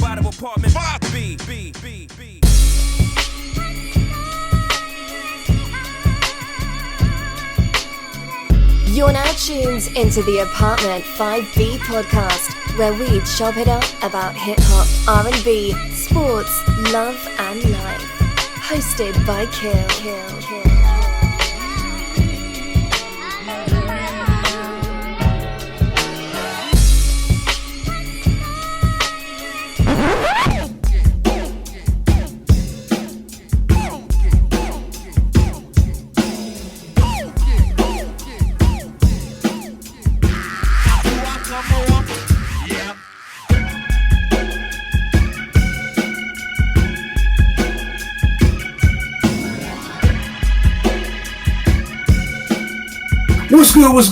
out of apartment 5B. You're now tuned into the Apartment 5B podcast, where we chop it up about hip-hop, R&B, sports, love and life. Hosted by Kill.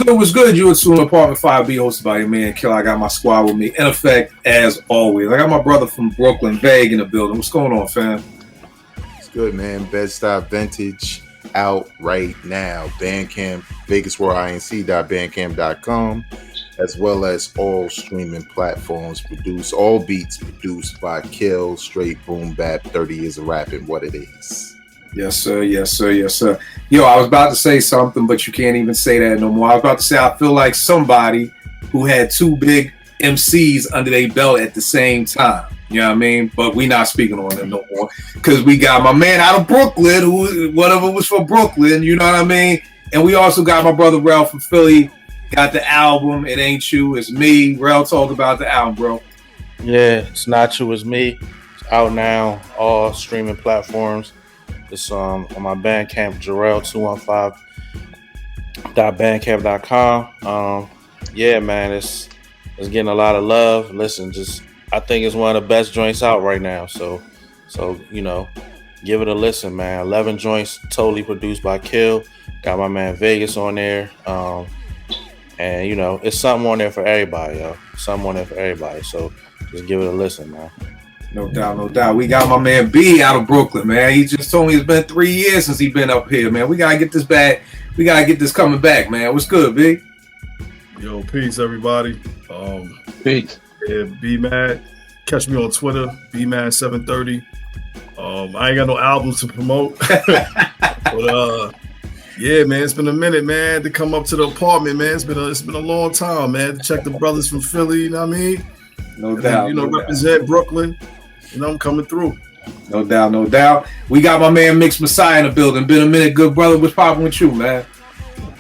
What's good? You're tuning Apartment 5B, hosted by your man Kill. I got my squad with me. In effect, as always. I got my brother from Brooklyn, Vague, in the building. What's going on, fam? It's good, man. Bed-Stuy Vintage out right now. Bandcamp, VegasWorldInc.bandcamp.com, as well as all streaming platforms. All beats produced by Kill, straight boom bap, 30 years of rapping, what it is. Yes, sir. Yo, I was about to say something, but you can't even say that no more. I was about to say I feel like somebody who had two big MCs under their belt at the same time. You know what I mean? But we not speaking on them no more because we got my man out of Brooklyn, who whatever was for Brooklyn. You know what I mean? And we also got my brother Rel from Philly. Got the album. It Ain't You, It's Me. Rel, talk about the album, bro. Yeah, It's Not You, It's Me. It's out now, all streaming platforms. It's on my Bandcamp, Jarrell215.bandcamp.com. Yeah, man, it's getting a lot of love. Listen, I think it's one of the best joints out right now. So you know, give it a listen, man. 11 joints, totally produced by Kill. Got my man Vegas on there, and you know, it's something on there for everybody, yo. Something on there for everybody. So just give it a listen, man. No doubt. We got my man B out of Brooklyn, man. He just told me it's been 3 years since he been up here, man. We gotta get this back. We gotta get this coming back, man. What's good, B? Yo, peace, everybody. Peace. Yeah, B-Mad. Catch me on Twitter, B-Mad730. I ain't got no albums to promote. But yeah, man, it's been a minute, man, to come up to the apartment, man. It's been a long time, man, to check the brothers from Philly, you know what I mean? No doubt. Represent Brooklyn. You know, I'm coming through. No doubt. We got my man Mix Messiah in the building. Been a minute, good brother. What's popping with you, man?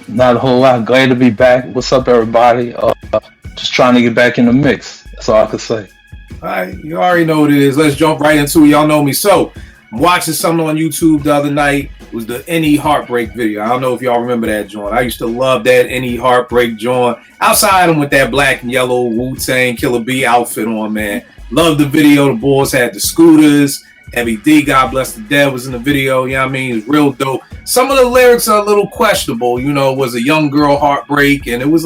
Not a whole lot. Glad to be back. What's up, everybody? Just trying to get back in the mix. That's all I can say. All right, you already know what it is. Let's jump right into it. Y'all know me. So, I'm watching something on YouTube the other night. It was the N.O.R.E Heartbreak video. I don't know if y'all remember that joint. I used to love that N.O.R.E Heartbreak joint. Outside him with that black and yellow Wu-Tang Killer B outfit on, man. Love the video. The boys had the scooters. Heavy D, God bless the dead, was in the video. You know what I mean? It was real dope. Some of the lyrics are a little questionable. You know, it was a young girl heartbreak, and it was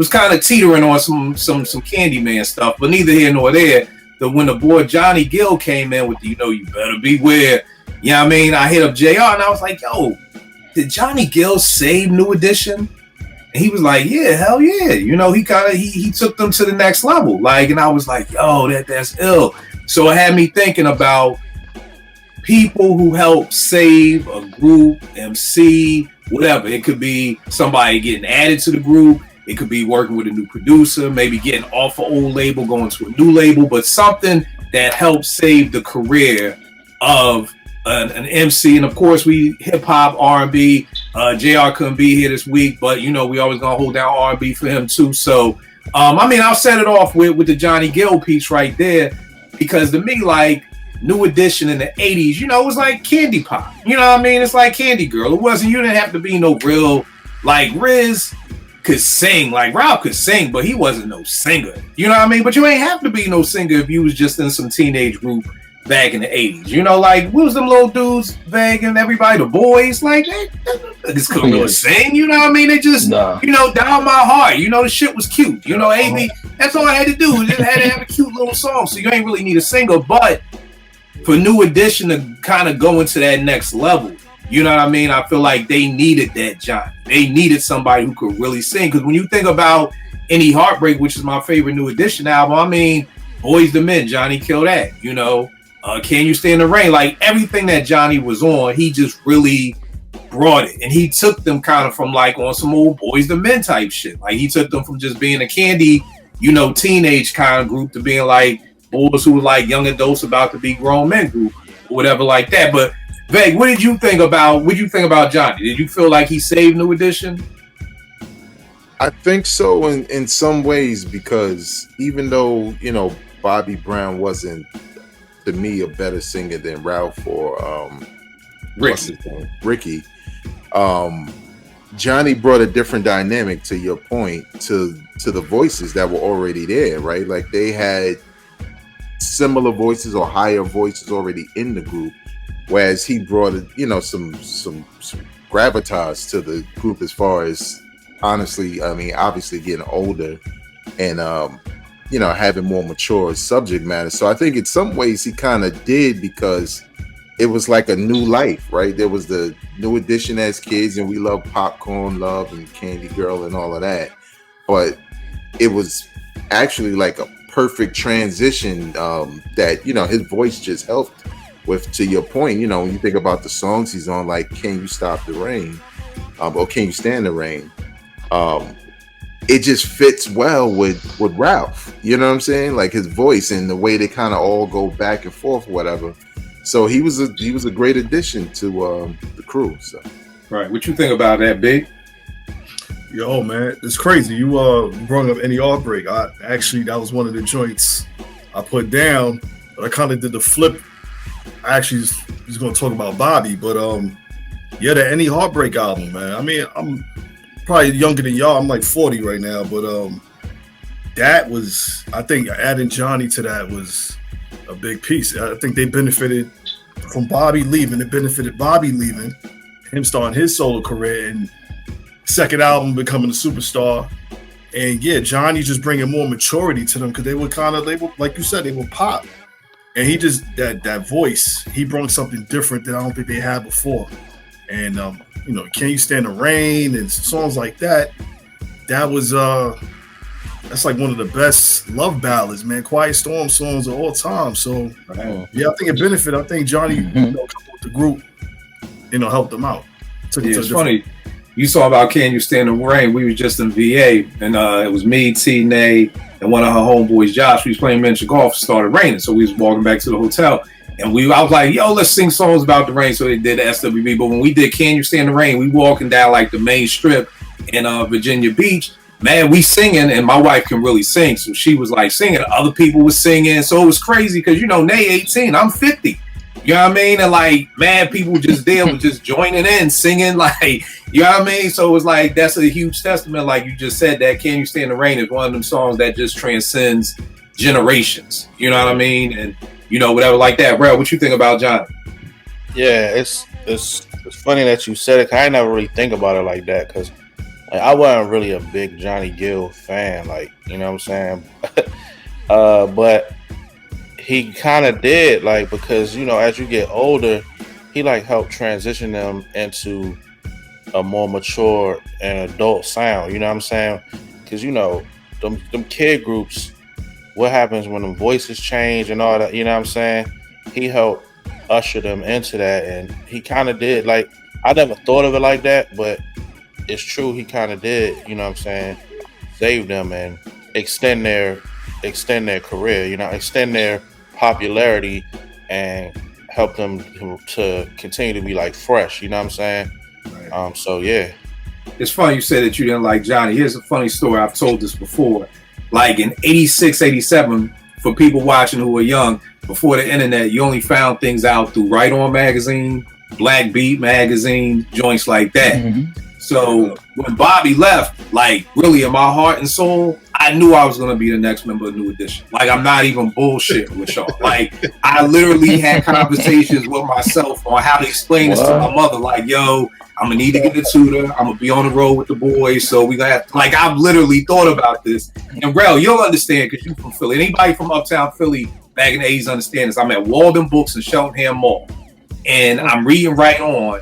kind of teetering on some Candyman stuff. But neither here nor there. When the boy Johnny Gill came in with the, you better beware. You know what I mean? I hit up JR and I was like, yo, did Johnny Gill save New Edition? And he was like, yeah, hell yeah. You know, he took them to the next level. Like, and I was like, yo, that's ill. So it had me thinking about people who help save a group, MC, whatever. It could be somebody getting added to the group. It could be working with a new producer, maybe getting off an old label, going to a new label, but something that helps save the career of an MC. And of course, we hip hop, R&B. JR couldn't be here this week, but we always gonna hold down R&B for him too. So, I'll set it off with the Johnny Gill piece right there, because to me, like New Edition in the 80s, it was like candy pop. You know what I mean? It's like Candy Girl. It wasn't. You didn't have to be no real like Riz could sing, like Rob could sing, but he wasn't no singer. You know what I mean? But you ain't have to be no singer if you was just in some teenage group back in the 80s. Like, what was them little dudes, Vag and everybody, the boys, like, they just couldn't really sing, you know what I mean? They just, Down My Heart, the shit was cute. AB, that's all I had to do. Just had to have a cute little song, so you ain't really need a singer. But for New Edition to kind of go into that next level, you know what I mean? I feel like they needed that Johnny. They needed somebody who could really sing. Because when you think about N.O.R.E Heartbreak, which is my favorite New Edition album, Boys the Men, Johnny Kill That, you know, Can You Stand the Rain? Like everything that Johnny was on, he just really brought it. And he took them kind of from like on some old Boys the Men type shit. Like he took them from just being a candy, you know, teenage kind of group to being like boys who were like young adults about to be grown men group or whatever like that. But Veg, what did you think about Johnny? Did you feel like he saved New Edition? I think so in some ways, because even though, you know, Bobby Brown wasn't, to me, a better singer than Ralph or Ricky, Johnny brought a different dynamic, to your point, to the voices that were already there, right? Like they had similar voices or higher voices already in the group, whereas he brought, you know, some gravitas to the group as far as, honestly, I mean, obviously getting older and you know, having more mature subject matter. So I think in some ways he kind of did, because it was like a new life, right? There was the New Edition as kids, and we loved Popcorn Love and Candy Girl and all of that. But it was actually like a perfect transition that, you know, his voice just helped with. To your point, you know, when you think about the songs he's on, like Can You Stop the Rain, or Can You Stand the Rain? It just fits well with Ralph, you know what I'm saying? Like his voice and the way they kind of all go back and forth, whatever. So he was a great addition to the crew. So, right, what you think about that, Big? Yo, man, it's crazy. You brought up N.O.R.E. That was one of the joints I put down, but I kind of did the flip. I actually was going to talk about Bobby, but yeah, the N.O.R.E. album, man. I mean, I'm probably younger than y'all. I'm like 40 right now, but that was, I think adding Johnny to that was a big piece. I think they benefited from Bobby leaving. It benefited Bobby leaving, him starting his solo career, and second album becoming a superstar. And yeah, Johnny just bringing more maturity to them, because they were like you said, they were pop. And he just, that voice, he brought something different that I don't think they had before. And you know, Can You Stand the Rain and songs like that, that was that's like one of the best love ballads, man. Quiet Storm songs of all time. So yeah, I think it benefited. I think Johnny, you know, coming with the group, you know, helped them out. It's funny. You saw about Can You Stand the Rain? We were just in VA, and it was me, T, Nay, and one of her homeboys, Josh. We was playing miniature golf. It started raining, so we was walking back to the hotel. And I was like, yo, let's sing songs about the rain. So they did the SWB. But when we did Can You Stand the Rain, we walking down like the main strip in Virginia Beach. Man, we singing, and my wife can really sing. So she was like singing. Other people were singing. So it was crazy because, you know, Nay 18, I'm 50. You know what I mean? And like, man, people just there were just joining in, singing, like, you know what I mean? So it was like, that's a huge testament. Like you just said, that Can You Stand the Rain is one of them songs that just transcends generations. You know what I mean? And you know, whatever like that. Bro, what you think about Johnny? Yeah, it's funny that you said it. 'Cause I never really think about it like that, because like, I wasn't really a big Johnny Gill fan, like, you know what I'm saying? But he kind of did, like, because, you know, as you get older, he like helped transition them into a more mature and adult sound, you know what I'm saying? Because, you know, them kid groups, what happens when the voices change and all that, you know what I'm saying? He helped usher them into that, and he kind of did. Like, I never thought of it like that, but it's true, he kind of did, you know what I'm saying? Save them and extend their career, you know, extend their popularity and help them to continue to be like fresh, you know what I'm saying? Right. So yeah. It's funny you said that you didn't like Johnny. Here's a funny story. I've told this before. Like in 86, 87, for people watching who are young, before the internet, you only found things out through Right On Magazine, Black Beat Magazine, joints like that. Mm-hmm. So when Bobby left, like really in my heart and soul, I knew I was going to be the next member of New Edition. Like, I'm not even bullshitting with y'all. Like, I literally had conversations with myself on how to explain this to my mother. Like, yo, I'm going to need to get a tutor. I'm going to be on the road with the boys. So we going to have to, like, I've literally thought about this. And, Rel, you'll understand because you're from Philly. Anybody from uptown Philly back in the 80s understand this. I'm at Walden Books in Cheltenham Mall. And I'm reading Right On.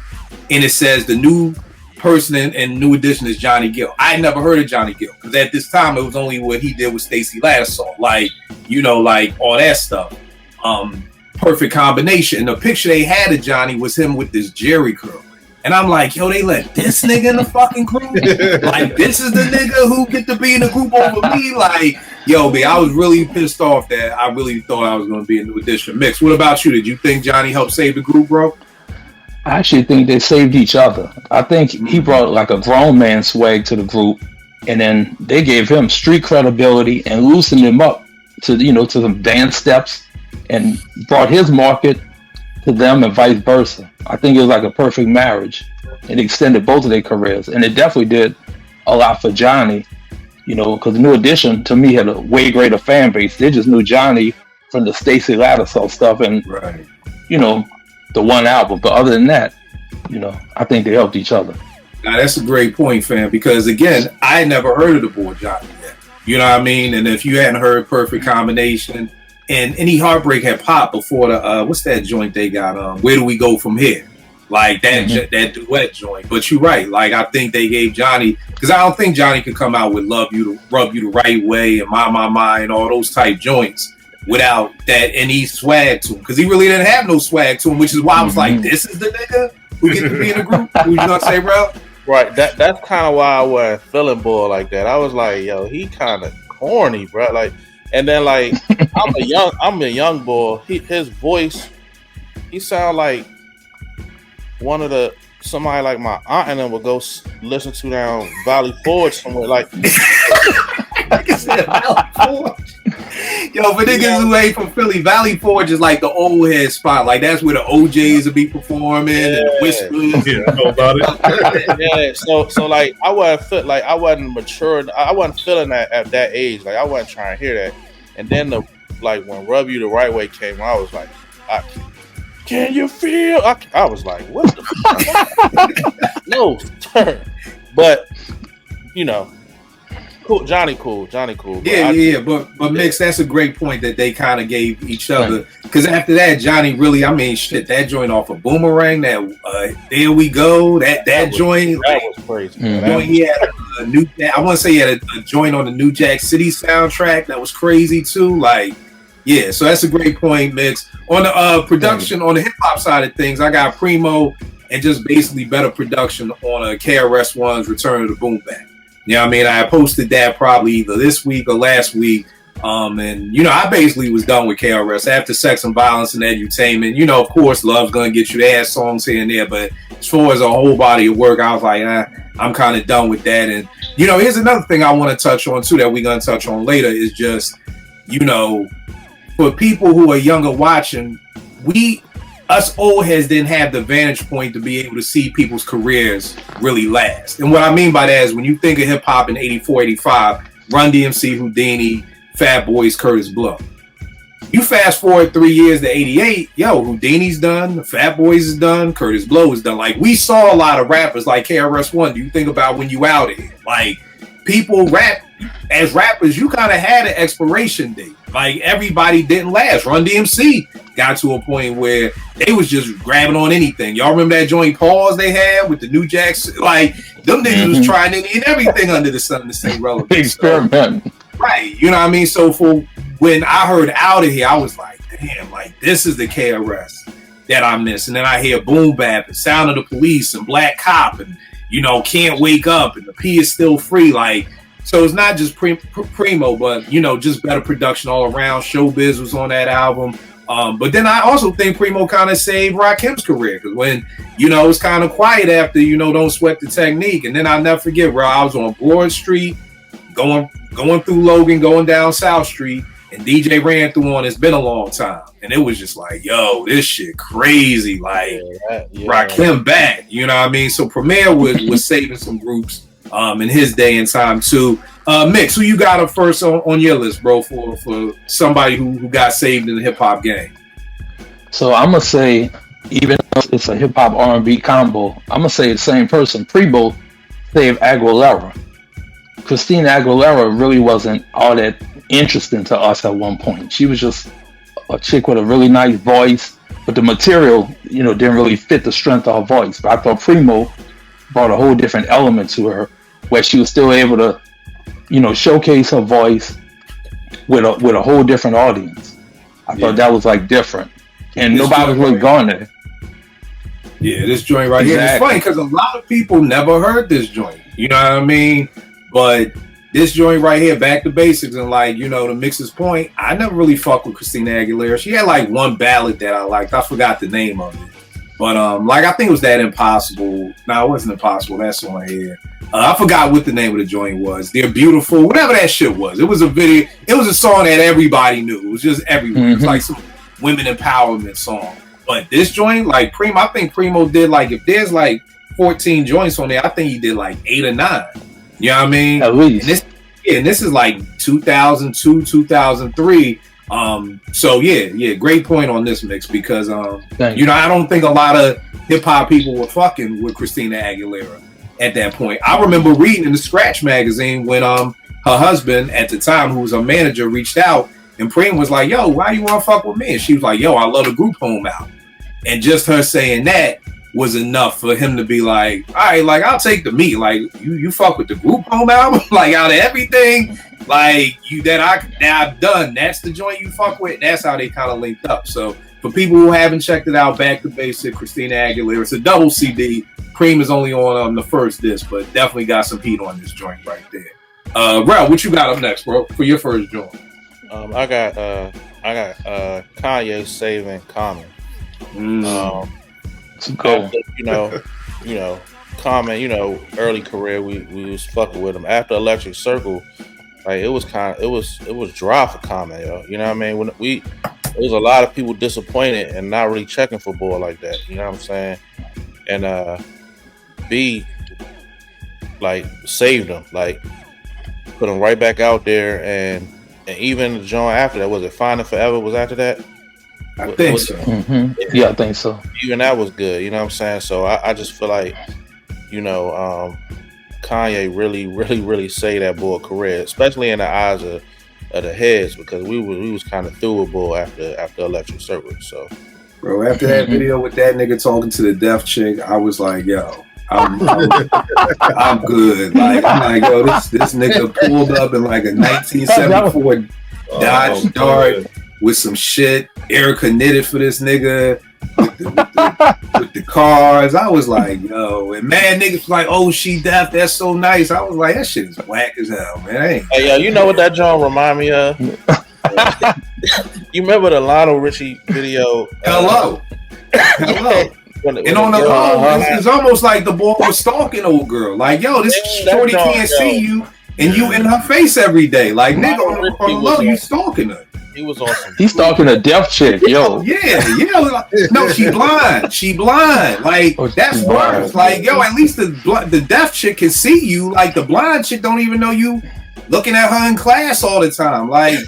And it says the new person in New Edition is Johnny Gill. I had never heard of Johnny Gill because at this time it was only what he did with Stacey Lattisaw, like all that stuff. Perfect combination. And the picture they had of Johnny was him with this Jerry curl. And I'm like, yo, they let this nigga in the fucking group? Like, this is the nigga who get to be in the group over me? Like, yo, man, I was really pissed off that I really thought I was going to be in New Edition mix. What about you? Did you think Johnny helped save the group, bro? I actually think they saved each other. I think he brought like a grown man swag to the group, and then they gave him street credibility and loosened him up to to some dance steps, and brought his market to them and vice versa. I think it was like a perfect marriage. It extended both of their careers, and it definitely did a lot for Johnny, because New Edition to me had a way greater fan base. They just knew Johnny from the Stacey Lattisaw stuff and the one album. But other than that, I think they helped each other. Now that's a great point, fam, because again, I had never heard of the boy Johnny yet. You know what I mean? And if you hadn't heard Perfect Combination, and Any Heartbreak had popped before the what's that joint they got? Where Do We Go From Here? Like that that duet joint. But you're right. Like I think they gave Johnny, because I don't think Johnny could come out with Love You to Rub You the Right Way and My and all those type joints without that any swag to him. Because he really didn't have no swag to him, which is why I was like, this is the nigga who gets to be in the group. Who you gonna say, bro? Right. That's kind of why I wasn't feeling boy like that. I was like, yo, he kind of corny, bro. Like. And then, like, I'm a young boy. His voice, he sound like somebody like my aunt and them would go listen to down Valley Forge somewhere. Like, like I said, Valley Forge. Yo, for niggas who ain't from Philly, Valley Forge is like the old head spot. Like that's where the OJs would be performing and the Whispers. Yeah, I know about it. Yeah, so like I wasn't mature. I wasn't feeling that at that age. Like I wasn't trying to hear that. And then when Rub You the Right Way came, I was like, can you feel? I was like, what the fuck? No, but cool, Johnny cool. But Mix, that's a great point that they kind of gave each other. Because after that, Johnny really, that joint off of Boomerang, that There We Go, that joint. That was crazy. He had I want to say he had a joint on the New Jack City soundtrack that was crazy too. Like, yeah, so that's a great point, Mix. On the production, on the hip hop side of things, I got Preemo and just basically better production on KRS One's Return of the Boom Bap. You know what I mean? I posted that probably either this week or last week. And I basically was done with KRS after Sex and Violence and Edutainment. Of course, Love's gonna get you. They had songs here and there, but as far as a whole body of work, I was like, I'm kind of done with that. And here's another thing I want to touch on too that we're gonna touch on later is just, for people who are younger watching, us old heads didn't have the vantage point to be able to see people's careers really last. And what I mean by that is when you think of hip hop in 84, 85, Run DMC, Houdini, Fat Boys, Curtis Blow. You fast forward 3 years to 88, Houdini's done, Fat Boys is done, Curtis Blow is done. Like, we saw a lot of rappers like KRS One. Do you think about when you out here? Like, people rap, as rappers, you kind of had an expiration date. Like, everybody didn't last. Run DMC got to a point where they was just grabbing on anything. Y'all remember that joint Pause they had with the New Jacks? Like, them niggas was trying any and everything under the sun to stay relevant. Experiment. Right, you know what I mean? So when I heard Out of Here, I was like, damn, like this is the KRS that I miss. And then I hear Boom Bap and Sound of the Police and Black Cop and, Can't Wake Up and The P Is Still Free. Like, so it's not just Preemo, but, just better production all around. Showbiz was on that album. But then I also think Preemo kind of saved Rakim's career because when, it was kind of quiet after, Don't Sweat the Technique. And then I'll never forget, bro, I was on Broad Street, going through Logan, going down South Street, and DJ ran through on It's Been a Long Time. And it was just like, yo, this shit crazy. Like, Rakim back, you know what I mean? So Premier was saving some groups in his day and time too. Mix, who you got up first on your list, bro, for somebody who got saved in the hip hop game? So I'm gonna say, even though it's a hip hop R&B combo, I'm gonna say the same person. Preebo saved Aguilera. Christina Aguilera really wasn't all that interesting to us at one point. She was just a chick with a really nice voice, but the material, didn't really fit the strength of her voice. But I thought Preemo brought a whole different element to her, where she was still able to, showcase her voice with a whole different audience. I thought that was like different, and nobody was really going there. Yeah, this joint right here. It's funny because a lot of people never heard this joint. You know what I mean? But this joint right here, back to basics, and like, to Mix's point, I never really fucked with Christina Aguilera. She had like one ballad that I liked. I forgot the name of it. But I think it was that Impossible. No, it wasn't Impossible. That song here. I forgot what the name of the joint was. They're Beautiful, whatever that shit was. It was a video. It was a song that everybody knew. It was just everywhere. It was like some women empowerment song. But this joint, like Preemo, I think Preemo did like, if there's like 14 joints on there, I think he did like 8 or 9. You know what I mean? At least. And this is like 2002, 2003. So yeah, great point on this mix because I don't think a lot of hip hop people were fucking with Christina Aguilera at that point. I remember reading in the Scratch magazine when her husband at the time, who was her manager, reached out and Preem was like, "Yo, why you want to fuck with me?" And she was like, "Yo, I love the group Home Out." And just her saying that was enough for him to be like, "All right, like I'll take the meat. Like you fuck with the group Home Album, like out of everything, like I've done. That's the joint you fuck with." That's how they kind of linked up. So for people who haven't checked it out, Back to Basic, Christina Aguilera. It's a double CD. Cream is only on the first disc, but definitely got some heat on this joint right there. Rel, what you got up next, bro, for your first joint? I got Kanye Saving Common. After, Common, early career we was fucking with him. After Electric Circle, like it was dry for Common, yo. You know what I mean? When there was a lot of people disappointed and not really checking for boy like that. You know what I'm saying? And B like saved him, like put him right back out there, and even the joint after that, was it Finding Forever was after that? I think so. Yeah, I think so. Even that was good, you know what I'm saying? So I just feel like, Kanye really saved that boy career, especially in the eyes of the heads, because we was kind of through a boy after Electric Circle. So, bro, after that video with that nigga talking to the deaf chick, I was like, yo, I'm good. Like, I'm like, yo, this nigga pulled up in like a 1974 Dodge Dart with some shit. Erica knitted for this nigga with the cars. I was like, yo, and man, niggas was like, oh, she deaf. That's so nice. I was like, that shit is whack as hell, man. Hey, yo, you know what that joint remind me of? You remember the Lionel Richie video? Hello. And on the phone, it's almost like the boy was stalking old girl. Like, yo, this shorty can't see you, and you in her face every day. Like, nigga, on the low, you stalking her. He was awesome. He's stalking a deaf chick, yo. Yeah. No, she blind. Like, that's worse. Like, yo, at least the deaf chick can see you. Like, the blind chick don't even know you looking at her in class all the time. Like,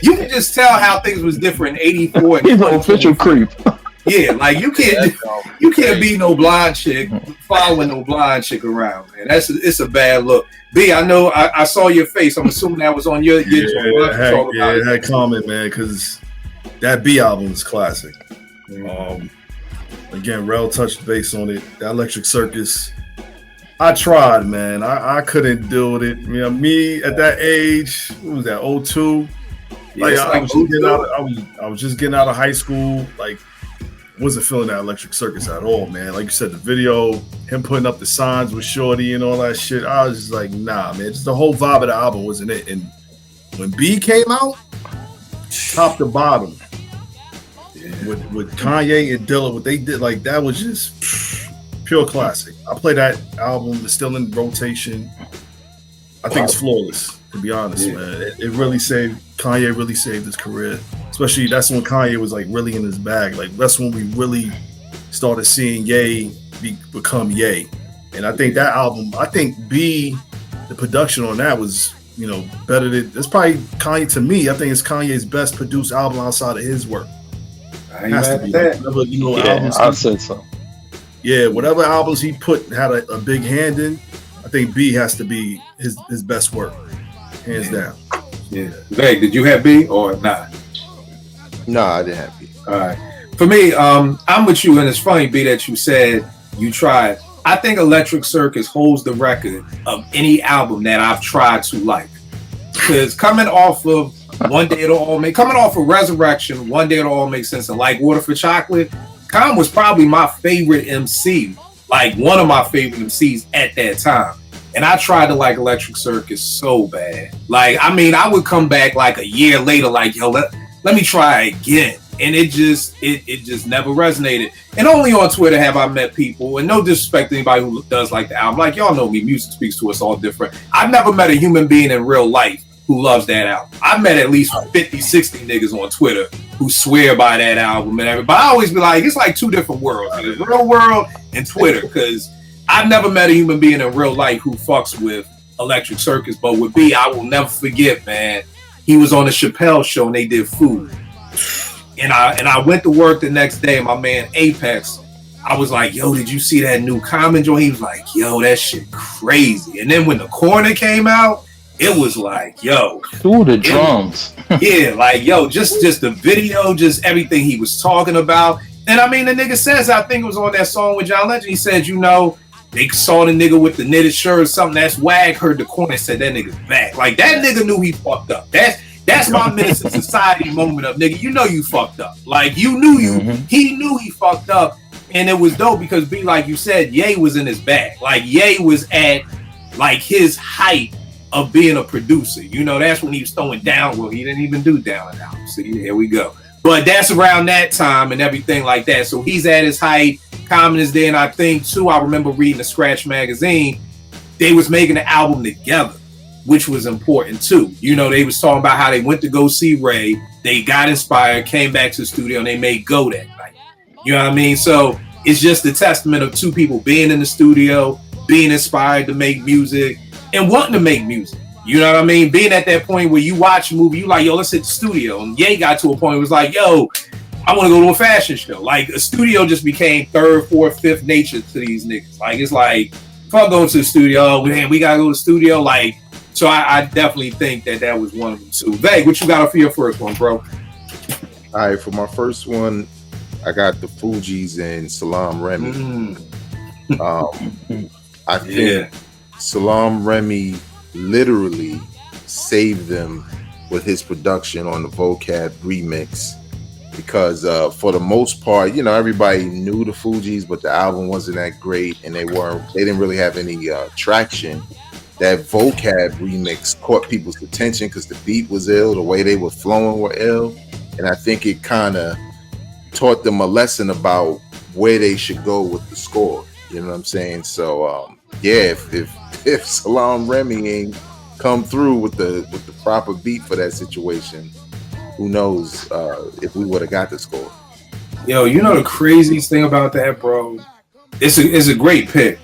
you can just tell how things was different in 84. He's an official creep. Yeah, like you can't be no blind chick following no blind chick around, man. It's a bad look. B, I know I saw your face. I'm assuming that was on your it had comment, man, because that B album is classic. Again, Rel touched base on it. The Electric Circus. I tried, man. I couldn't deal with it. You know, me at that age, what was that, 02? Like, I was just getting out of high school. Like, wasn't feeling that Electric Circus at all, man. Like you said, the video, him putting up the signs with Shorty and all that shit, I was just like, nah, man. Just the whole vibe of the album wasn't it. And when B came out, top to bottom, with Kanye and Dilla, what they did, like that was just pure classic. I play that album. It's still in rotation. I think it's flawless, to be honest, man. It really saved Kanye. Really saved his career. Especially that's when Kanye was like really in his bag. Like that's when we really started seeing Ye become Ye. And I think that album, B, the production on that was, better than, it's probably Kanye, to me, I think it's Kanye's best produced album outside of his work. I ain't mad at that. Albums I said so. Yeah, whatever albums he had a big hand in, I think B has to be his best work, hands down. Yeah. Hey, did you have B or not? No, I didn't have B. All right. For me, I'm with you, and it's funny, B, that you said you tried I think Electric Circus holds the record of any album that I've tried to like. Because coming off of coming off of Resurrection, One Day It'll All Make Sense, and Like Water for Chocolate, Khan was probably my favorite MC, like one of my favorite MCs at that time. And I tried to like Electric Circus so bad. Like, I mean, I would come back like a year later, like, yo, let me try again. And it just never resonated. And only on Twitter have I met people, and no disrespect to anybody who does like the album. Like, y'all know me, music speaks to us all different. I've never met a human being in real life who loves that album. I've met at least 50, 60 niggas on Twitter who swear by that album and everything. But I always be like, it's like two different worlds, like the real world and Twitter, because I've never met a human being in real life who fucks with Electric Circus. But with B, I will never forget, man. He was on the Chappelle show and they did Food. And I went to work the next day, and my man Apex, I was like, yo, did you see that new comment joint? He was like, yo, that shit crazy. And then when The Corner came out, it was like, yo. Ooh, the drums. Yeah, like, yo, just the video, just everything he was talking about. And I mean, the nigga says, I think it was on that song with John Legend, he said, you know, they saw the nigga with the knitted shirt or something. That's Wag heard The Corner and said that nigga's back. Like, that nigga knew he fucked up. That's my Menace to Society moment of, nigga, you know you fucked up. Like, you knew he knew he fucked up. And it was dope because, B, like you said, Ye was in his bag. Like, Ye was at, like, his height of being a producer. You know, that's when he was throwing down. Well, he didn't even do Down and Out. See, here we go. But that's around that time and everything like that. So he's at his height. Common is there. And I think, too, I remember reading the Scratch magazine. They was making the album together, which was important too. You know, they was talking about how they went to go see Ray, they got inspired, came back to the studio, and they made Go that night. You know what I mean? So it's just a testament of two people being in the studio, being inspired to make music, and wanting to make music. You know what I mean? Being at that point where you watch a movie, you like, yo, let's hit the studio. And Ye got to a point where it was like, yo, I want to go to a fashion show. Like, a studio just became third, fourth, fifth nature to these niggas. Like, it's like, if I'm going to the studio, man, we got to go to the studio, like. So I definitely think that was one of them too. Veg, what you got for your first one, bro? All right, for my first one, I got the Fugees and Salam Remy. I think Salam Remy literally saved them with his production on the Vocab remix, because for the most part, you know, everybody knew the Fugees, but the album wasn't that great, and they didn't really have any traction. That Vocab remix caught people's attention because the beat was ill, the way they were flowing were ill, and I think it kind of taught them a lesson about where they should go with the score. You know what I'm saying? So yeah, if Salam Remy ain't come through with the proper beat for that situation, who knows if we would have got the score. Yo, you know the craziest thing about that, bro? It's a great pick,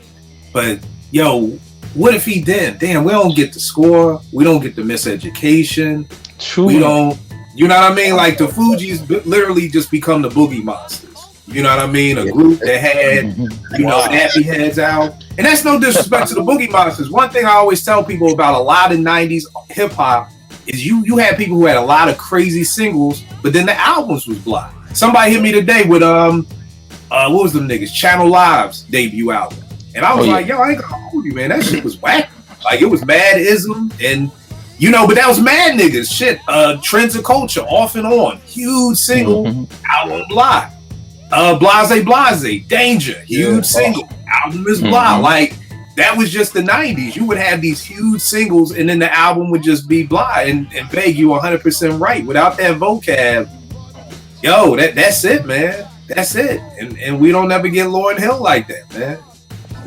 but yo, what if he didn't? Damn, we don't get the score. We don't get the miseducation. True. We don't, you know what I mean? Like, the Fugees literally just become the Boogie Monsters. You know what I mean? A group that had, you know, nappy heads out. And that's no disrespect to the Boogie Monsters. One thing I always tell people about a lot of 90s hip hop is you had people who had a lot of crazy singles, but then the albums was blah. Somebody hit me today with what was them niggas? Channel Live's debut album. And I was like, yo, I ain't gonna hold you, man. That shit was whack. Like, it was mad-ism. And, you know, but that was mad niggas. Shit. Trends of Culture, Off and On. Huge single. Album blah. Blase. Danger. Huge single. Album is blah. Like, that was just the 90s. You would have these huge singles, and then the album would just be blah. And Beg, you 100% right. Without that vocab, yo, that's it, man. That's it. And we don't ever get Lauryn Hill like that, man.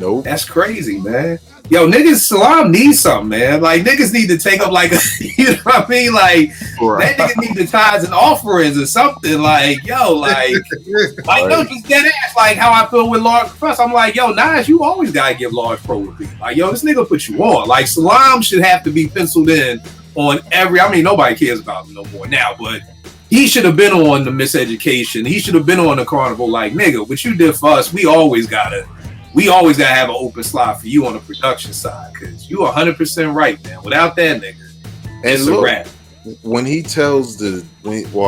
Nope. That's crazy, man. Yo, niggas, Salam needs something, man. Like, niggas need to take up, like, you know what I mean? Like, that nigga need the tithes and offerings or something. Like, yo, like no, just dead ass. Like, how I feel with Large Press. I'm like, yo, Nas, you always gotta give Large Pro a beat. Like, yo, this nigga put you on. Like, Salam should have to be penciled in on every, I mean, nobody cares about him no more now, but he should have been on the Miseducation. He should have been on the Carnival. Like, nigga, what you did for us, we always gotta have an open slot for you on the production side, because you 100% right, man. Without that nigga, it's a wrap. When he tells I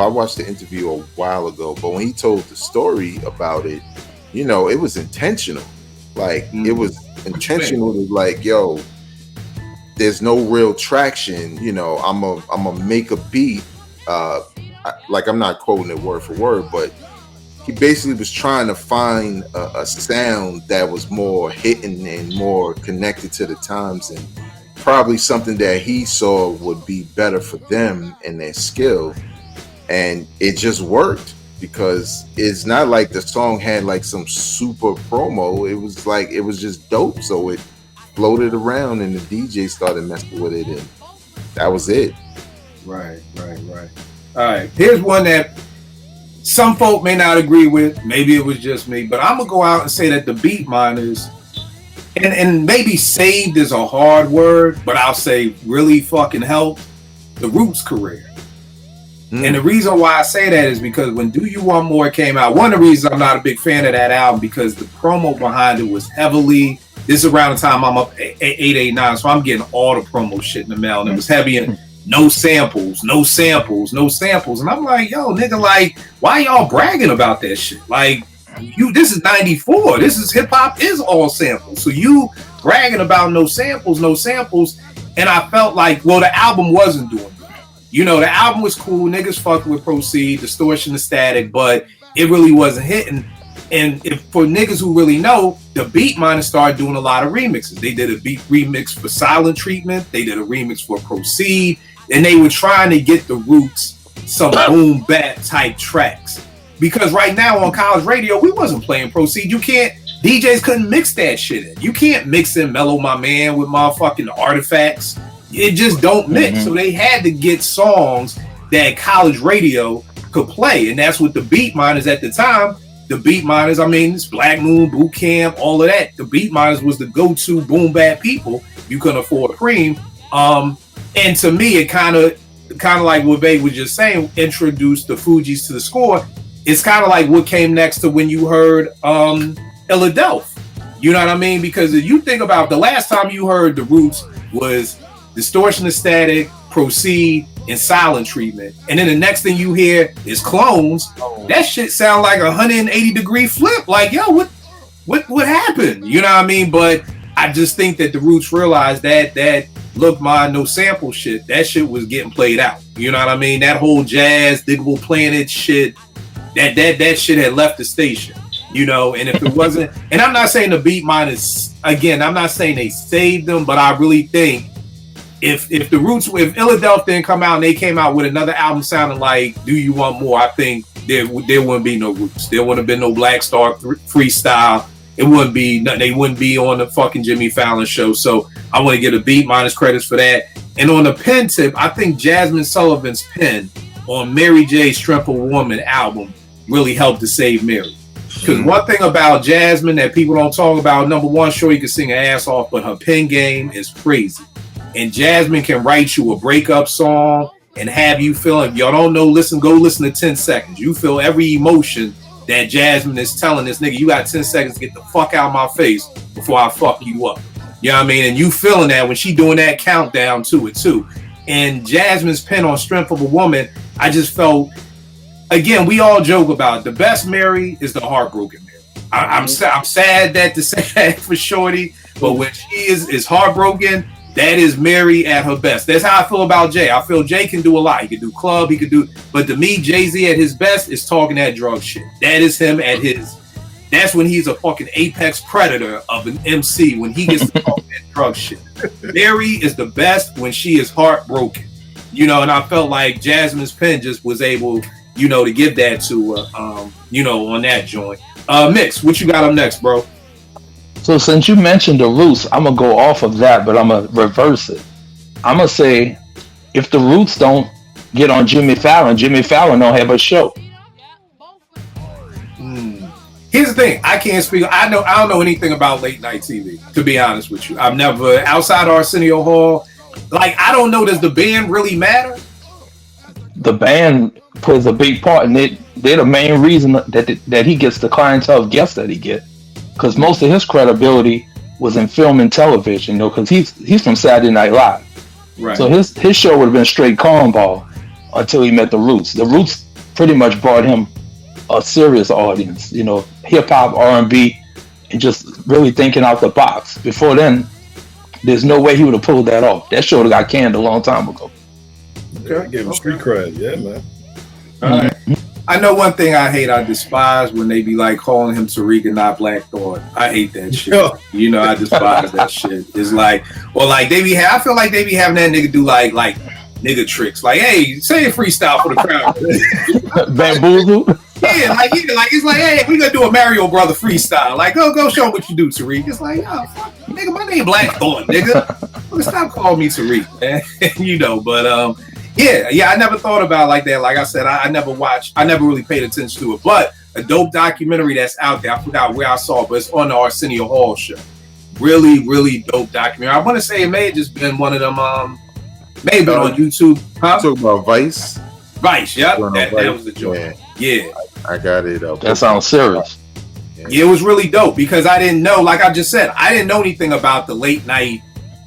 watched the interview a while ago, but when he told the story about it, you know, it was intentional. Like it was intentional to like, yo, there's no real traction. You know, I'm a make a beat. Like I'm not quoting it word for word, but he basically was trying to find a sound that was more hitting and more connected to the times, and probably something that he saw would be better for them and their skill. And it just worked because it's not like the song had like some super promo. It was like, it was just dope. So it floated around and the DJ started messing with it, and that was it. Right. All right, here's one that some folk may not agree with. Maybe it was just me, but I'm gonna go out and say that the beat miners, and maybe saved is a hard word, but I'll say really fucking helped the Roots career. And the reason why I say that is because when Do You Want More came out, one of the reasons I'm not a big fan of that album, because the promo behind it was heavily, this is around the time I'm up 889, so I'm getting all the promo shit in the mail, and it was heavy in no samples. And I'm like, yo, nigga, like, why y'all bragging about that shit? Like, this is 94. This is hip hop is all samples. So you bragging about no samples. And I felt like, well, the album wasn't doing good. You know, the album was cool. Niggas fucked with Proceed, Distortion, the Static, but it really wasn't hitting. And if for niggas who really know, the Beat Miners started doing a lot of remixes. They did a beat remix for Silent Treatment. They did a remix for Proceed. And they were trying to get the Roots some boom bap type tracks. Because right now on college radio, we wasn't playing Proceed. DJs couldn't mix that shit in. You can't mix in Mellow My Man with motherfucking Artifacts. It just don't mix. So they had to get songs that college radio could play. And that's what the Beat Miners at the time, the Beat Miners, I mean, it's Black Moon, Boot Camp, all of that. The Beat Miners was the go-to boom bap people. You couldn't afford Preem. And to me, it kind of like what Babe was just saying, introduced the Fugees to the score. It's kind of like what came next to when you heard Philadelphia. You know what I mean? Because if you think about the last time you heard the Roots was Distortion, the Static, Proceed, and Silent Treatment. And then the next thing you hear is Clones. That shit sound like a 180-degree flip. Like, yo, what happened? You know what I mean? But I just think that the Roots realized that Look My No Sample shit, that shit was getting played out. You know what I mean? That whole Jazz, Diggable Planet shit, that shit had left the station. You know, and if it wasn't, and I'm not saying the Beat Miners, again, I'm not saying they saved them, but I really think if the Roots, if Philadelphia didn't come out and they came out with another album sounding like Do You Want More, I think there wouldn't be no Roots. There wouldn't have been no Black Star freestyle. It wouldn't be, they wouldn't be on the fucking Jimmy Fallon show. So I want to give the Beat Miners credits for that. And on the pen tip, I think Jasmine Sullivan's pen on Mary J's Strength of a Woman album really helped to save Mary. Because one thing about Jasmine that people don't talk about, number one, sure, you can sing her ass off, but her pen game is crazy. And Jasmine can write you a breakup song and have you feel, if y'all don't know, go listen to 10 Seconds. You feel every emotion that Jasmine is telling this nigga, you got 10 seconds to get the fuck out of my face before I fuck you up. You know what I mean? And you feeling that when she doing that countdown to it too. And Jasmine's pen on Strength of a Woman, I just felt, again, we all joke about it. The best Mary is the heartbroken Mary. I'm sad that to say that for Shorty, but when she is heartbroken, that is Mary at her best. That's how I feel about Jay. I feel Jay can do a lot. He can do club, but to me, Jay-Z at his best is talking that drug shit. That is him at his, that's when he's a fucking apex predator of an MC, when he gets to talk that drug shit. Mary is the best when she is heartbroken. You know, and I felt like Jasmine's pen just was able, you know, to give that to her, you know, on that joint. Mix, what you got up next, bro? So since you mentioned the Roots, I'm going to go off of that, but I'm going to reverse it. I'm going to say, if the Roots don't get on Jimmy Fallon don't have a show. Here's the thing. I can't speak. I don't know anything about late night TV, to be honest with you. I've never, outside Arsenio Hall, like, I don't know, does the band really matter? The band plays a big part, and they're the main reason that he gets the clientele of guests that he gets. Because most of his credibility was in film and television, you know, because he's from Saturday Night Live. Right. So his show would have been straight cornball until he met the Roots. The Roots pretty much brought him a serious audience, you know, hip hop, R&B, and just really thinking out the box. Before then, there's no way he would have pulled that off. That show got canned a long time ago. Okay, gave him street cred. Yeah, man. All right. I know one thing I hate, I despise when they be like calling him Tariq and not Black Thought. I hate that shit. You know, I despise that shit. It's like, well, like I feel like they be having that nigga do like nigga tricks. Like, hey, say a freestyle for the crowd. Bamboozle. Yeah, it's like, hey, we gonna do a Mario Brother freestyle. Like, go show what you do, Tariq. It's like, oh, fuck, nigga, my name Black Thought, nigga. Stop calling me Tariq, man. You know, but yeah, I never thought about it like that. Like I said, I never really paid attention to it. But a dope documentary that's out there, I forgot where I saw it, but it's on the Arsenio Hall show. Really, really dope documentary. I want to say it may have just been one of them, maybe on YouTube. Huh? Talking about Vice? Vice, yep. That was the joint. Yeah. I got it up. That sounds serious. Yeah, it was really dope because I didn't know, like I just said, I didn't know anything about the late night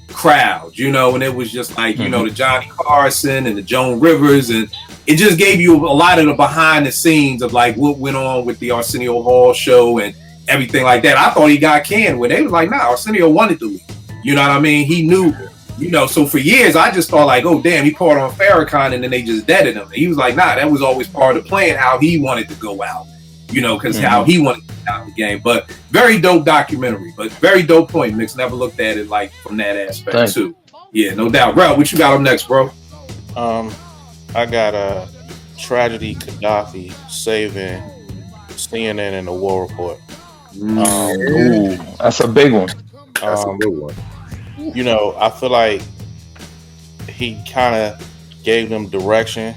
crowd, you know, and it was just like, you know, the Johnny Carson and the Joan Rivers, and it just gave you a lot of the behind the scenes of like what went on with the Arsenio Hall show and everything like that. I thought he got canned when they was like, nah, Arsenio wanted to leave. You know what I mean? He knew, you know, so for years I just thought like, oh damn, he poured on Farrakhan and then they just deaded him. And he was like, nah, that was always part of the plan, how he wanted to go out, you know, because how he wanted to get out the game. But very dope documentary, but very dope point, Mix. Never looked at it like from that aspect too. Yeah, no doubt. Bro, what you got up next, bro? I got a tragedy Gaddafi saving CNN and the War Report. Ooh, that's a big one. That's a good one. You know, I feel like he kind of gave them direction,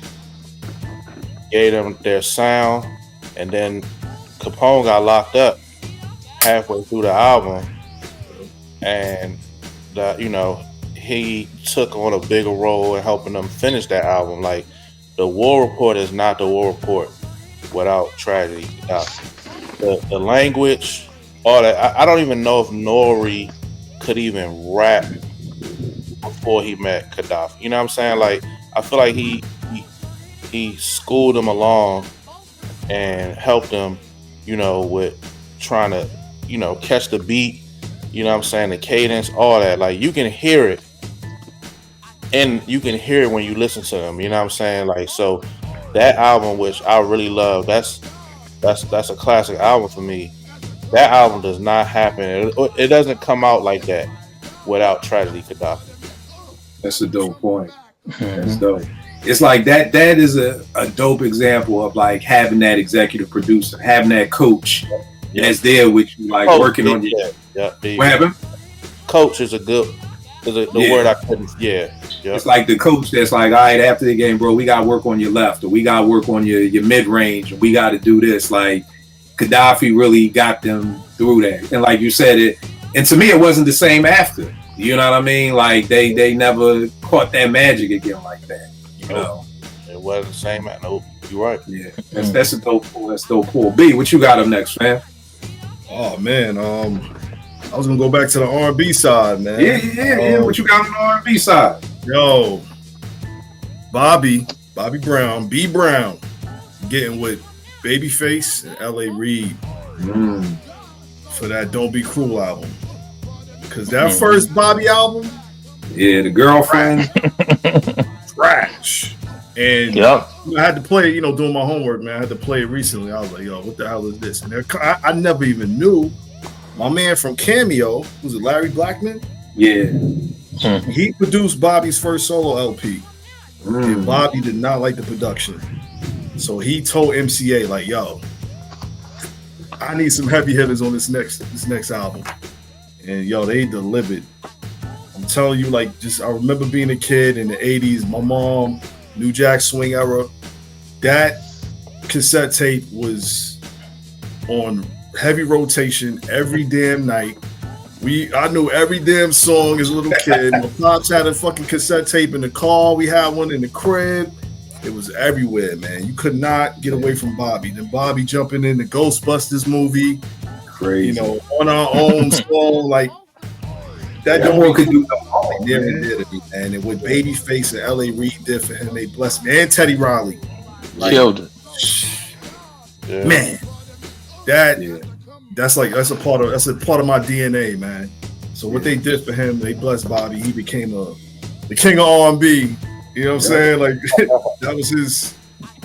gave them their sound, and then Capone got locked up halfway through the album, and you know, he took on a bigger role in helping them finish that album. Like, the War Report is not the War Report without tragedy. The language, all that. I don't even know if N.O.R.E. could even rap before he met Gaddafi. You know what I'm saying? Like, I feel like he schooled him along and helped him, you know, with trying to, you know, catch the beat, you know what I'm saying, the cadence, all that. Like, you can hear it, and you can hear it when you listen to them, you know what I'm saying? Like, so that album, which I really love, that's a classic album for me. That album does not happen. It doesn't come out like that without Tragedy Gaddafi. That's a dope point. That's dope. It's like that is a dope example of like having that executive producer, having that coach that's there with you, like working on you. Yeah. What happened? Coach is the word I couldn't. Yeah. It's like the coach that's like, all right, after the game, bro, we got to work on your left, or we got to work on your mid range, or we got to do this. Like, Gaddafi really got them through that, and like you said, and to me, it wasn't the same after. You know what I mean? Like, they never caught that magic again like that. You know, it wasn't the same. Nope, you're right. Yeah, that's a dope pull. That's dope pull. B, what you got up next, man? Oh man, I was gonna go back to the R&B side, man. Yeah. What you got on the R&B side? Yo, Bobby Brown, B Brown, getting with Babyface and L.A. Reid for that "Don't Be Cruel" album. Cause that first Bobby album, the girlfriend, trash. And I had to play it, you know, doing my homework, man. I had to play it recently. I was like, yo, what the hell is this? And I never even knew. My man from Cameo, was it Larry Blackman? Yeah. He produced Bobby's first solo LP. And Bobby did not like the production. So he told MCA, like, yo, I need some heavy hitters on this next album. And yo, they delivered. I'm telling you, like, just I remember being a kid in the 80s, my mom, New Jack Swing era. That cassette tape was on heavy rotation every damn night. I knew every damn song as a little kid. My pops had a fucking cassette tape in the car. We had one in the crib. It was everywhere, man. You could not get away from Bobby. Then Bobby jumping in the Ghostbusters movie. Crazy. You know, on our own song, like that. No one could do They never did it, man. And with Babyface and L.A. Reid did for him, they blessed me. And Teddy Riley. Killed it. Man. That that's a part of my DNA, man. So what they did for him, they blessed Bobby. He became the king of R&B. You know what I'm saying? Like that was his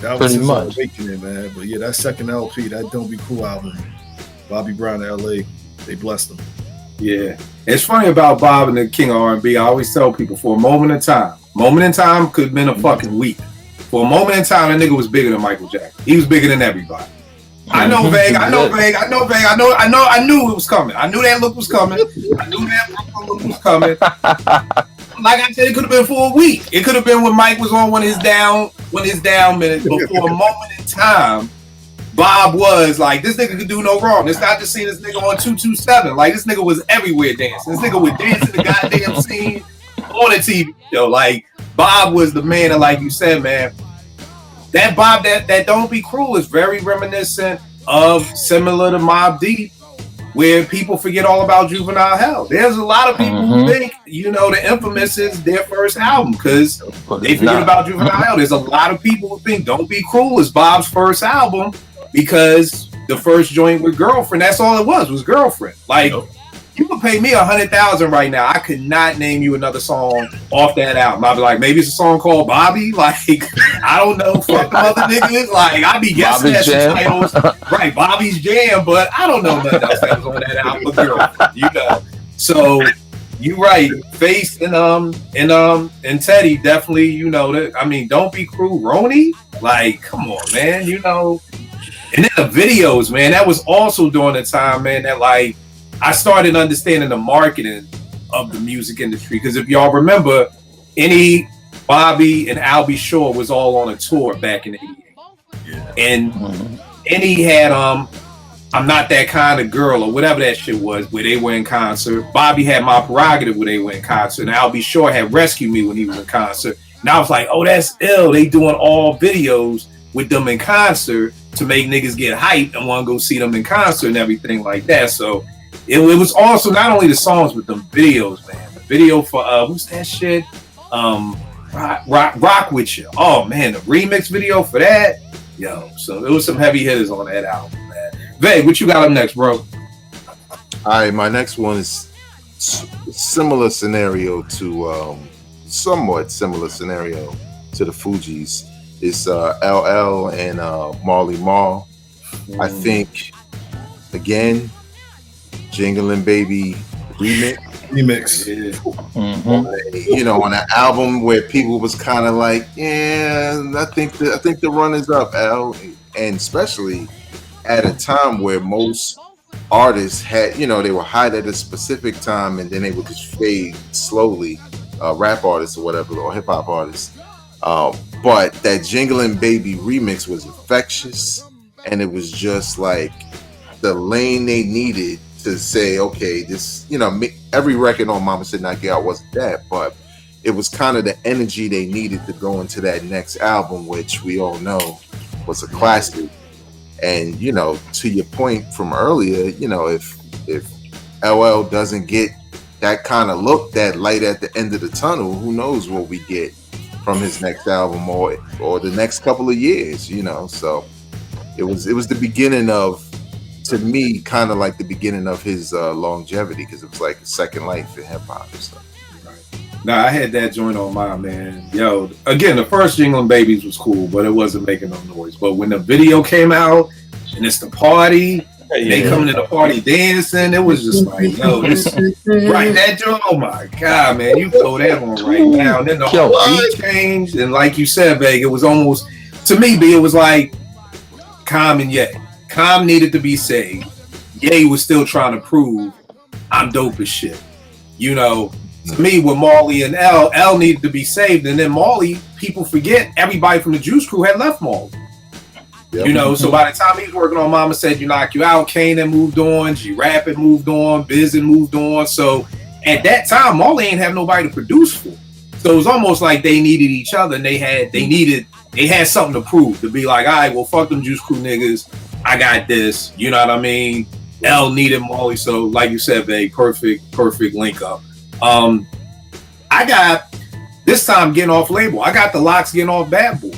awakening, man. But yeah, that second LP, that Don't Be Cool album, Bobby Brown in LA, they blessed him. Yeah. It's funny about Bob and the king of R&B. I always tell people, for a moment in time could have been a fucking week. For a moment in time, that nigga was bigger than Michael Jackson. He was bigger than everybody. I know vague. I knew it was coming. I knew that look was coming. I knew that look was coming. Like I said, it could have been for a week. It could have been when Mike was on when his down minutes. But for a moment in time, Bob was like, this nigga could do no wrong. It's not just seeing this nigga on 227. Like, this nigga was everywhere dancing. This nigga would dance in the goddamn scene on a TV show. Like, Bob was the man. And like you said, man, that Bob, that Don't Be Cruel is very reminiscent of, similar to Mobb Deep, where people forget all about Juvenile Hell. There's a lot of people who think, the Infamous is their first album because they forget about Juvenile Hell. There's a lot of people who think Don't Be Cruel is Bob's first album because the first joint with Girlfriend, that's all it was Girlfriend. Like, you could pay me $100,000 right now. I could not name you another song off that album. I'd be like, maybe it's a song called Bobby. Like, I don't know. Fuck them other niggas. Like, I'd be guessing at some titles. Right, Bobby's Jam, but I don't know nothing else that was on that album but Girlfriend. So you right. Face and Teddy definitely, that. I mean, Don't Be Cruel, Roni. Like, come on, man. And then the videos, man. That was also during the time, man, that like I started understanding the marketing of the music industry. Because if y'all remember, Bobby and Albie Shore was all on a tour back in '88. Yeah. And he had I'm Not That Kind of Girl or whatever that shit was, where they were in concert. Bobby had My Prerogative where they were in concert. And Albie Shore had Rescue Me when he was in concert. And I was like, oh, that's ill. They doing all videos with them in concert to make niggas get hyped and want to go see them in concert and everything like that. So it was also not only the songs, but the videos, man. The video for what's that shit? Rock With You. Oh man, the remix video for that. Yo, so there was some heavy hitters on that album, man. Vay, what you got up next, bro? All right, my next one is similar scenario to somewhat similar scenario to the Fugees. It's LL and Marley Marl. I think again, Jingling Baby remix. On an album where people was kind of like, yeah, I think the run is up, L, and especially at a time where most artists had, they were hot at a specific time and then they would just fade slowly, rap artists or whatever, or hip hop artists. But that Jingling Baby remix was infectious, and it was just like the lane they needed to say, okay, this, every record on Mama Said Knock You Out wasn't that, but it was kind of the energy they needed to go into that next album, which we all know was a classic. And, to your point from earlier, if LL doesn't get that kind of look, that light at the end of the tunnel, who knows what we get from his next album or the next couple of years, so it was the beginning of, to me, kind of like the beginning of his longevity, because it was like a second life in hip hop and stuff. Nah, I had that joint on mine, man. Yo, again, the first Jingling Babies was cool, but it wasn't making no noise. But when the video came out and it's the party, and they coming to the party dancing, it was just like, yo, this right, that joint, oh my god, man, you throw that on right now. And then the whole beat changed, and like you said, Veg, it was almost, to me, it was like Calm and Ye. Calm needed to be saved. Ye was still trying to prove I'm dope as shit. To me, with Marley and L needed to be saved. And then Marley, people forget, everybody from the Juice Crew had left Marley. Yep. So by the time he was working on Mama Said You Knock You Out, Kane had moved on, G-Rap had moved on, Biz had moved on. So at that time, Marley ain't have nobody to produce for. So it was almost like they needed each other, and they had something to prove, to be like, all right, well, fuck them Juice Crew niggas. I got this, you know what I mean? L needed Marley, so like you said, babe, perfect link up. I got, this time getting off label, I got the Lox getting off Bad Boy.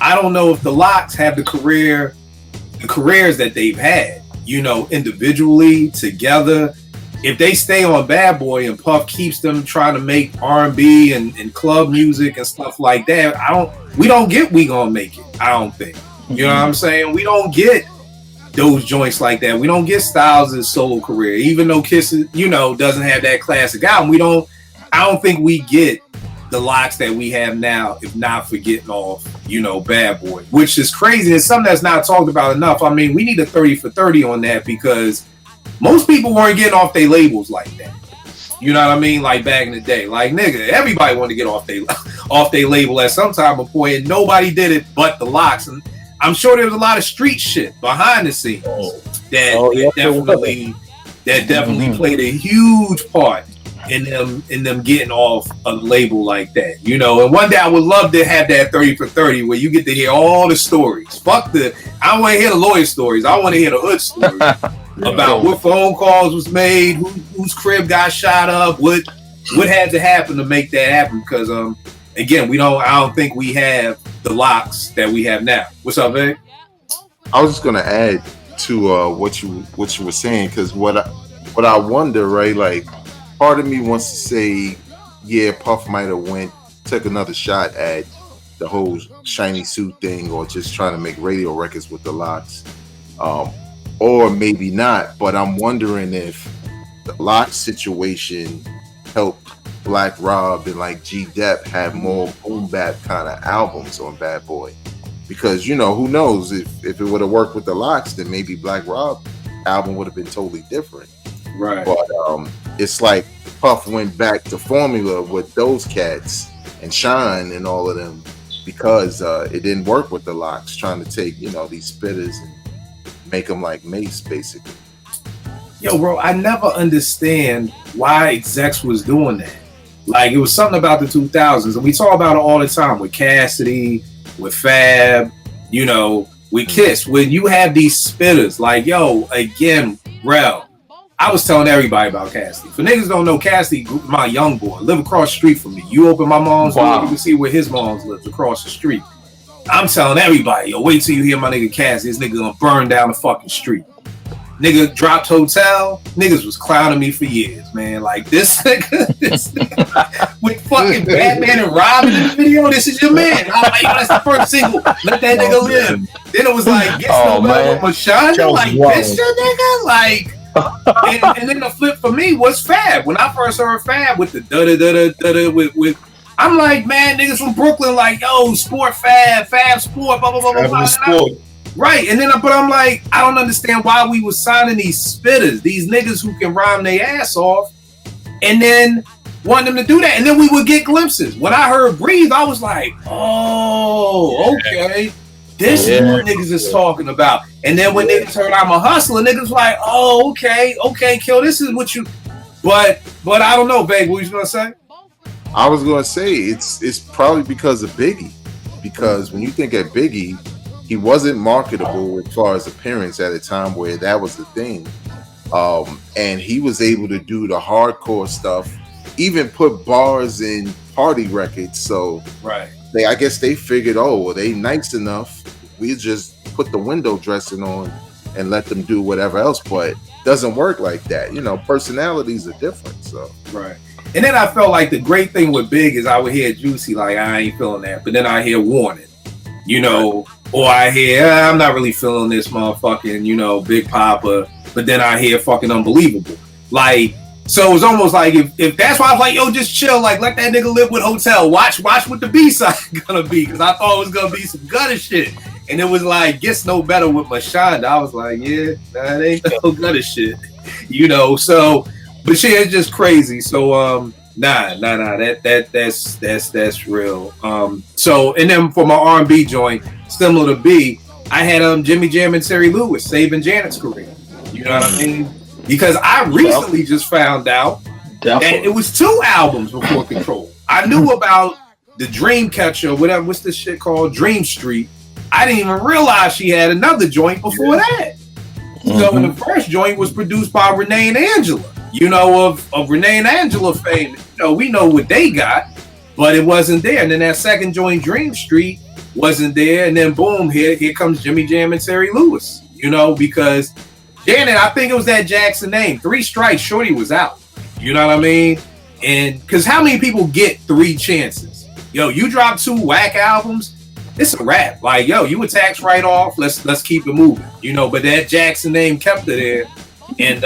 I don't know if the Lox have the careers that they've had. you know, individually together. If they stay on Bad Boy and Puff keeps them trying to make R&B and club music and stuff like that, we don't get We Gonna Make It. I don't think. You know what I'm saying? We don't get those joints like that. We don't get Styles' solo career, even though Kiss, you know, doesn't have that classic album. I don't think we get the locks that we have now, if not for getting off, you know, Bad Boy, which is crazy. It's something that's not talked about enough. I mean, we need a 30 for 30 on that because most people weren't getting off their labels like that. You know what I mean? Like back in the day, like nigga, everybody wanted to get off their label at some time of point, and nobody did it but the locks. And I'm sure there was a lot of street shit behind the scenes that definitely played a huge part in them getting off a label like that, you know. And one day I would love to have that 30 for 30 where you get to hear all the stories. I don't want to hear the lawyer stories. I want to hear the hood stories about what phone calls was made, whose crib got shot up, what had to happen to make that happen. Because again, I don't think we have the locks that we have now. What's up, Vic? I was just gonna add to what you were saying, because what I wonder, right? Like, part of me wants to say, yeah, Puff might have took another shot at the whole shiny suit thing, or just trying to make radio records with the locks, or maybe not. But I'm wondering if the lock situation helped Black Rob and like G-Dep have more boom bap kind of albums on Bad Boy, because, you know, who knows, if it would have worked with the locks, then maybe Black Rob album would have been totally different. Right. But it's like Puff went back to formula with those cats and Shine and all of them, because it didn't work with the locks, trying to take, you know, these spitters and make them like Mace, basically. Yo, bro, I never understand why execs was doing that. Like, it was something about the 2000s, and we talk about it all the time with Cassidy, with Fab, you know, with Kiss. When you have these spitters, like, yo, again, Rel, I was telling everybody about Cassidy. For niggas don't know, Cassidy, my young boy, live across the street from me. You open my mom's door, you can see where his mom's lives, across the street. I'm telling everybody, yo, wait till you hear my nigga Cassidy. This nigga gonna burn down the fucking street. Nigga dropped Hotel. Niggas was clowning me for years, man. Like, this nigga with fucking Batman and Robin in the video. This is your man. I'm like, yo, that's the first single. Let that nigga live. Then it was like, Gets No Better with Mashonda. Like, this your nigga? Like, and then the flip for me was Fab. When I first heard Fab with the da-da-da-da-da with I'm like, man, niggas from Brooklyn, like, yo, sport Fab sport, blah, blah, blah, blah, blah. Right, and then but I'm like, I don't understand why we was signing these spitters, these niggas who can rhyme their ass off, and then want them to do that, and then we would get glimpses. When I heard Breathe, I was like, oh, okay, this is what niggas is talking about. And then when niggas heard I'm a Hustler, niggas like, oh, okay, Kill, this is what you. But I don't know, babe. What you gonna say? I was gonna say it's probably because of Biggie, because when you think of Biggie, he wasn't marketable as far as appearance at a time where that was the thing. And he was able to do the hardcore stuff, even put bars in party records. So right, I guess they figured, oh, well, they nice enough, we just put the window dressing on and let them do whatever else. But it doesn't work like that. You know, personalities are different. So right. And then I felt like the great thing with Big is I would hear Juicy like, I ain't feeling that, but then I hear Warning, you know. Or I hear, I'm not really feeling this motherfucking, you know, Big Papa, but then I hear fucking Unbelievable. Like, so it was almost like, if that's why I was like, yo, just chill, like, let that nigga live with Hotel. Watch what the B-side gonna be, because I thought it was gonna be some gutter shit. And it was like, Gets No Better with Mashonda. I was like, yeah, nah, it ain't no gutter shit. You know, so, but yeah, it's just crazy. So, Nah. That's real. So, and then for my R&B joint, similar to B, I had Jimmy Jam and Terry Lewis saving Janet's career. You know what I mean? Because I recently just found out that it was 2 albums before Control. I knew about the Dreamcatcher, whatever. What's this shit called? Dream Street. I didn't even realize she had another joint before that. So the first joint was produced by Renee and Angela. You know, of Renee and Angela fame. You know, we know what they got, but it wasn't there. And then that second joint, Dream Street, wasn't there. And then boom, here comes Jimmy Jam and Terry Lewis. You know, because Janet, I think it was that Jackson name. 3 strikes, Shorty was out. You know what I mean? And because how many people get 3 chances? Yo, you drop 2 whack albums, it's a wrap. Like, yo, you were taxed right off. Let's keep it moving. You know, but that Jackson name kept it there. And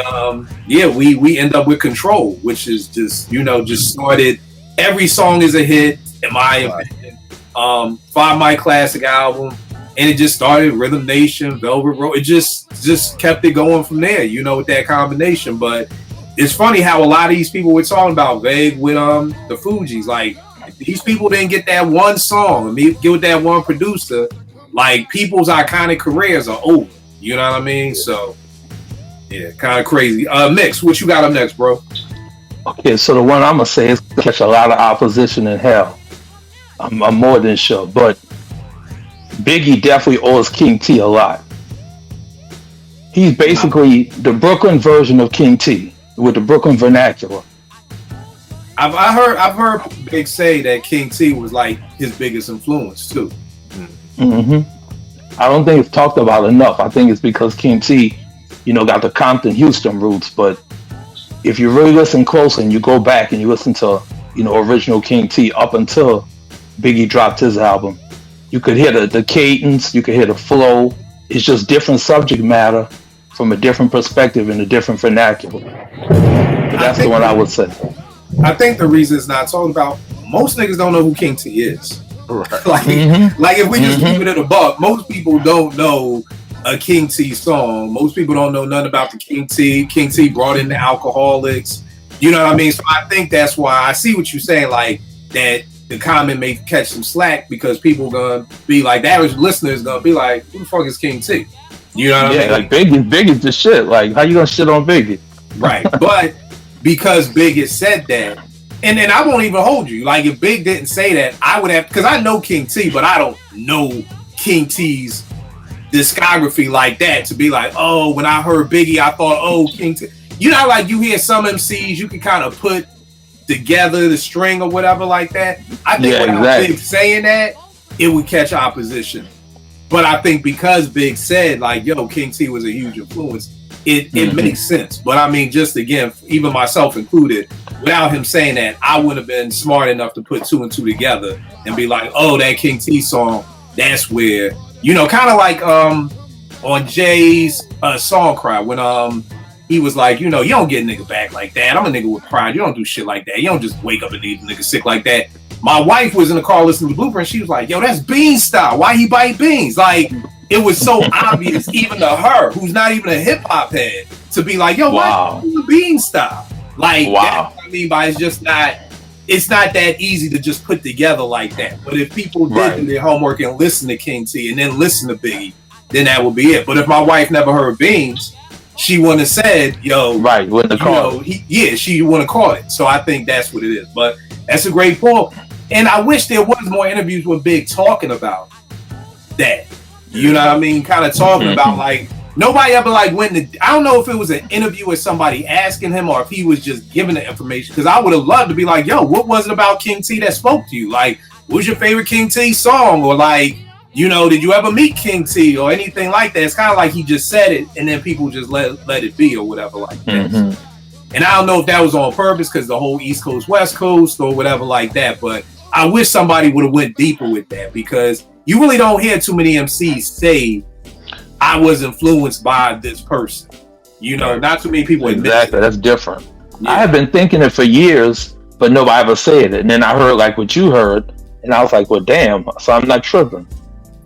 yeah, we end up with Control, which is just, you know, just started. Every song is a hit, in my opinion. 5 My Classic album. And it just started Rhythm Nation, Velvet Road. It just kept it going from there, you know, with that combination. But it's funny how a lot of these people were talking about Vague with the Fugees. Like, these people didn't get that one song and get with that one producer. Like, people's iconic careers are over. You know what I mean? So, yeah, kind of crazy. Mix, what you got up next, bro? Okay, so the one I'm gonna say is catch a lot of opposition in hell. I'm more than sure, but Biggie definitely owes King T a lot. He's basically the Brooklyn version of King T with the Brooklyn vernacular. I've heard Big say that King T was like his biggest influence too. I don't think it's talked about enough. I think it's because King T, you know, got the Compton, Houston roots. But if you really listen close and you go back and you listen to, you know, original King T up until Biggie dropped his album, you could hear the cadence, you could hear the flow. It's just different subject matter from a different perspective and a different vernacular. But that's the one I would say. I think the reason it's not talked about, most niggas don't know who King T is. Right. Like if we just keep it at a buck, most people don't know a King T song. Most people don't know nothing about the King T. King T brought in the Alcoholics. You know what I mean? So I think that's why I see what you're saying, like that the comment may catch some slack because people gonna be like, the average listener is gonna be like, who the fuck is King T? You know what I mean? Like Biggie's the shit. Like, how you gonna shit on Biggie? Right. But because Big has said that, and then I won't even hold you. Like, if Big didn't say that, I would have, because I know King T, but I don't know King T's discography like that to be like, oh, when I heard Biggie, I thought, oh, King T. You know, like you hear some MCs, you can kind of put together the string or whatever like that. I think without Big saying that, it would catch opposition. But I think because Big said, like, yo, King T was a huge influence, it makes sense. But I mean, just again, even myself included, without him saying that, I wouldn't have been smart enough to put 2 and 2 together and be like, oh, that King T song, that's where, you know, kind of like on Jay's Song Cry, when he was like, you know, you don't get a nigga back like that. I'm a nigga with pride. You don't do shit like that. You don't just wake up and leave a nigga sick like that. My wife was in the car listening to Blueprint. She was like, yo, that's Bean style. Why he bite beans? Like, it was so obvious, even to her, who's not even a hip hop head, to be like, yo, why the Bean style? Like, that's what I mean by it's not that easy to just put together like that. But if people did do their homework and listen to King T and then listen to Biggie, then that would be it. But if my wife never heard Beans, she wouldn't have said, yo, wouldn't have called it. She wouldn't have called it. So I think that's what it is. But that's a great point. And I wish there was more interviews with Big talking about that. You know what I mean? Kind of talking about, like, nobody ever like went to, I don't know if it was an interview with somebody asking him or if he was just giving the information. Because I would have loved to be like, yo, what was it about King T that spoke to you? Like, what was your favorite King T song? Or like, you know, did you ever meet King T or anything like that? It's kind of like he just said it and then people just let it be or whatever like that. And I don't know if that was on purpose because the whole East Coast, West Coast or whatever like that. But I wish somebody would have went deeper with that because you really don't hear too many MCs say, I was influenced by this person. You know, not too many people admit Exactly, that's different. Yeah. I have been thinking it for years, but nobody ever said it. And then I heard like what you heard, and I was like, well, damn, so I'm not tripping.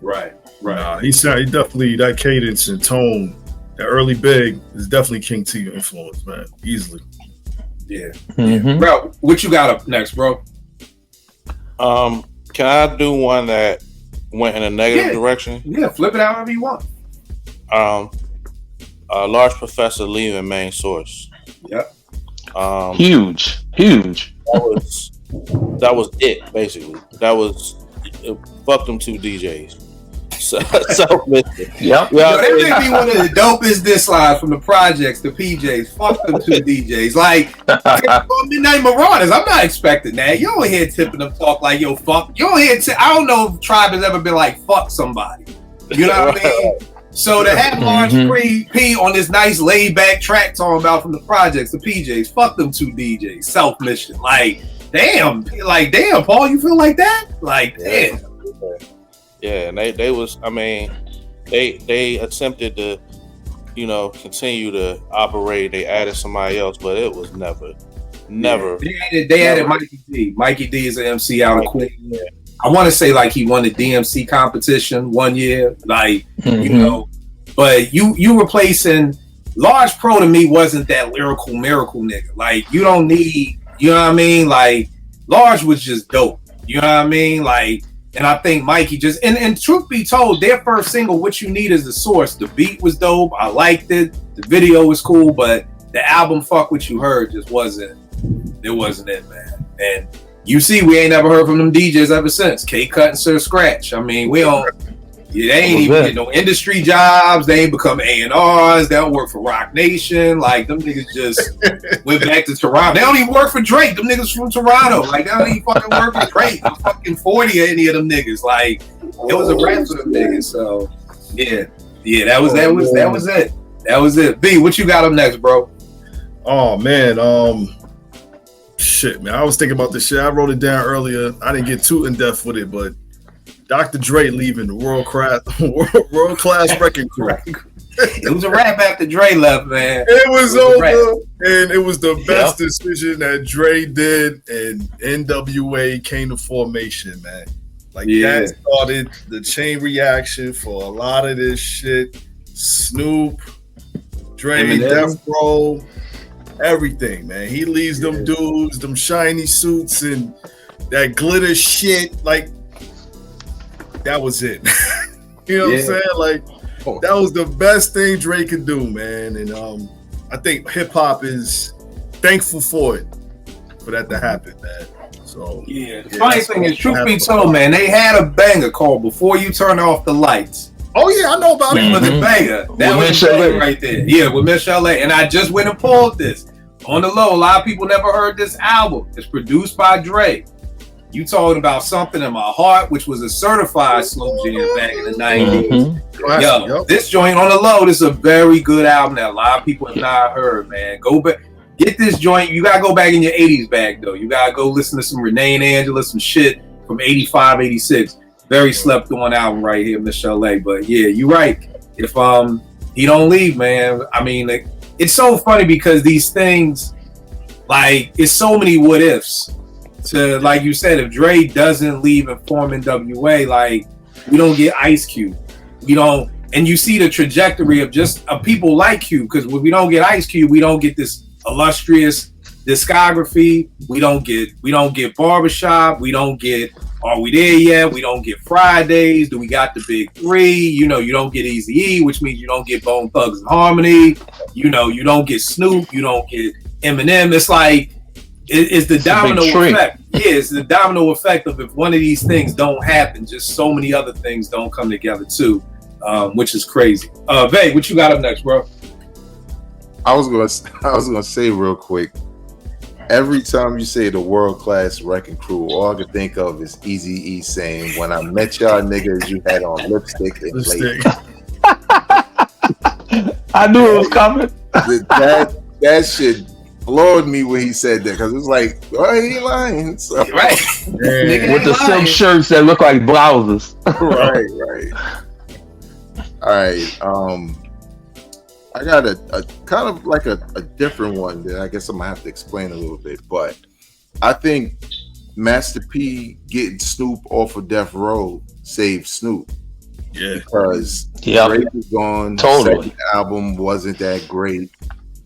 Right. Nah, he definitely, that cadence and tone, that early Big is definitely King T influence, man, easily. Yeah. Bro, what you got up next, bro? Can I do one that went in a negative direction? Yeah, flip it however you want. Large Professor leaving Main Source. Yep. Huge. That was it, basically. It fucked them 2 DJs. So Yep. Yo, that may be one of the dopest diss lines from the projects, the PJs. Fuck them 2 DJs. Like, Midnight Marauders, I'm not expecting that. You don't hear tipping them talk like, yo, fuck. You don't hear I don't know if Tribe has ever been like, fuck somebody. You know what I mean? So to have Large P on this nice laid back track talking about from the projects, the PJs, fuck them two DJs, self-mission. Like, damn, Paul, you feel like that? Like, damn. Yeah, and they was, I mean, they attempted to, continue to operate. They added somebody else, but it was never. They added Mikey D. Mikey D is an MC out of Queens. Yeah. I want to say like he won the DMC competition one year, like but you replacing Large Pro to me wasn't that lyrical miracle nigga. Like you don't need, you know what I mean? Like Large was just dope. You know what I mean? Like, and I think Mikey just and truth be told, their first single, What You Need Is the Source. The beat was dope. I liked it. The video was cool, but the album Fuck What You Heard just wasn't it, man. And you see, we ain't never heard from them DJs ever since. K-Cut and Sir Scratch. I mean, they ain't even get no industry jobs. They ain't become A&Rs. They don't work for Rock Nation. Like, them niggas just went back to Toronto. They don't even work for Drake. Them niggas from Toronto. Like, they don't even fucking work for Drake. I'm fucking 40 of any of them niggas. Like, it was a rap for them niggas. So, yeah, that was it. That was it. B, what you got up next, bro? Oh, man. Shit, man. I was thinking about this shit. I wrote it down earlier. I didn't get too in depth with it, but Dr. Dre leaving the world class wrecking crew. It was a wrap after Dre left, man. It was over, and it was the best decision that Dre did, and NWA came to formation, man. Like that started the chain reaction for a lot of this shit. Snoop, Dre, Eminem. Death Row. Everything, man. He leaves them dudes, them shiny suits, and that glitter shit. Like, that was it. You know what I'm saying? Like, that was the best thing Dre could do, man. And I think hip hop is thankful for that to happen, man. So the funny thing is, truth be told, man, they had a banger called Before You Turn Off the Lights. Oh yeah, I know about it. With the banger. That was a banger right there. Yeah, with Miss Chalet. And I just went and pulled this. On the low, a lot of people never heard this album. It's produced by Dre. You talking about Something in My Heart, which was a certified slow jam back in the 90s. This joint on the low, this is a very good album that a lot of people have not heard, man. Go back. Get this joint. You got to go back in your 80s bag, though. You got to go listen to some Renee and Angela, some shit from 85, 86. Very slept on album right here, Miss Chalet. But yeah, you're right. If he don't leave, man, I mean, like, it's so funny because these things, like, it's so many what ifs. To, like you said, if Dre doesn't leave and form NWA, like, we don't get Ice Cube. We don't, and you see the trajectory of just people like Cube, because when we don't get Ice Cube, we don't get this illustrious discography. We don't get Barbershop. We don't get Are We There Yet? We don't get Fridays. Do we got the Big Three? You don't get Eazy-E, which means you don't get Bone Thugs and Harmony. You don't get Snoop. You don't get Eminem. It's like it's the domino effect. Yeah, it's the domino effect of if one of these things don't happen, just so many other things don't come together too, which is crazy. Vay, what you got up next, bro? I was gonna say real quick. Every time you say the world class wrecking crew, all I can think of is Eazy-E saying, "When I met y'all niggas, you had on lipstick and lipstick." I knew it was coming. That shit floored me when he said that, because it was like, oh, he ain't lying. So, right. With the silk shirts that look like blouses. Right. All right. I got a kind of like a different one that I guess I'm gonna have to explain a little bit, but I think Master P getting Snoop off of Death Row saved Snoop. Yeah, because Drake was gone. Totally. Second album wasn't that great.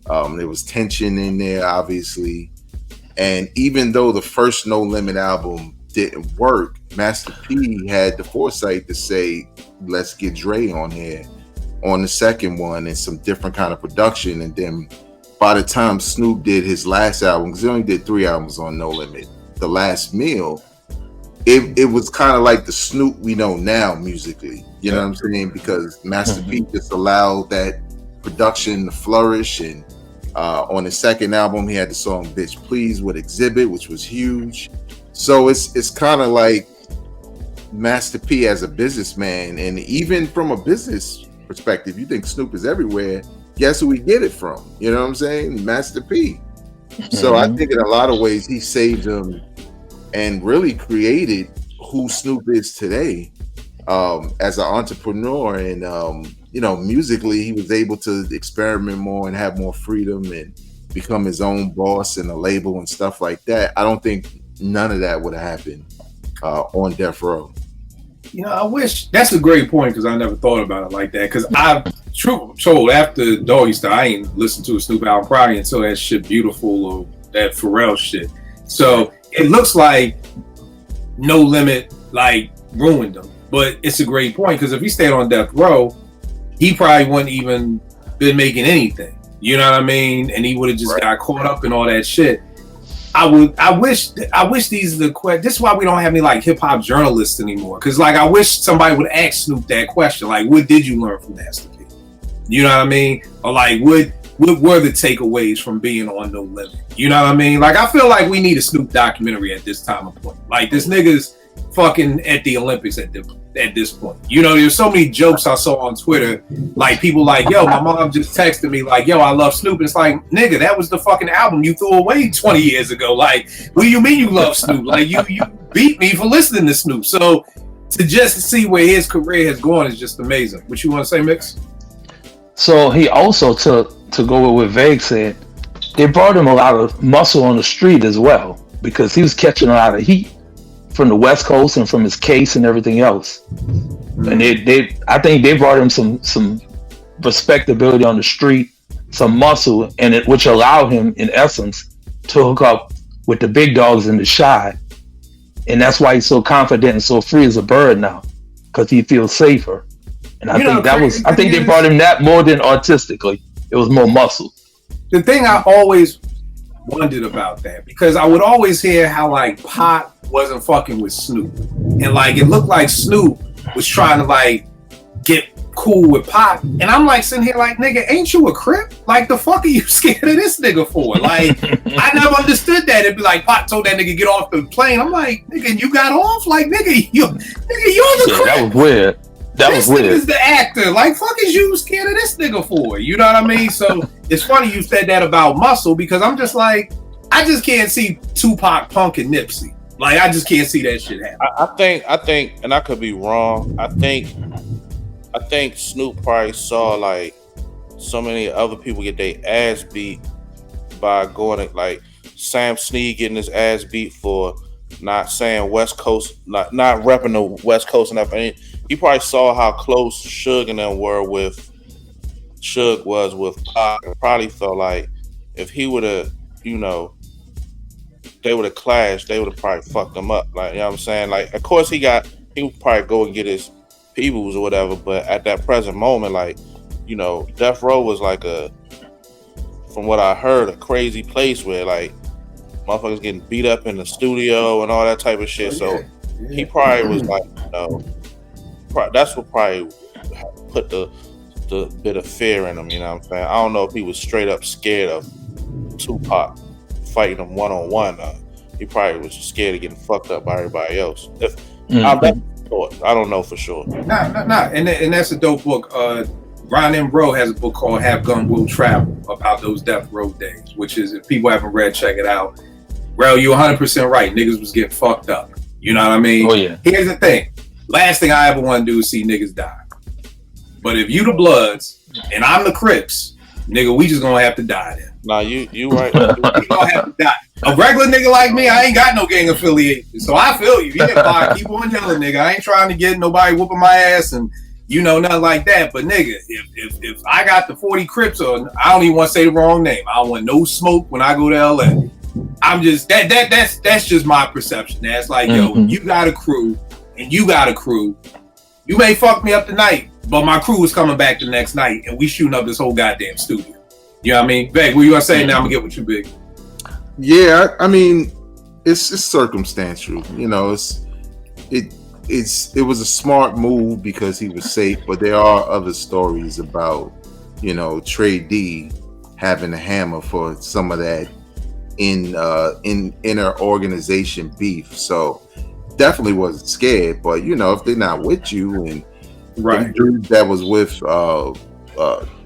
There was tension in there, obviously, and even though the first No Limit album didn't work, Master P had the foresight to say, "Let's get Dre on here." On the second one and some different kind of production. And then by the time Snoop did his last album, because he only did 3 albums on No Limit, The Last Meal, it was kind of like the Snoop we know now musically. You know what I'm saying? Because Master P just allowed that production to flourish. And on his second album, he had the song Bitch Please with Exhibit, which was huge. So it's kind of like Master P as a businessman, and even from a business perspective, you think Snoop is everywhere. Guess who we get it from? You know what I'm saying? Master P. So I think in a lot of ways he saved him and really created who Snoop is today as an entrepreneur. And musically, he was able to experiment more and have more freedom and become his own boss and a label and stuff like that. I don't think none of that would have happened on Death Row. I wish that's a great point because I never thought about it like that. Because I've told after Doggy Style, I ain't listened to a Snoop album probably until that shit Beautiful or that Pharrell shit. So it looks like No Limit like ruined him. But it's a great point because if he stayed on Death Row, he probably wouldn't even been making anything. You know what I mean? And he would have just got caught up in all that shit. I wish these are the questions. This is why we don't have any like hip hop journalists anymore. Because like I wish somebody would ask Snoop that question. Like, what did you learn from Master P? You know what I mean? Or like, what were the takeaways from being on No Limit? You know what I mean? Like, I feel like we need a Snoop documentary at this time of point. Like, this nigga's fucking at the Olympics at this point. There's so many jokes I saw on Twitter, like people like, yo, my mom just texted me like, yo, I love Snoop. It's like, nigga, that was the fucking album you threw away 20 years ago. Like, what do you mean you love Snoop? Like, you beat me for listening to Snoop. So to just see where his career has gone is just amazing. What you want to say, Mix? So he also, to go with what Vague said, they brought him a lot of muscle on the street as well because he was catching a lot of heat from the West Coast and from his case and everything else. And I think they brought him some respectability on the street, some muscle, and which allowed him, in essence, to hook up with the big dogs in the Shy. And that's why he's so confident and so free as a bird now, because he feels safer. And I think they brought him that more than artistically. It was more muscle. The thing I always wondered about that, because I would always hear how like Pac wasn't fucking with Snoop, and like it looked like Snoop was trying to like get cool with Pac, and I'm like sitting here like, nigga, ain't you a Crip? Like, the fuck are you scared of this nigga for? Like, I never understood that. It'd be like Pac told that nigga get off the plane. I'm like, nigga, you got off? Like, nigga, you're the Crip. That was weird. This is the actor. Like, fuck is you scared of this nigga for? You know what I mean? So it's funny you said that about muscle, because I'm just like, I just can't see Tupac punking Nipsey. Like, I just can't see that shit happen. I think, and I could be wrong. I think Snoop probably saw like so many other people get their ass beat by going to, like, Sam Snead getting his ass beat for not saying West Coast, not repping the West Coast enough. I mean, he probably saw how close Suge and them were with Pac, and probably felt like if he would have, they would have clashed, they would have probably fucked him up. Like, you know what I'm saying? Like, of course he would probably go and get his peoples or whatever, but at that present moment, like, Death Row was like from what I heard, a crazy place where like motherfuckers getting beat up in the studio and all that type of shit. So he probably was like, that's what probably put the bit of fear in him. You know what I'm saying? I don't know if he was straight up scared of Tupac fighting him one-on-one. He probably was scared of getting fucked up by everybody else. I don't know for sure. Nah. And that's a dope book. Ron M. Rowe has a book called Have Gun Will Travel about those Death Row days, which is, if people haven't read, check it out. Rel, you're 100% right. Niggas was getting fucked up. You know what I mean? Oh, yeah. Here's the thing. Last thing I ever want to do is see niggas die. But if you the Bloods and I'm the Crips, nigga, we just gonna have to die then. Nah, you right. We gonna have to die. A regular nigga like me, I ain't got no gang affiliation. So I feel you. Yeah, fine. Keep on yelling, nigga. I ain't trying to get nobody whooping my ass and nothing like that. But nigga, if I got the 40 Crips, or I don't even want to say the wrong name. I don't want no smoke when I go to LA. I'm just that's just my perception. That's like, yo, you got a crew and you got a crew. You may fuck me up tonight, but my crew is coming back the next night and we shooting up this whole goddamn studio. You know what I mean? Beg, what you gonna say now? I'm gonna get with you, Big. Yeah, I mean, it's circumstantial. It was a smart move because he was safe, but there are other stories about, Trey D having a hammer for some of that in inner organization beef. So definitely wasn't scared, but if they're not with you and Right. The dudes that was with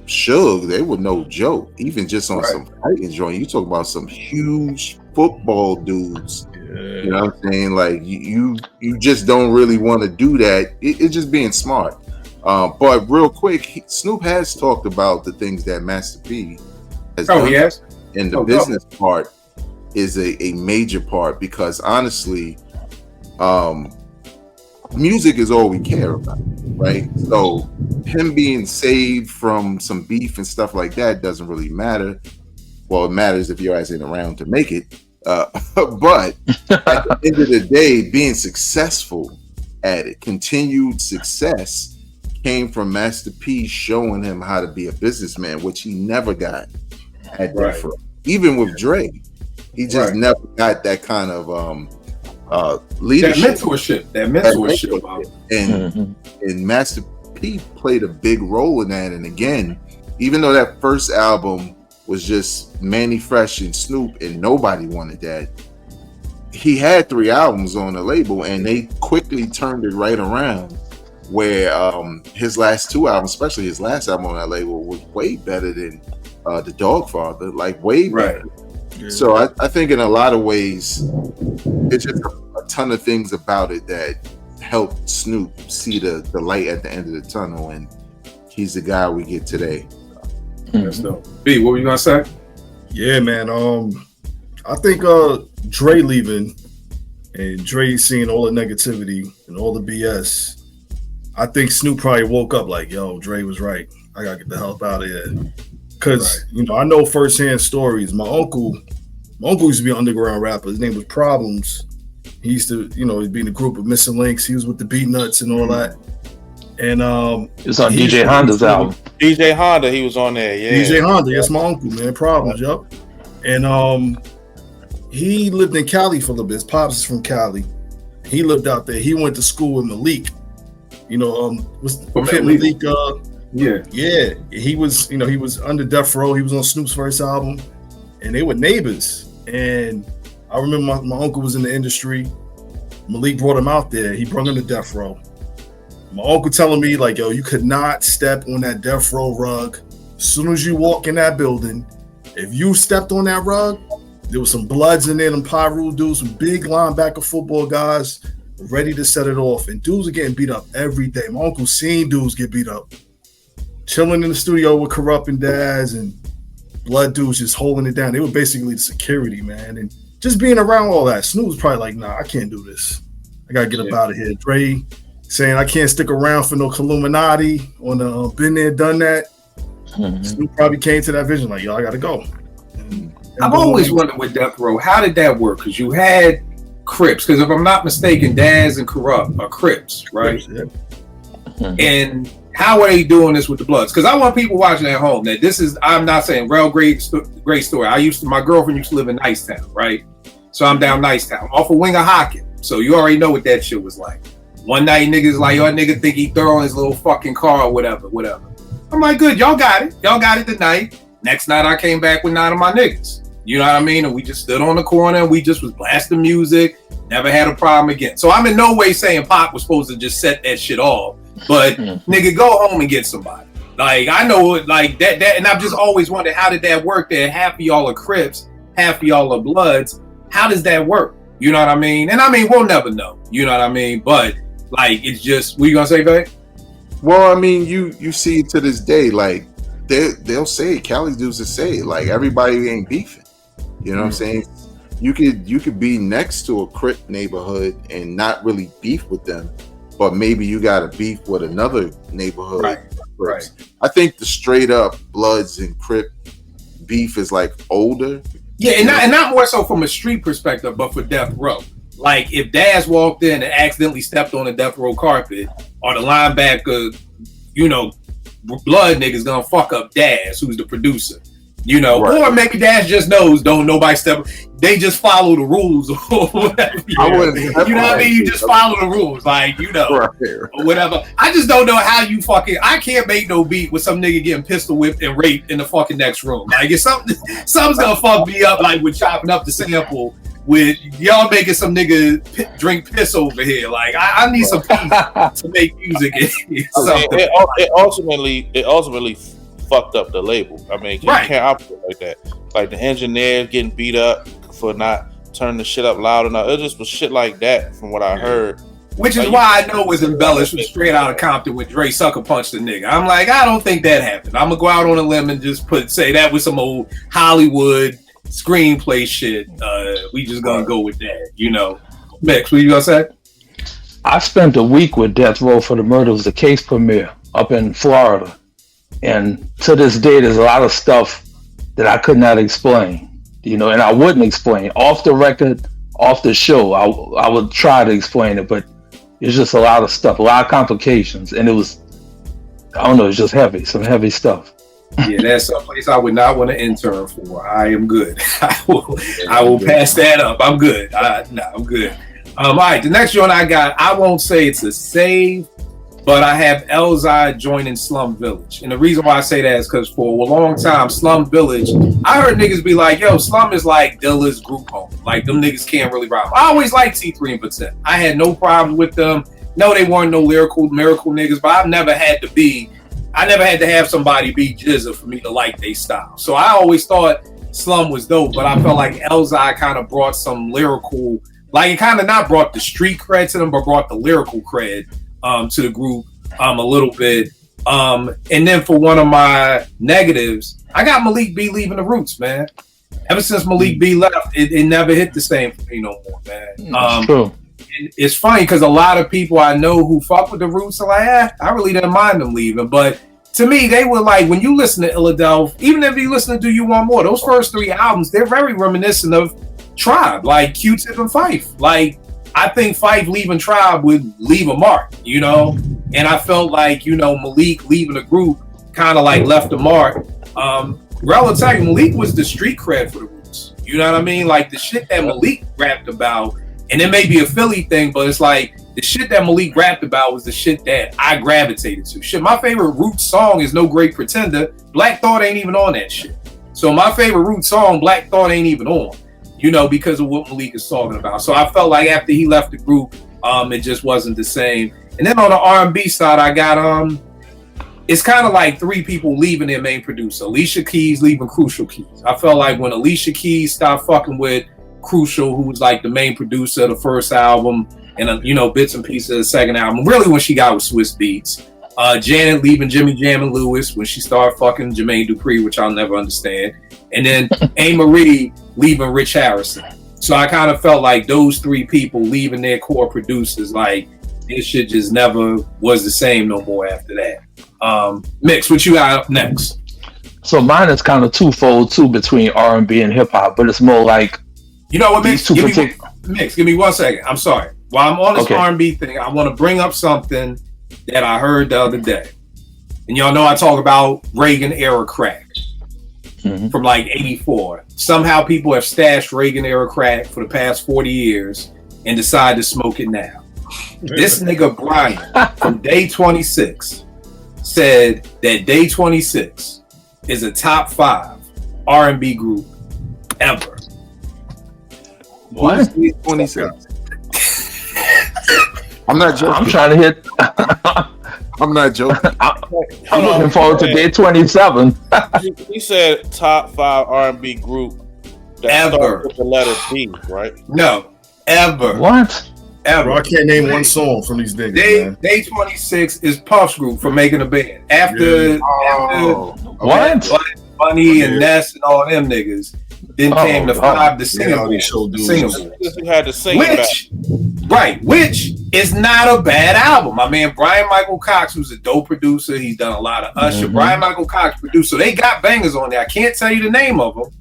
Suge, they were no joke. Even just on some fighting joint, you talk about some huge football dudes. You know what I'm saying? Like you just don't really want to do that. It's just being smart. But real quick, Snoop has talked about the things that Master P has done. Yes. And the business part is a major part, because honestly, music is all we care about, right? So him being saved from some beef and stuff like that doesn't really matter. Well, it matters if your ass ain't around to make it. But at the end of the day, being successful at it, continued success, came from Master P showing him how to be a businessman, which he never got at that. Even with Dre, he just never got that kind of leadership, that mentorship. And Master P played a big role in that. And again, even though that first album was just Manny Fresh and Snoop and nobody wanted that, he had 3 albums on the label, and they quickly turned it right around, where his last 2 albums, especially his last album on that label, was way better than the Dogfather, like way better. Yeah. So I think in a lot of ways, it's just a ton of things about it that helped Snoop see the light at the end of the tunnel, and he's the guy we get today. That's dope. B, what were you gonna say? Yeah, man. I think Dre leaving and Dre seeing all the negativity and all the BS. I think Snoop probably woke up like, "Yo, Dre was right. I gotta get the hell out of here." Because I know firsthand stories. My uncle used to be an underground rapper. His name was Problems. He used to, he'd be in a group of Missing Links. He was with the Beat Nuts and all that. And it's on DJ Honda's album. DJ Honda, he was on there. Yeah, DJ Honda. That's my uncle, man. Problems, yup. And he lived in Cali for a little bit. His pops is from Cali. He lived out there. He went to school with Malik. Malik? Yeah. He was under Death Row. He was on Snoop's first album, and they were neighbors. And I remember my uncle was in the industry. Malik brought him out there. He brought him to Death Row. My uncle telling me, like, "Yo, you could not step on that Death Row rug. As soon as you walk in that building, if you stepped on that rug, there was some Bloods in there, them Pyru dudes, some big linebacker football guys ready to set it off. And dudes are getting beat up every day. My uncle seen dudes get beat up. Chilling in the studio with Corrupt and Daz and Blood dudes just holding it down. They were basically the security, man. And just being around all that, Snoop was probably like, "Nah, I can't do this. I got to get up out of here." Dre saying, "I can't stick around for no Illuminati on the been there, done that." Snoop probably came to that vision like, "Yo, I got to go." And I've always wondered with Death Row, how did that work? Because you had Crips, because if I'm not mistaken, Daz and Corrupt are Crips, right? Yeah. And how are they doing this with the Bloods? Because I want people watching at home that this is, I'm not saying real great story. My girlfriend used to live in Nicetown, right? So I'm down Nicetown off of Winger Hockin. So you already know what that shit was like. One night niggas like, "Your nigga think he throwing his little fucking car or whatever. I'm like, "Good, y'all got it tonight." Next night I came back with 9 of my niggas. You know what I mean? And we just stood on the corner and we just was blasting music. Never had a problem again. So I'm in no way saying Pop was supposed to just set that shit off. But nigga, go home and get somebody. Like, I know it like that, and I've just always wondered, how did that work there? Half of y'all are Crips, half of y'all are Bloods. How does that work? You know what I mean? And I mean, we'll never know. You know what I mean? But like, it's just, what you gonna say, babe? Well, I mean, you see to this day, like they'll say it. Cali dudes will say it. Like, everybody ain't beefing. You know what I'm saying? You could be next to a Crip neighborhood and not really beef with them, but maybe you got a beef with another neighborhood. Right. I think the straight up Bloods and Crip beef is like older. Yeah, and not more so from a street perspective, but for Death Row. Like, if Daz walked in and accidentally stepped on the Death Row carpet, or the linebacker, Blood niggas gonna fuck up Daz, who's the producer. Or maybe Daz just knows, don't nobody step. They just follow the rules or whatever. You know what I mean? You just follow the rules, like, or whatever. I just don't know how you I can't make no beat with some nigga getting pistol whipped and raped in the fucking next room. Like, if something's gonna fuck me up, like with chopping up the sample, with y'all making some nigga drink piss over here. Like I need some peace to make music. It ultimately fucked up the label. I mean, you can't operate like that. Like the engineer getting beat up for not turning the shit up loud enough. It just was shit like that from what I heard. Which is why I know it was embellished from Straight Outta Compton when Dre sucker punched the nigga. I'm like, I don't think that happened. I'm gonna go out on a limb and just say that was some old Hollywood screenplay shit. We just gonna go with that, you know. Max, what you gonna say? I spent a week with Death Row for the Murder of the Case premiere up in Florida. And to this day, there's a lot of stuff that I could not explain, you know, and I wouldn't explain. Off the record, off the show, I would try to explain it, but it's just a lot of stuff, a lot of complications. And it was, I don't know, it's just heavy, some heavy stuff. Yeah, that's someplace I would not want to intern for. I am good. I will pass that up. I'm good. I'm good. All right, the next one I got, I won't say it's a save, but I have Elzhi joining Slum Village. And the reason why I say that is because for a long time, Slum Village, I heard niggas be like, yo, Slum is like Dilla's group home. Like, them niggas can't really rhyme. I always liked T3 and Patent. I had no problem with them. No, they weren't no lyrical miracle niggas, but I never had to have somebody be Jizza for me to like their style. So I always thought Slum was dope, but I felt like Elzhi kind of brought some lyrical, like it kind of not brought the street cred to them, but brought the lyrical cred to the group a little bit. And then for one of my negatives, I got Malik B leaving the Roots, man. Ever since Malik B left, it never hit the same for me no more, man. True. And it's funny because a lot of people I know who fuck with the Roots are like, I really didn't mind them leaving. But to me, they were like, when you listen to Illadelph, even if you listen to Do You Want More, those first three albums, they're very reminiscent of Tribe, like Q-Tip and Phife. Like, I think Phife leaving Tribe would leave a mark, you know? And I felt like, you know, Malik leaving the group kind of like left a mark. Relative, Malik was the street cred for the Roots. You know what I mean? Like the shit that Malik rapped about, and it may be a Philly thing, but it's like the shit that Malik rapped about was the shit that I gravitated to. Shit, my favorite Roots song is No Great Pretender. Black Thought ain't even on that shit. So my favorite Roots song, Black Thought, ain't even on, you know, because of what Malik is talking about. So I felt like after he left the group, it just wasn't the same. And then on the R&B side, I got it's kind of like three people leaving their main producer. Alicia Keys leaving Crucial Keys. I felt like when Alicia Keys stopped fucking with Crucial, who was like the main producer of the first album and you know, bits and pieces of the second album, really when she got with Swiss Beats. Janet leaving Jimmy Jam and Lewis when she started fucking Jermaine Dupri, which I'll never understand. And then A. Marie leaving Rich Harrison. So I kind of felt like those three people leaving their core producers, like this shit just never was the same no more after that. Mix, what you got up next? So mine is kind of twofold too, between R&B and hip hop, but it's more like, you know what, Mix? Give me 1 second. I'm sorry. While I'm on this R&B thing, I want to bring up something that I heard the other day. And y'all know I talk about Reagan era crack from like 84. Somehow people have stashed Reagan era crack for the past 40 years and decide to smoke it now. This nigga Brian from Day 26 said that Day 26 is a top 5 R&B group ever. what? 26. I'm not joking. I'm trying to hit. I'm not joking. I'm looking forward to Day 27. He said top 5 R&B group that Ever. started with the letter D, right? No, ever. What? Ever. Bro, I can't name one song from these niggas, man. Day 26 is Puff's group for making a band. After What? Bunny and Ness and all them niggas, then came the 5 the singable. You had to sing Which is not a bad album. I mean, Brian Michael Cox, who's a dope producer, he's done a lot of Usher. Brian Michael Cox produced, so they got bangers on there. I can't tell you the name of them,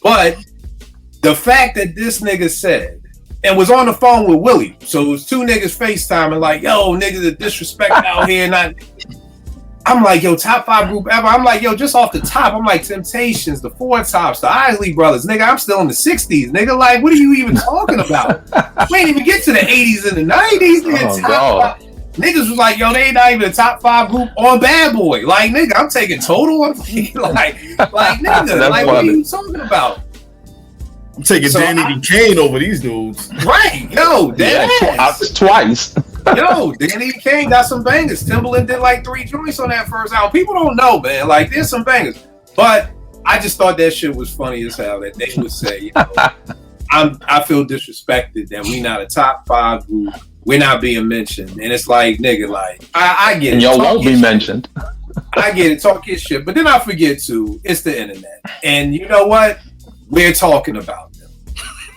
but the fact that this nigga said and was on the phone with Willie, so it was two niggas FaceTiming like, yo, niggas are disrespect out here. Not, I'm like, yo, top 5 group ever. I'm like, yo, just off the top, I'm like Temptations, the Four Tops, the Isley Brothers, nigga. I'm still in the 60s, nigga. Like, what are you even talking about? We ain't even get to the 80s and the 90s. Nigga, niggas was like, yo, they ain't not even a top 5 group on Bad Boy. Like, nigga, I'm taking total. like, nigga, like, what are you talking about? I'm taking Danny and Kane over these dudes. Right, yo, twice. Yo, Danny and Kane got some bangers. Timbaland did like 3 joints on that first album. People don't know, man. Like, there's some bangers. But I just thought that shit was funny as hell that they would say, you know, I feel disrespected that we not a top 5 group. We're not being mentioned. And it's like, nigga, like, I get it. And y'all won't be mentioned. I get it. Talk your shit. But then I forget to, it's the internet. And you know what? We're talking about them.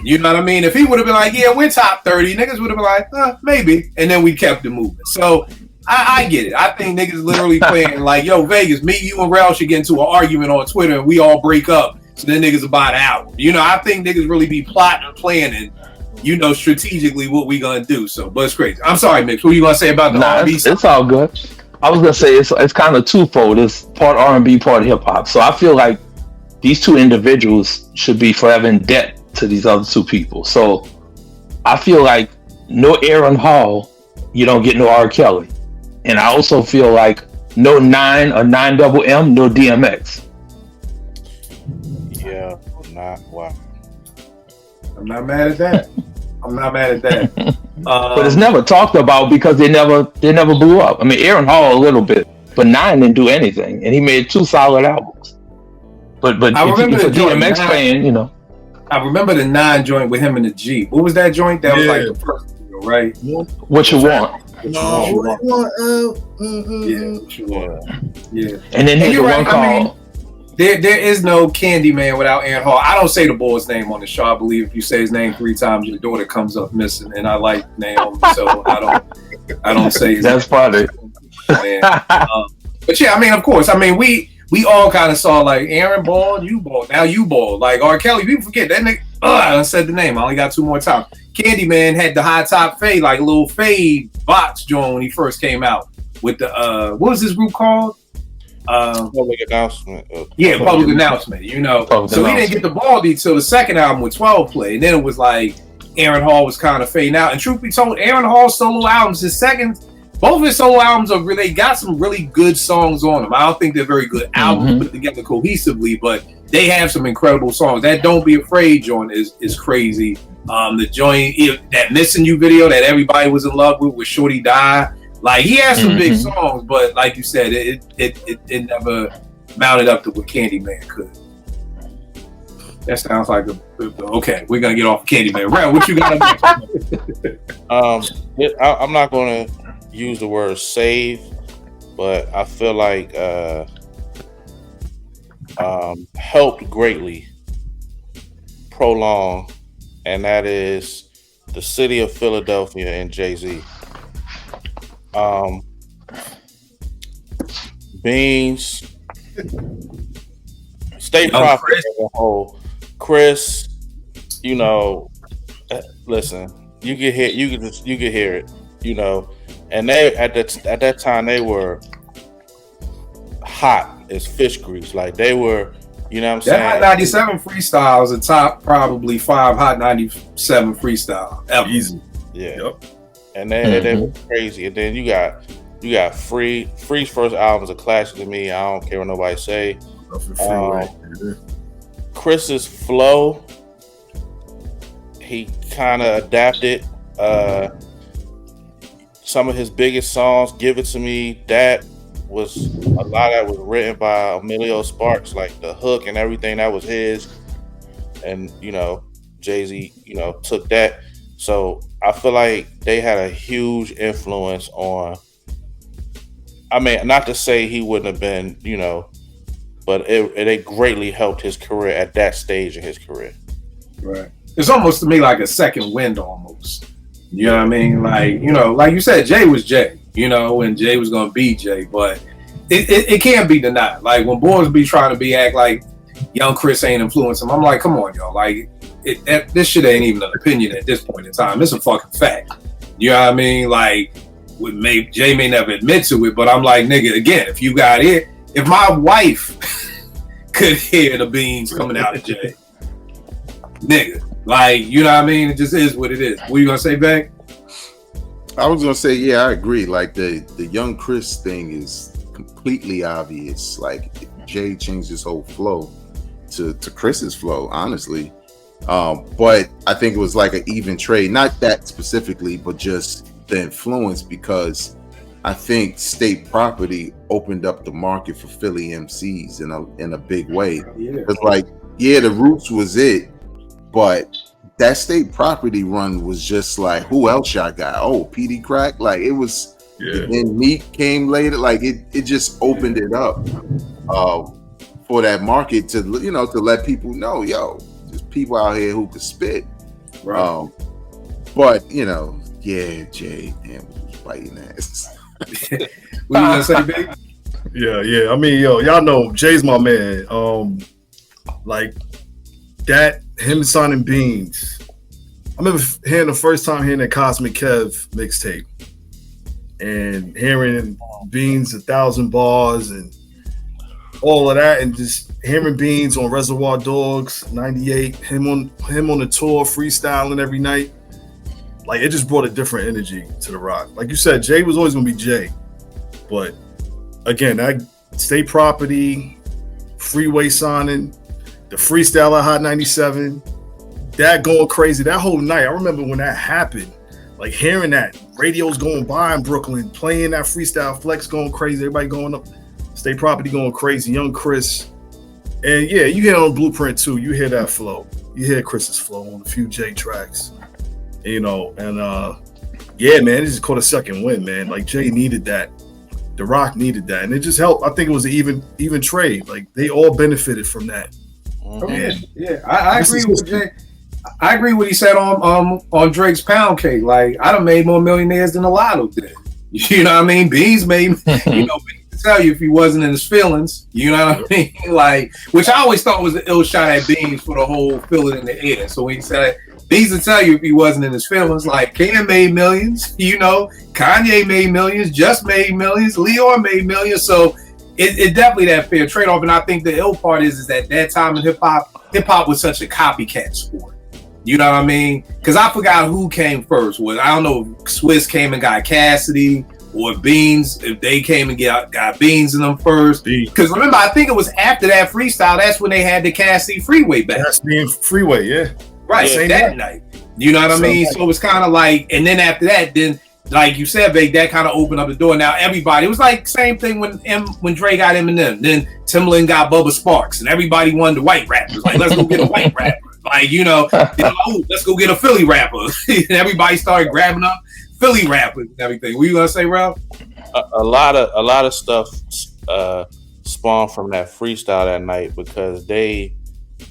You know what I mean? If he would have been like, yeah, we're top 30, niggas would have been like, maybe. And then we kept it moving. So I get it. I think niggas literally playing like, yo, Vegas, me, you, and Rel should get into an argument on Twitter and we all break up. So then niggas about an hour. You know, I think niggas really be plotting and planning, you know, strategically what we gonna do. So, but it's crazy. I'm sorry, Mix. What you gonna say about the R&B? It's all good. I was gonna say it's kind of twofold. It's part R&B, part hip hop. So I feel like these 2 individuals should be forever in debt to these other 2 people. So I feel like no Aaron Hall, you don't get no R. Kelly. And I also feel like no 9 or 9 double M, no DMX. Yeah, wow. I'm not mad at that. But it's never talked about because they never blew up. I mean, Aaron Hall a little bit, but 9 didn't do anything, and he made 2 solid albums. But I remember if the DMX fan, you know. I remember the 9 joint with him and the G. What was that joint? That was like the first video, right? What you want? Yeah, what you want. Yeah. And then here's the one called. I mean, there is no Candyman without Aaron Hall. I don't say the boy's name on the show. I believe if you say his name 3 times, your daughter comes up missing. And I like Naomi, so I don't say his That's name. funny. But yeah, I mean, of course, I mean, we all kind of saw like Aaron balled, you balled, now you balled. Like R. Kelly, people forget that nigga. I said the name. I only got 2 more times. Candyman had the high top fade, like a little fade box joint when he first came out with the what was this group called? Public announcement. Public announcement. You know, he didn't get the baldy till the second album with 12 play, and then it was like Aaron Hall was kind of fading out. And truth be told, Aaron Hall's solo albums, both of his solo albums are really got some really good songs on them. I don't think they're very good albums put together cohesively, but they have some incredible songs. That "Don't Be Afraid" joint is crazy. The joint, that "Missing You" video that everybody was in love with Shorty Die. Like, he has some big songs, but like you said, it never mounted up to what Candyman could. That sounds like okay. We're gonna get off of Candyman. Red, what you got? I'm not gonna use the word save, but I feel like helped greatly prolong, and that is the city of Philadelphia and Jay-Z. Beans, State Property as a whole. Chris, you know, listen, you could hear it, you know, and they at that time they were hot as fish grease, like they were, you know what I'm saying? That Hot 97 freestyle is a top probably 5 Hot 97 freestyle ever. Easy. Yeah. Yep. And they were crazy. And then you got Free's first album is a classic to me. I don't care what nobody say. Chris's flow, he kind of adapted some of his biggest songs. Give It To Me, that was a lot that was written by Emilio Sparks, like the hook and everything that was his. And, you know, Jay-Z, you know, took that. So I feel like they had a huge influence on, I mean, not to say he wouldn't have been, you know, but it greatly helped his career at that stage in his career. Right. It's almost to me like a second wind almost. You know what I mean? Like, you know, like you said, Jay was Jay, you know, and Jay was going to be Jay, but it can't be denied. Like when boys be trying to act like young Chris ain't influencing him, I'm like, come on, y'all. Like, this shit ain't even an opinion at this point in time. It's a fucking fact. You know what I mean? Like, Jay may never admit to it, but I'm like, nigga, again, if you got it, if my wife could hear the beans coming out of Jay, nigga, like, you know what I mean? It just is what it is. What you gonna say, Beck? I was gonna say, yeah, I agree. Like the young Chris thing is completely obvious. Like Jay changed his whole flow to Chris's flow, honestly. But I think it was like an even trade, not that specifically, but just the influence, because I think State Property opened up the market for Philly MCs in a big way. It's like, yeah, the Roots was it, but that State Property run was just like, who else y'all got? Oh, PD Crack, like it was. Yeah. Then Meek came later, like it just opened it up for that market to to let people know, yo, there's people out here who could spit. Right. But yeah, Jay, damn, was biting ass. What you gonna say, babe? Yeah. I mean, y'all know Jay's my man. Like that, him signing Beans. I remember hearing the first time hearing that Cosmic Kev mixtape, and hearing Beans 1,000 bars and all of that, and just hearing Beans on Reservoir Dogs '98, him on the tour freestyling every night. Like, it just brought a different energy to the rock. Like you said, Jay was always gonna be Jay, but again, that State Property, Freeway signing, the freestyle at Hot 97, that going crazy that whole night. I remember when that happened, like hearing that, radios going by in Brooklyn, playing that freestyle, Flex going crazy, everybody going up, State Property going crazy, Young Chris. And yeah, you hear it on Blueprint too. You hear that flow. You hear Chris's flow on a few J tracks. Yeah, man, it just caught a second win, man. Like Jay needed that. The Rock needed that. And it just helped. I think it was an even trade. Like they all benefited from that. Yeah. I agree with Jay. I agree with what he said on Drake's Pound Cake. Like, I done made more millionaires than a Lotto did. You know what I mean? Beans made, Beans tell you if he wasn't in his feelings. You know what I mean? Like, which I always thought was an ill shot at Beans for the whole feel it in the air. So when he said Beans will tell you if he wasn't in his feelings. Like, Cam made millions, Kanye made millions, Just made millions, Leon made millions. So it definitely that fair trade-off. And I think the ill part is that time in hip-hop was such a copycat sport. You know what I mean? Because I forgot who came first. I don't know if Swiss came and got Cassidy, or Beans, if they came and got Beans in them first. Because remember, I think it was after that freestyle, that's when they had the Cassidy Freeway back. Cassidy Freeway, yeah. Right, yeah, that night. You know what I mean? So it was kind of like, and then after that, then like you said, Big, that kind of opened up the door. Now everybody, it was like same thing when Dre got Eminem. Then Timbaland got Bubba Sparks, and everybody wanted the white rappers. Like, let's go get a white rapper. Like, let's go get a Philly rapper. And everybody started grabbing up Philly rappers and everything. What you gonna say, Ralph? A lot of stuff spawned from that freestyle that night, because they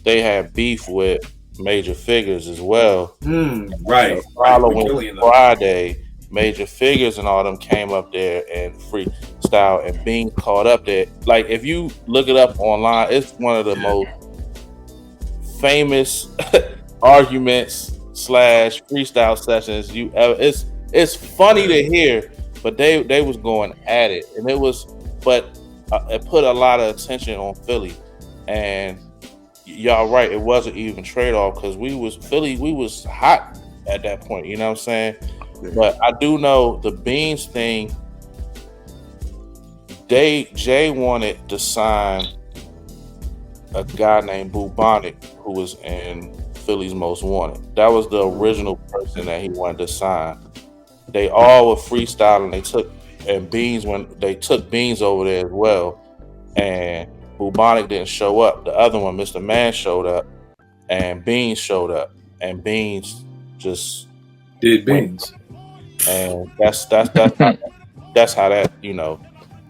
had beef with Major Figures as well. Right. Following Friday, Major Figures and all them came up there and freestyle, and being caught up there. Like, if you look it up online, it's one of the most famous arguments / freestyle sessions you ever. It's funny to hear, but they was going at it, and it put a lot of attention on Philly. And y'all right, it wasn't even trade off, because we was hot at that point, you know what I'm saying? But I do know the Beans thing, Jay wanted to sign a guy named Bubonic, who was in Philly's Most Wanted. That was the original person that he wanted to sign. They all were freestyling. They took Beans over there as well, and Bubonic didn't show up. The other one, Mr. Man, showed up, and Beans showed up, and Beans just did Beans. And that's how that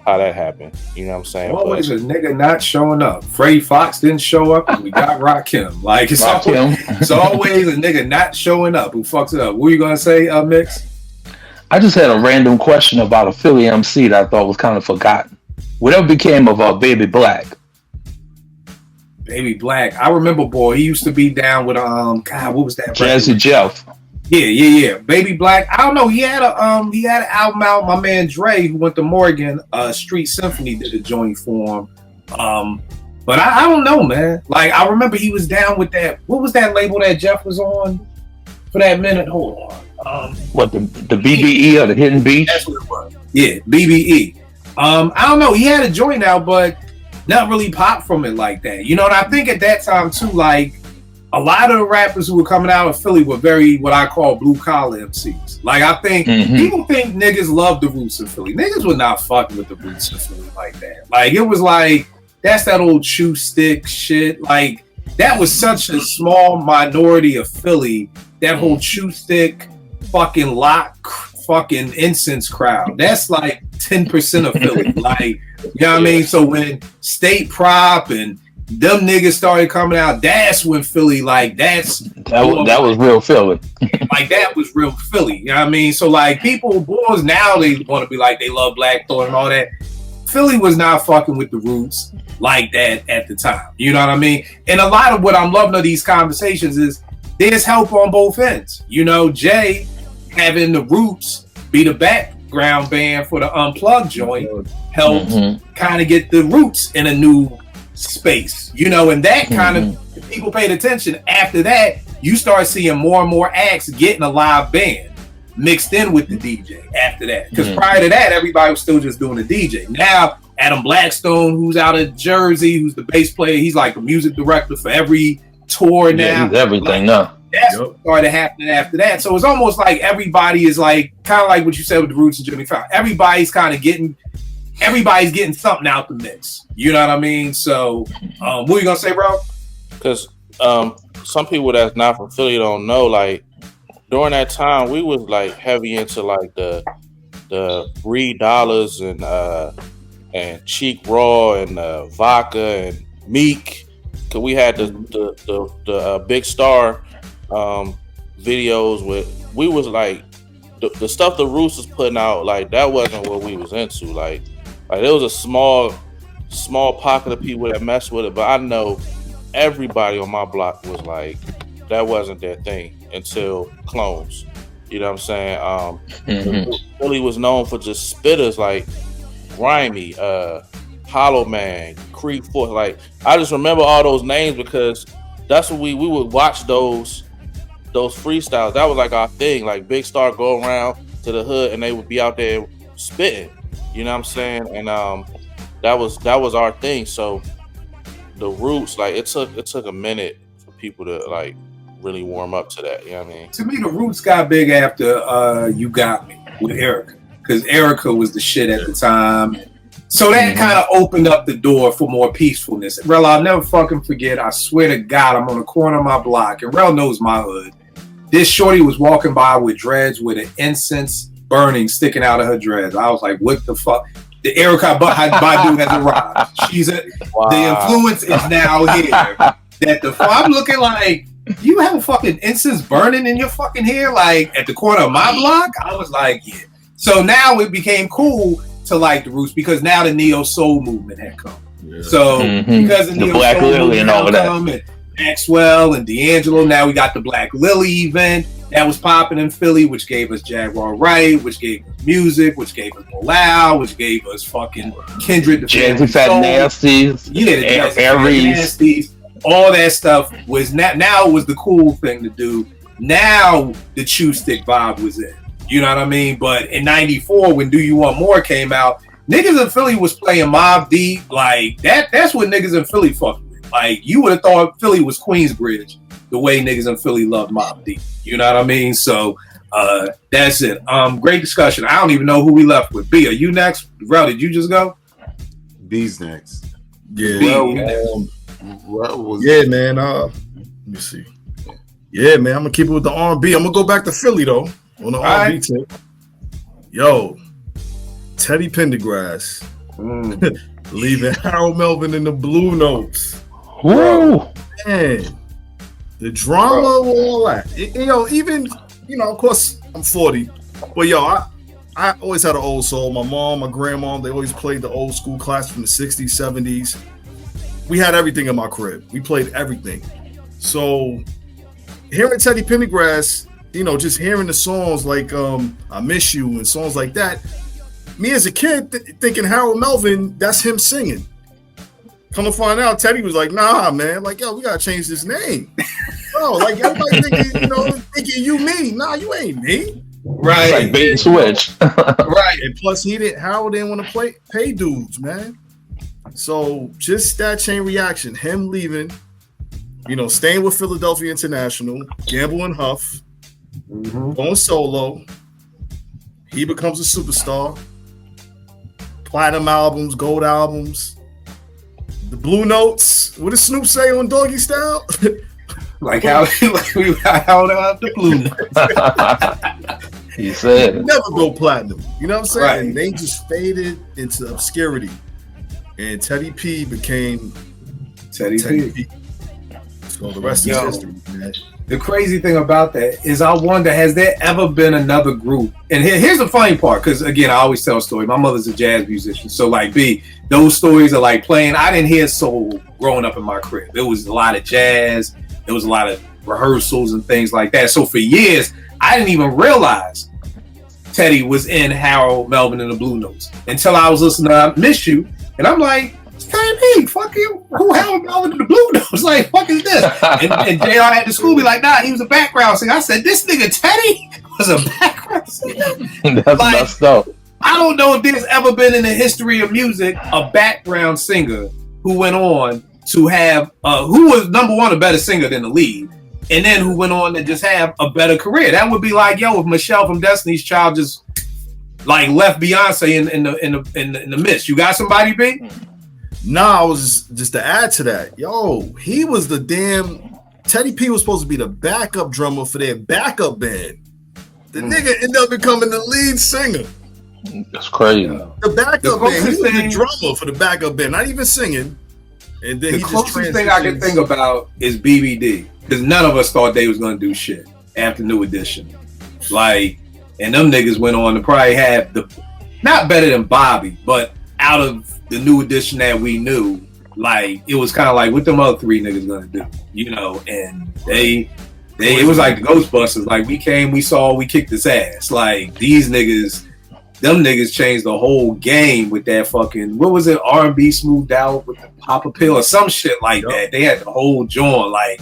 how that happened. You know what I'm saying? Always a nigga not showing up. Freddie Fox didn't show up, and we got Rakim. Like, it's always a nigga not showing up who fucks it up. What are you gonna say, Mix? I just had a random question about a Philly MC that I thought was kind of forgotten. Whatever became of Baby Black? Baby Black. I remember, boy, he used to be down with God, what was that? Jazzy Jeff. Yeah. Baby Black. I don't know. He had an album out. My man Dre, who went to Morgan, Street Symphony, did a joint for him. But I don't know, man. Like, I remember he was down with that. What was that label that Jeff was on for that minute? Hold on. What, the BBE or the Hidden Beach? That's what it was. Yeah, BBE. I don't know. He had a joint out, but not really pop from it like that. You know, and I think at that time too, like, a lot of the rappers who were coming out of Philly were very what I call blue collar MCs. Like I think people think niggas love the roots in Philly. Niggas were not fucking with the roots in Philly like that. Like it was like that's that old chew stick shit. Like that was such a small minority of Philly. That whole chew stick fucking lock fucking incense crowd. That's like 10% of Philly. Like you know what I mean? So when State Prop and them niggas started coming out, that's when Philly, like, that was real Philly. Like, that was real Philly. You know what I mean? So, like, people, boys now, they want to be like, they love Black Thought and all that. Philly was not fucking with the roots like that at the time. You know what I mean? And a lot of what I'm loving of these conversations is there's help on both ends. You know, Jay having the roots be the background band for the Unplugged joint helped kind of get the roots in a new space, you know, and that kind of people paid attention. After that, you start seeing more and more acts getting a live band mixed in with the DJ after that. Because prior to that, everybody was still just doing the DJ. Now, Adam Blackstone, who's out of Jersey, who's the bass player, he's like the music director for every tour now. Yeah, he's everything now. That's what started happening after that. So it's almost like everybody is like, kind of like what you said with the Roots and Jimmy Fallon. Everybody's getting something out the mix. You know what I mean? So, what are you gonna say, bro? Because some people that's not from Philly don't know. Like during that time, we was like heavy into like the $3 and Cheek Raw and Vodka and Meek. Cause we had the Big Star videos with. We was like the stuff the Roots was putting out. Like that wasn't what we was into. Like there was a small pocket of people that messed with it, but I know everybody on my block was like, that wasn't their thing until Clones. You know what I'm saying? Philly was known for just spitters like Grimy, Hollow Man, Creek Force. Like I just remember all those names because that's what we would watch those freestyles. That was like our thing. Like Big Star go around to the hood and they would be out there spitting. You know what I'm saying? And that was our thing. So the Roots, like it took a minute for people to like really warm up to that. You know what I mean? To me, the Roots got big after You Got Me with Erica, because Erica was the shit at the time. So that kind of opened up the door for more peacefulness. Rel, I'll never fucking forget. I swear to God, I'm on the corner of my block, and Rel knows my hood. This shorty was walking by with dreads with an incense burning sticking out of her dreads. I was like, what the fuck? The Erykah Badu has arrived. The influence is now here. I'm looking like, you have a fucking incense burning in your fucking hair, like at the corner of my block? I was like, yeah. So now it became cool to like the Roots because now the neo soul movement had come. Yeah. So because of the neo Black soul Lily and all of that, and Maxwell and D'Angelo, now we got the Black Lily event that was popping in Philly, which gave us Jaguar Wright, which gave us music, which gave us Bilal, which gave us fucking Kendrick, the Jazzy Fat Nasties, the Nasties. All that stuff was now it was the cool thing to do. Now the chew stick vibe was in. You know what I mean? But in '94, when Do You Want More came out, niggas in Philly was playing Mobb Deep. Like that's what niggas in Philly fucked with. Like you would have thought Philly was Queensbridge, the way niggas in Philly loved Mobb Deep. You know what I mean? So that's it. Great discussion. I don't even know who we left with. B, are you next? Rel, did you just go? B's next. Yeah. Man. Let me see. Yeah, man. I'm gonna keep it with the R&B. I'm gonna go back to Philly though on the R&B tip. Yo, Teddy Pendergrass leaving Harold Melvin in the Blue Notes. Woo! Man, the drama, all that. Even of course, I'm 40, but I always had an old soul. My mom, my grandma, they always played the old school classics from the 60s, 70s. We had everything in my crib. We played everything. So hearing Teddy Pendergrass, just hearing the songs like I Miss You and songs like that, me as a kid thinking Harold Melvin, that's him singing. Come to find out, Teddy was like, nah, man. Like, yo, we got to change this name. Bro, like, everybody thinking you me. Nah, you ain't me. Right. Like bait and switch. Right. And plus, Harold didn't want to pay dudes, man. So just that chain reaction, him leaving, staying with Philadelphia International, Gamble and Huff, going solo. He becomes a superstar. Platinum albums, gold albums. The Blue Notes. What does Snoop say on Doggy Style? Like how we held out the Blue Notes. He said never go platinum. You know what I'm saying? Right. And they just faded into obscurity. And Teddy P became Teddy P. So the rest is history, man. The crazy thing about that is I wonder, has there ever been another group? And here's the funny part, because again, I always tell a story. My mother's a jazz musician. So like those stories are like playing. I didn't hear soul growing up in my crib. There was a lot of jazz. There was a lot of rehearsals and things like that. So for years, I didn't even realize Teddy was in Harold Melvin and the Blue Notes until I was listening to I Miss You. And I'm like, it's Teddy P. Fuck you. Who Harold Melvin and the Blue Notes? Like, fuck is this? And JR had to school be like, nah, he was a background singer. I said, this nigga Teddy was a background singer? that's messed up. I don't know if there's ever been in the history of music a background singer who went on to have, who was number one, a better singer than the lead, and then who went on to just have a better career. That would be like, yo, if Michelle from Destiny's Child just like left Beyonce in the mist. You got somebody, B? Nah, I was just to add to that. Yo, he was the damn Teddy P was supposed to be the backup drummer for their backup band. The nigga ended up becoming the lead singer. That's crazy. The backup band. He was the drummer for the backup band, not even singing. And then the closest thing I can think about is BBD, because none of us thought they was gonna do shit after New Edition. Like, and them niggas went on to probably have not better than Bobby, but out of the New Edition that we knew, like it was kind of like what them other three niggas gonna do, and they it was like the Ghostbusters. Like we came, we saw, we kicked his ass. Like these niggas. Them niggas changed the whole game with that fucking, what was it, R&B smoothed out with the Papa Pill or some shit like that. They had the whole joint, like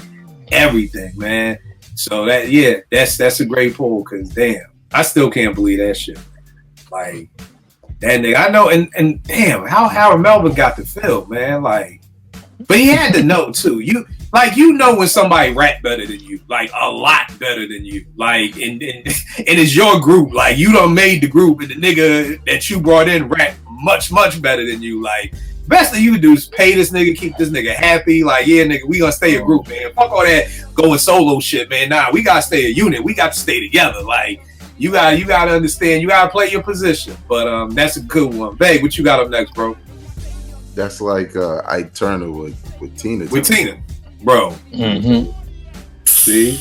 everything, man. So that's a great poll, because damn, I still can't believe that shit. Like that nigga, I know, and damn, how Harold Melvin got the feel, man. Like, but he had to know too. When somebody rap better than you, like a lot better than you, like, and it's your group, like you done made the group, and the nigga that you brought in rap much better than you. Like, best thing you can do is pay this nigga, keep this nigga happy. Like, yeah, nigga, we gonna stay a group, man. Fuck all that going solo shit, man. Nah, we gotta stay a unit. We got to stay together. Like, you gotta understand. You gotta play your position. But that's a good one, babe. What you got up next, bro? That's like Ike Turner with Tina. With Tina. Bro, see,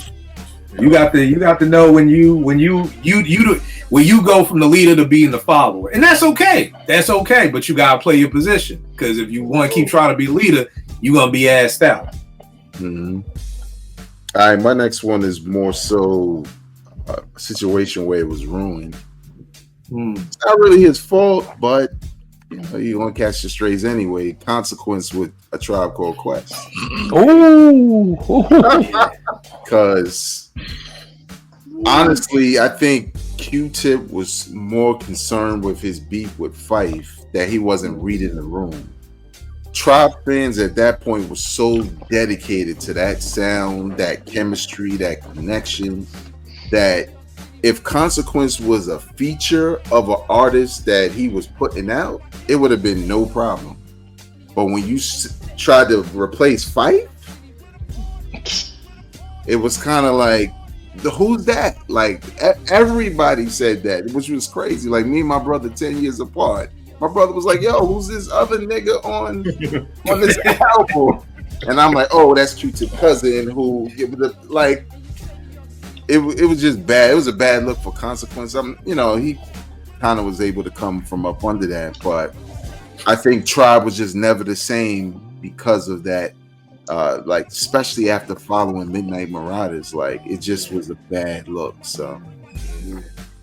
you got to know when you go from the leader to being the follower, and that's okay. That's okay, but you gotta play your position, because if you want to keep trying to be leader, you gonna be assed out. All right, my next one is more so a situation where it was ruined. It's not really his fault, but you're gonna catch the strays anyway. Consequence with A Tribe Called Quest. Because honestly, I think Q-Tip was more concerned with his beef with Fife that he wasn't reading the room. Tribe fans at that point were so dedicated to that sound, that chemistry, that connection, that if Consequence was a feature of an artist that he was putting out, it would have been no problem. But when you tried to replace Fife, it was kind of like, who's that? Like, everybody said that, which was crazy. Like, me and my brother 10 years apart. My brother was like, yo, who's this other nigga on this album? And I'm like, oh, that's Q-Tip cousin who, like, it was just bad. It was a bad look for Consequence. He kind of was able to come from up under that, but I think Tribe was just never the same because of that. Like, especially after following Midnight Marauders, like it just was a bad look. So,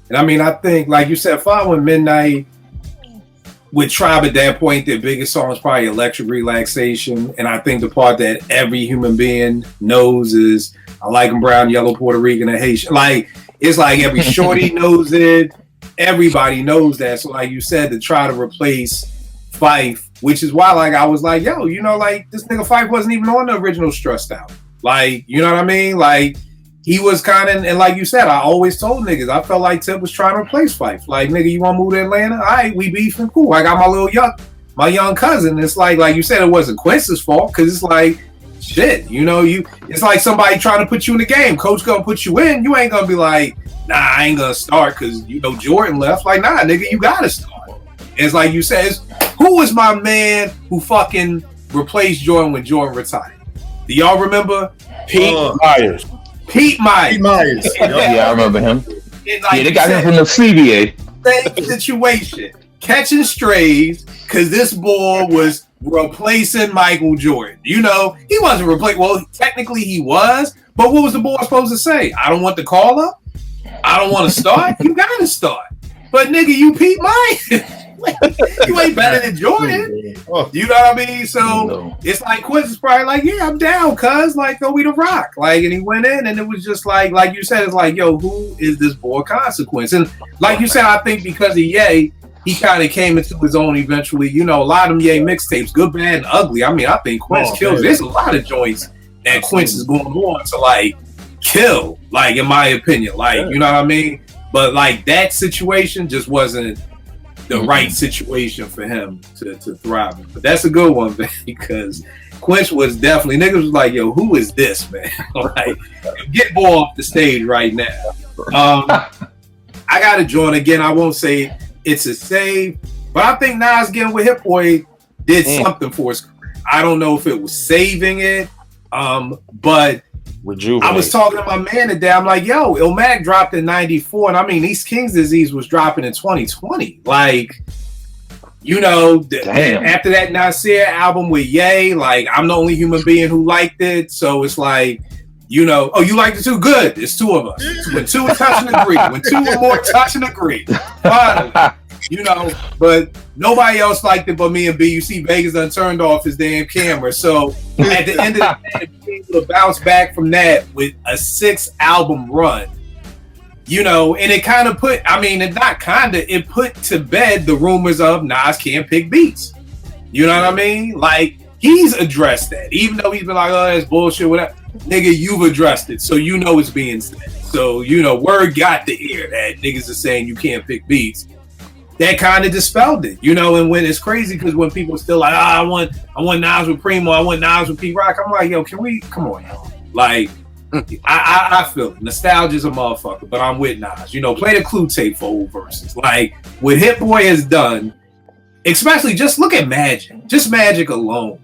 and I mean, I think, like you said, following Midnight with Tribe at that point, their biggest song was probably Electric Relaxation, and I think the part that every human being knows is I like them brown, yellow, Puerto Rican, and Haitian. Like, it's like every shorty knows it. Everybody knows that. So like you said, to try to replace Fife, which is why like I was like, yo, like this nigga Fife wasn't even on the original Stressed Out. Like, you know what I mean? Like, he was kind of, and like you said, I always told niggas, I felt like Tip was trying to replace Fife. Like, nigga, you want to move to Atlanta? All right, we beefing, cool. I got my young cousin. It's like you said, it wasn't Quince's fault, because it's like, shit, you know, it's like somebody trying to put you in the game. Coach gonna put you in, you ain't gonna be like, nah, I ain't gonna start because, you know, Jordan left. Like, nah, nigga, you gotta start. It's like you said, who was my man who fucking replaced Jordan when Jordan retired? Do y'all remember? Pete Myers. Pete Myers. Yeah, I remember him. And like they got him from the CBA. Same situation. Catching strays, because this boy was replacing Michael Jordan. You know, he wasn't replacing. Well, technically he was, but what was the boy supposed to say? I don't want the call up. I don't want to start. You got to start. But nigga, you Pete Myers. You ain't better than Jordan. You know what I mean? So it's like Quince is probably like, yeah, I'm down, cuz, like, go we the rock. Like, and he went in, and it was just like you said, it's like, yo, who is this boy Consequence? And like you said, I think because of Ye, he kind of came into his own eventually. You know, a lot of them Ye mixtapes, Good, Bad, and Ugly. I mean, I think Quince kills. There's a lot of joints that Quince is going on to like kill, like, in my opinion. Like, you know what I mean? But like that situation just wasn't the right situation for him to thrive in. But that's a good one, man, because Quince was definitely, niggas was like, yo, who is this, man? Like, get boy off the stage right now. I got to join again. I won't say it's a save, but I think Nas getting with Hit-Boy did something for his career. I don't know if it was saving it, but I was talking to my man today. I'm like, yo, Illmatic dropped in 94, and I mean, East King's Disease was dropping in 2020. Like, you know, after that Nasir album with Ye, like, I'm the only human being who liked it. So it's like, you know, oh, you liked it too? Good. It's two of us. When two are touch and agree. When two or more touch and agree. Finally. You know, but nobody else liked it but me and B. You see, Vegas done turned off his damn camera. So at the end of the day, being able to bounce back from that with a 6-album run, you know, and it kind of put, I mean, it not kind of, it put to bed the rumors of Nas can't pick beats. You know what I mean? Like, he's addressed that, even though he's been like, oh, that's bullshit, whatever. Nigga, you've addressed it, so you know it's being said. So, you know, word got to ear that niggas are saying you can't pick beats. That kind of dispelled it, you know. And when it's crazy because when people are still like, I want Nas with Preemo, I want Nas with P Rock. I'm like, yo, can we come on, y'all? Like, I feel it. Nostalgia's a motherfucker, but I'm with Nas. You know, play the Clue tape for old verses. Like what Hit-Boy has done, especially just look at Magic, just Magic alone.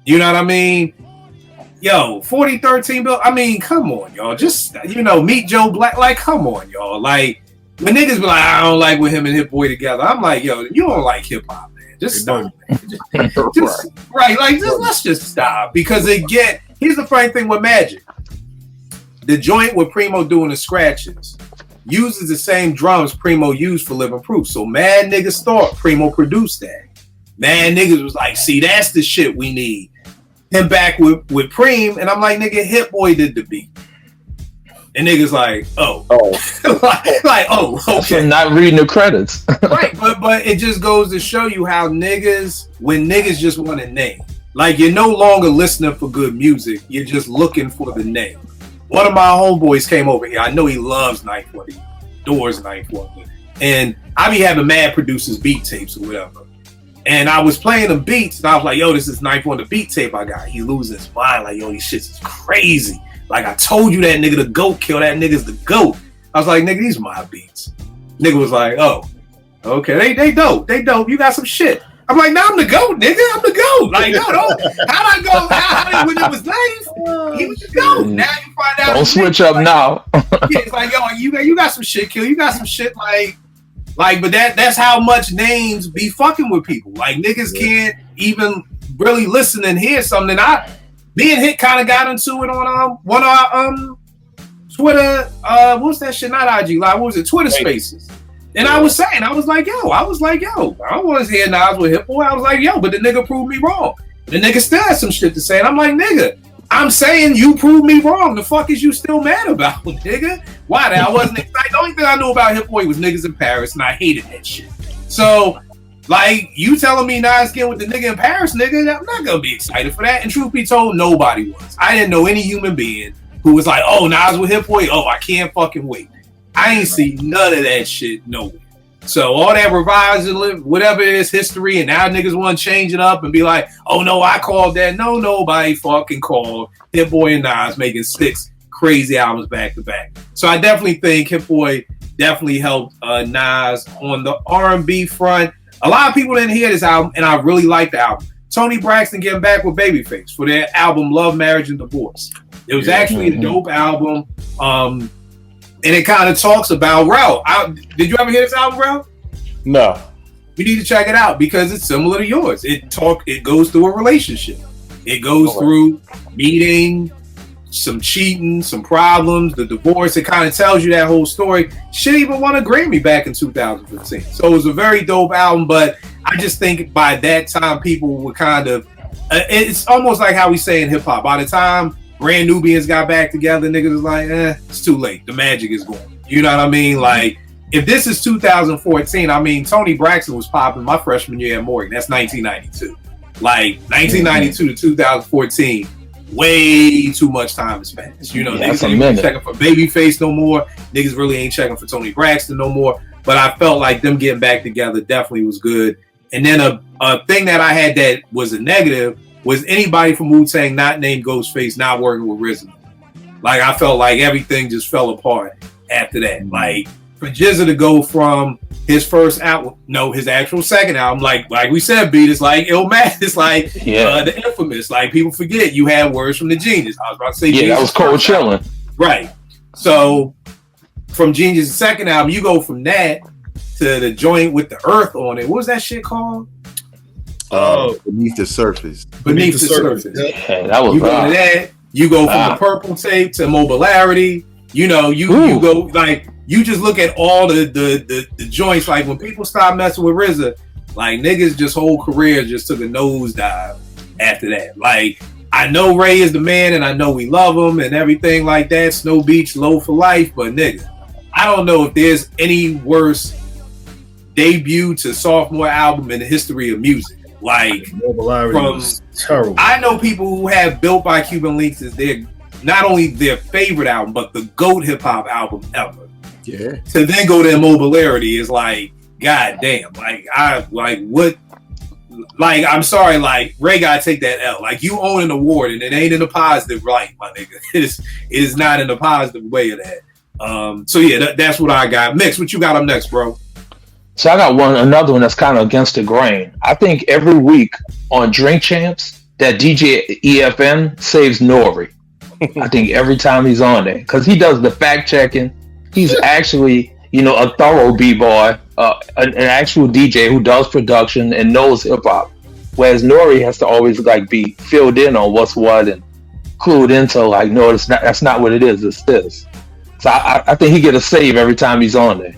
You know what I mean? Yo, 4013 Bill. I mean, come on, y'all. Just, you know, Meet Joe Black. Like, come on, y'all. Like. When niggas be like, I don't like with him and Hit-Boy together, I'm like, yo, you don't like hip hop, man. Just stop, man. Just right, like, let's just stop. Because here's the funny thing with Magic. The joint with Preemo doing the scratches uses the same drums Preemo used for Living Proof. So mad niggas thought Preemo produced that. Mad niggas was like, see, that's the shit we need. Him back with Preem, and I'm like, nigga, Hit-Boy did the beat. And niggas like, oh, like, oh, okay. So not reading the credits, right? But it just goes to show you how niggas, when niggas just want a name, like you're no longer listening for good music, you're just looking for the name. One of my homeboys came over here. I know he loves 940, Doors 940, and I be having mad producers beat tapes or whatever. And I was playing them beats, and I was like, yo, this is 940 beat tape I got. He losing his mind, like, yo, these shits is crazy. Like, I told you that nigga the GOAT kill, that nigga's the GOAT. I was like, nigga, these my beats. Nigga was like, oh, okay, they dope. They dope. You got some shit. I'm like, nah, I'm the GOAT, nigga. I'm the GOAT. Like, no, how'd I go? How when it was nice, he was the GOAT. Now you find out. Don't switch up now. Yeah, it's like, yo, you got some shit, kill. You got some shit, like, but that's how much names be fucking with people. Like, niggas can't even really listen and hear something. Me and Hit kind of got into it on one of our Twitter, what's that shit? Not IG Live, what was it? Twitter Spaces. And I was like, yo, I don't want to hear Nas with Hit-Boy. I was like, yo, but the nigga proved me wrong. The nigga still had some shit to say. And I'm like, nigga, I'm saying you proved me wrong. The fuck is you still mad about, nigga? Why? I wasn't excited. The only thing I knew about Hit-Boy was niggas in Paris, and I hated that shit. So Like, you telling me Nas getting with the nigga in Paris, nigga, I'm not gonna be excited for that. And truth be told, nobody was. I didn't know any human being who was like, oh, Nas with Hit-Boy, oh, I can't fucking wait. I ain't see none of that shit nowhere. So all that revising, whatever it is, history, and now niggas want to change it up and be like, oh no, I called that. No, nobody fucking called Hit-Boy and Nas making 6 crazy albums back to back. So I definitely think Hit-Boy definitely helped Nas on the R&B front. A lot of people didn't hear this album, and I really like the album. Tony Braxton getting back with Babyface for their album Love, Marriage, and Divorce. It was actually a dope album. And it kind of talks about Rel. Did you ever hear this album, Rel? No. You need to check it out because it's similar to yours. It goes through a relationship. It goes through meeting, some cheating, some problems, the divorce. It kind of tells you that whole story. Shit even won a Grammy back in 2015. So it was a very dope album, but I just think by that time people were kind of, it's almost like how we say in hip hop. By the time Brand Nubians got back together, niggas was like, it's too late. The magic is gone. You know what I mean? Like, if this is 2014, I mean, Tony Braxton was popping my freshman year at Morgan. That's 1992. Like, 1992 to 2014, way too much time has passed. You know, niggas ain't checking for Babyface no more. Niggas really ain't checking for Tony Braxton no more. But I felt like them getting back together definitely was good. And then a thing that I had that was a negative was anybody from Wu-Tang not named Ghostface not working with RZA. Like, I felt like everything just fell apart after that. Like, for Jizza to go from his first album, his actual second album, like we said, Beat, it's like Illmatic, it's like the Infamous. Like, people forget you had Words from the Genius. I was about to say, that was Cold Chillin'. Right. So from Genius' second album, you go from that to the joint with the Earth on it. What was that shit called? Beneath the Surface. Beneath the Surface. Yeah, that was you go to that. You go from the Purple Tape to Mobilarity. You know, you go like you just look at all the joints. Like when people stop messing with RZA, like niggas just whole career just took a nosedive after that. Like I know Ray is the man, and I know we love him and everything like that. Snow Beach, Low for Life, but nigga, I don't know if there's any worse debut to sophomore album in the history of music. Like from terrible. I know people who have Built by Cuban Links as their not only their favorite album, but the GOAT hip hop album ever. Yeah. To then go to Immobilarity is like, god damn. I'm sorry, like Ray gotta take that L. Like you own an award and it ain't in a positive light, my nigga. It is not in a positive way of that. So yeah, that's what I got. Mix, what you got up next, bro? So I got another one that's kind of against the grain. I think every week on Drink Champs, that DJ EFN saves N.O.R.E. I think every time he's on there, because he does the fact checking. He's actually, a thorough b-boy, an actual DJ who does production and knows hip hop. Whereas N.O.R.E. has to always like be filled in on what's what and clued into like, no, that's not what it is. It's this. So I think he get a save every time he's on there.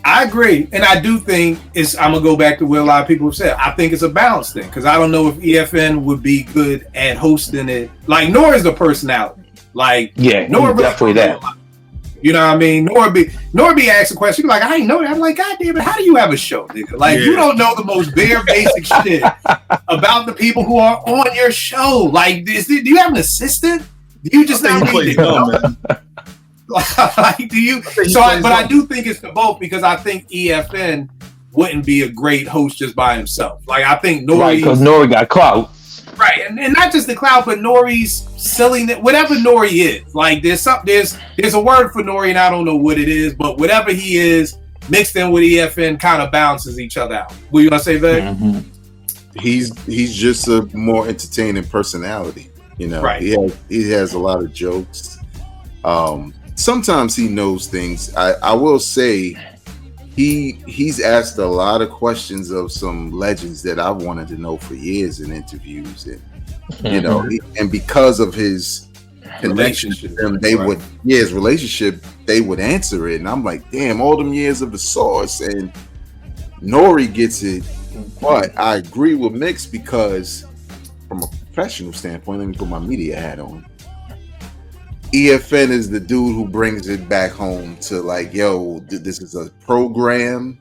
I agree, and I do think I'm gonna go back to what a lot of people have said. I think it's a balance thing because I don't know if EFN would be good at hosting it. Like N.O.R.E. is the personality. Like N.O.R.E. definitely that. You know what I mean? N.O.R.E. asks a question. She's like, I ain't know that. I'm like, God damn it, how do you have a show, nigga? Like you don't know the most bare basic shit about the people who are on your show. Like, do you have an assistant? Do you just not read it? Like, do you? But I do think it's the both because I think EFN wouldn't be a great host just by himself. Like I think N.O.R.E. because N.O.R.E. got clout, right? And not just the clout, but N.O.R.E.'s silliness. Whatever N.O.R.E. is, like there's a word for N.O.R.E. and I don't know what it is, but whatever he is mixed in with EFN kind of balances each other out. What you gonna say, Vic? Mm-hmm. He's just a more entertaining personality. Right. He has a lot of jokes. Sometimes he knows things. I will say he's asked a lot of questions of some legends that I've wanted to know for years in interviews, and and because of his relationship, his relationship, they would answer it, and I'm like, damn, all them years of the source, and N.O.R.E. gets it, but I agree with Mix because from a professional standpoint, let me put my media hat on. EFN is the dude who brings it back home to like, yo, this is a program.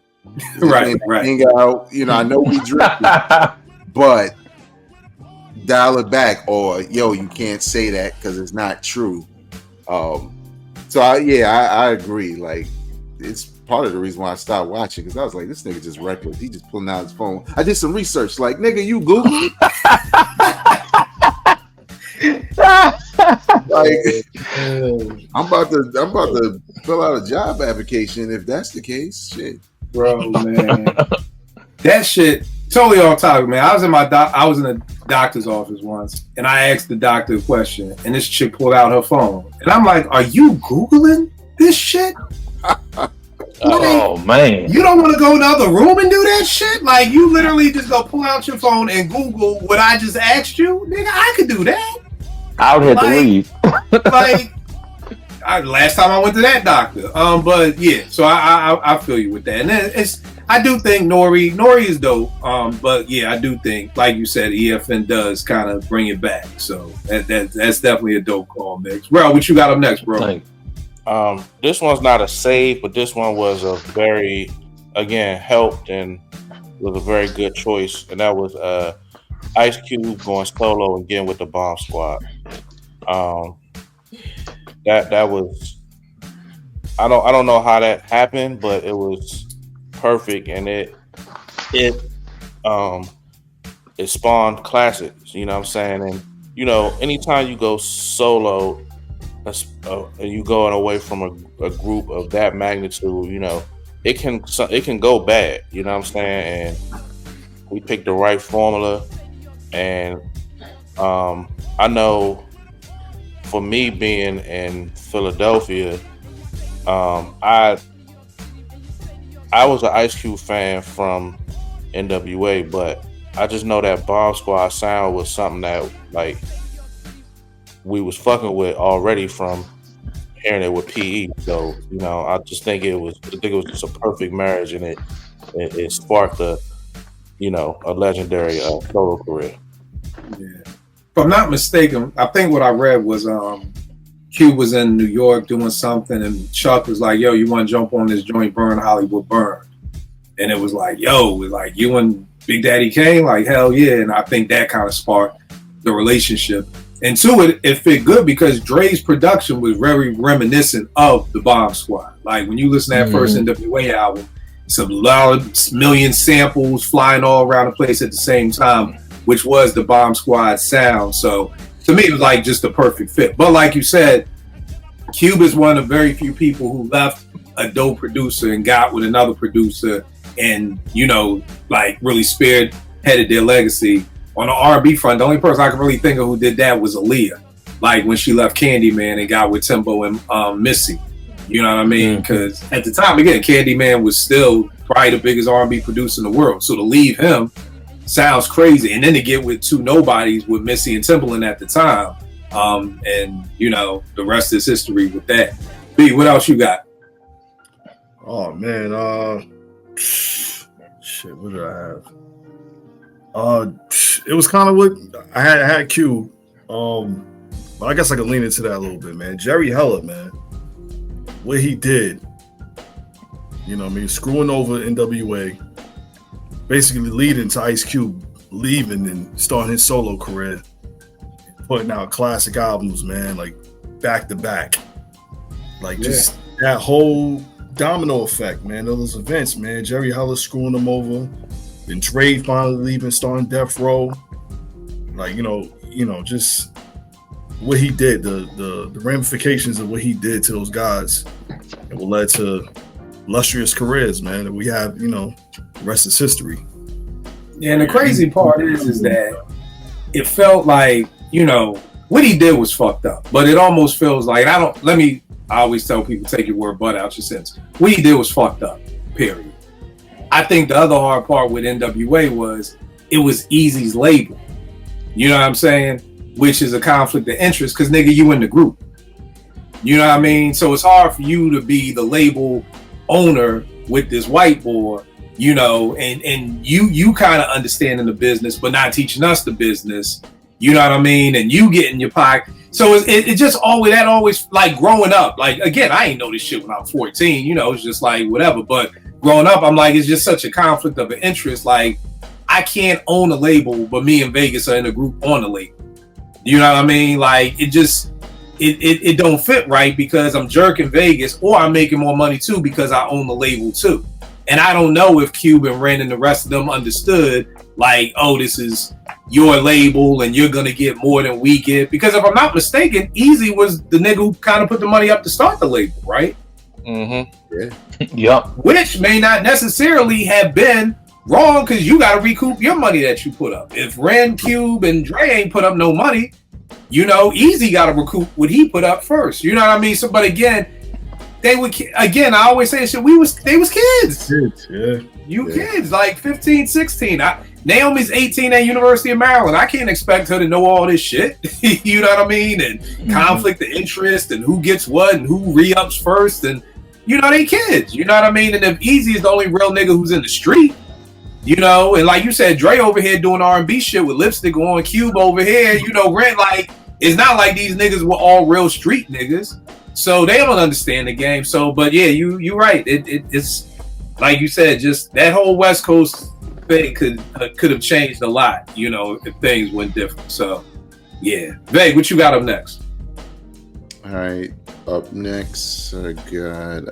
Right. Hang out. You know, I know we drifted, but dial it back, or yo, you can't say that because it's not true. So I agree. Like, it's part of the reason why I stopped watching, because I was like, this nigga just reckless. He just pulling out his phone. I did some research. Like, nigga, you Google it? Like, I'm about to fill out a job application if that's the case. Shit, bro, man, that shit totally off topic, man. I was in a doctor's office once, and I asked the doctor a question, and this chick pulled out her phone, and I'm like, "Are you Googling this shit?" Oh man, you don't want to go in the other room and do that shit? Like, you literally just go pull out your phone and Google what I just asked you, nigga. I could do that. I would have to leave. Last time I went to that doctor. But yeah, so I feel you with that. And I do think N.O.R.E is dope. But yeah, I do think, like you said, EFN does kind of bring it back. So that's definitely a dope call, Mix. Bro, what you got up next, bro? This one's not a save, but this one was a very, again, helped and was a very good choice, and that was Ice Cube going solo and getting with the Bomb Squad. That was, I don't know how that happened, but it was perfect, and it spawned classics. You know what I'm saying? And you know, anytime you go solo, and you going away from a group of that magnitude, you know, it can go bad. You know what I'm saying? And we picked the right formula. And I know for me being in Philadelphia, I was an Ice Cube fan from NWA, but I just know that Bomb Squad sound was something that, like, we was fucking with already from hearing it with PE. So, you know, I think it was just a perfect marriage, and it sparked a legendary solo career. Yeah. If I'm not mistaken, I think what I read was Cube was in New York doing something, and Chuck was like, "Yo, you want to jump on this joint, Burn Hollywood Burn?" And it was like, "Yo, like, you and Big Daddy Kane?" Like, hell yeah. And I think that kind of sparked the relationship. And two, it fit good because Dre's production was very reminiscent of the Bomb Squad. Like, when you listen to that first NWA album, some loud million samples flying all around the place at the same time, which was the Bomb Squad sound. So to me, it was like just a perfect fit. But like you said, Cube is one of very few people who left a dope producer and got with another producer and, you know, like really spearheaded their legacy. On the R&B front, the only person I can really think of who did that was Aaliyah. Like when she left Candyman and got with Timbo and Missy. You know what I mean? Because at the time, again, Candyman was still probably the biggest R&B producer in the world. So to leave him sounds crazy. And then to get with two nobodies with Missy and Timbaland at the time. And, you know, the rest is history with that. B, what else you got? Oh, man. Shit, what did I have? It was kind of what I had Q. But I guess I could lean into that a little bit, man. Jerry Heller, man. What he did, you know what I mean, screwing over NWA, basically leading to Ice Cube leaving and starting his solo career, putting out classic albums, man, like back to back. Like just that whole domino effect, man, of those events, man. Jerry Heller screwing them over. Then Dre finally leaving, starting Death Row. Like, you know, just what he did, the ramifications of what he did to those guys, it will lead to illustrious careers, man. That we have, you know, the rest is history. Yeah, and the crazy part is that it felt like, you know, what he did was fucked up, but it almost feels like, I always tell people, take your word butt out your sense. What he did was fucked up, period. I think the other hard part with NWA was it was Eazy's label. You know what I'm saying? Which is a conflict of interest because, nigga, you in the group. You know what I mean? So it's hard for you to be the label owner with this white boy, you know, and you kind of understanding the business but not teaching us the business. You know what I mean? And you get in your pocket. So it just always like growing up. Like, again, I ain't know this shit when I was 14. You know, it's just like whatever. But growing up, I'm like, it's just such a conflict of interest. Like, I can't own a label, but me and Vegas are in a group on the label. You know what I mean? Like, it don't fit right because I'm jerking Vegas, or I'm making more money too because I own the label too. And I don't know if Cube and Ren and the rest of them understood, like, oh, this is your label and you're gonna get more than we get. Because if I'm not mistaken, Easy was the nigga who kind of put the money up to start the label, right? Mm-hmm. Yeah. Yep. Which may not necessarily have been wrong, because you got to recoup your money that you put up. If Ren, Cube, and Dre ain't put up no money, you know, Easy got to recoup what he put up first. You know what I mean? So, but again, they would, again, I always say shit, they was kids. Kids, like 15, 16. Naomi's 18 at University of Maryland. I can't expect her to know all this shit. You know what I mean? And conflict of interest and who gets what and who re-ups first. And, you know, they kids. You know what I mean? And if Easy is the only real nigga who's in the street, you know, and like you said, Dre over here doing R&B shit with lipstick on, Cube over here, you know, Ren, like, it's not like these niggas were all real street niggas. So they don't understand the game. So, but yeah, you're right. It's like you said, just that whole West Coast thing could have changed a lot, you know, if things went different. So, yeah. Veg, what you got up next? All right. Up next, I got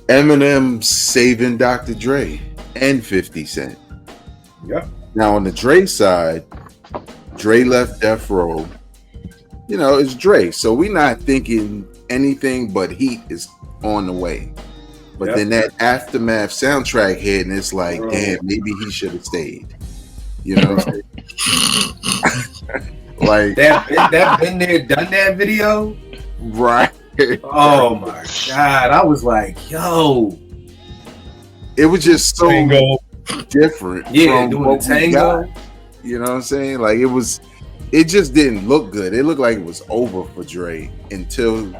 Eminem saving Dr. Dre and 50 Cent. Yep. Now, on the Dre side, Dre left Death Row. You know, it's Dre. So we're not thinking anything but heat is on the way. But then that Aftermath soundtrack hit, and it's like, damn, maybe he should have stayed. You know what I'm saying? Like that been there, done that video? Right. Oh my God. I was like, yo. It was just so different. Yeah, doing the tango. You know what I'm saying? Like it just didn't look good. It looked like it was over for Dre until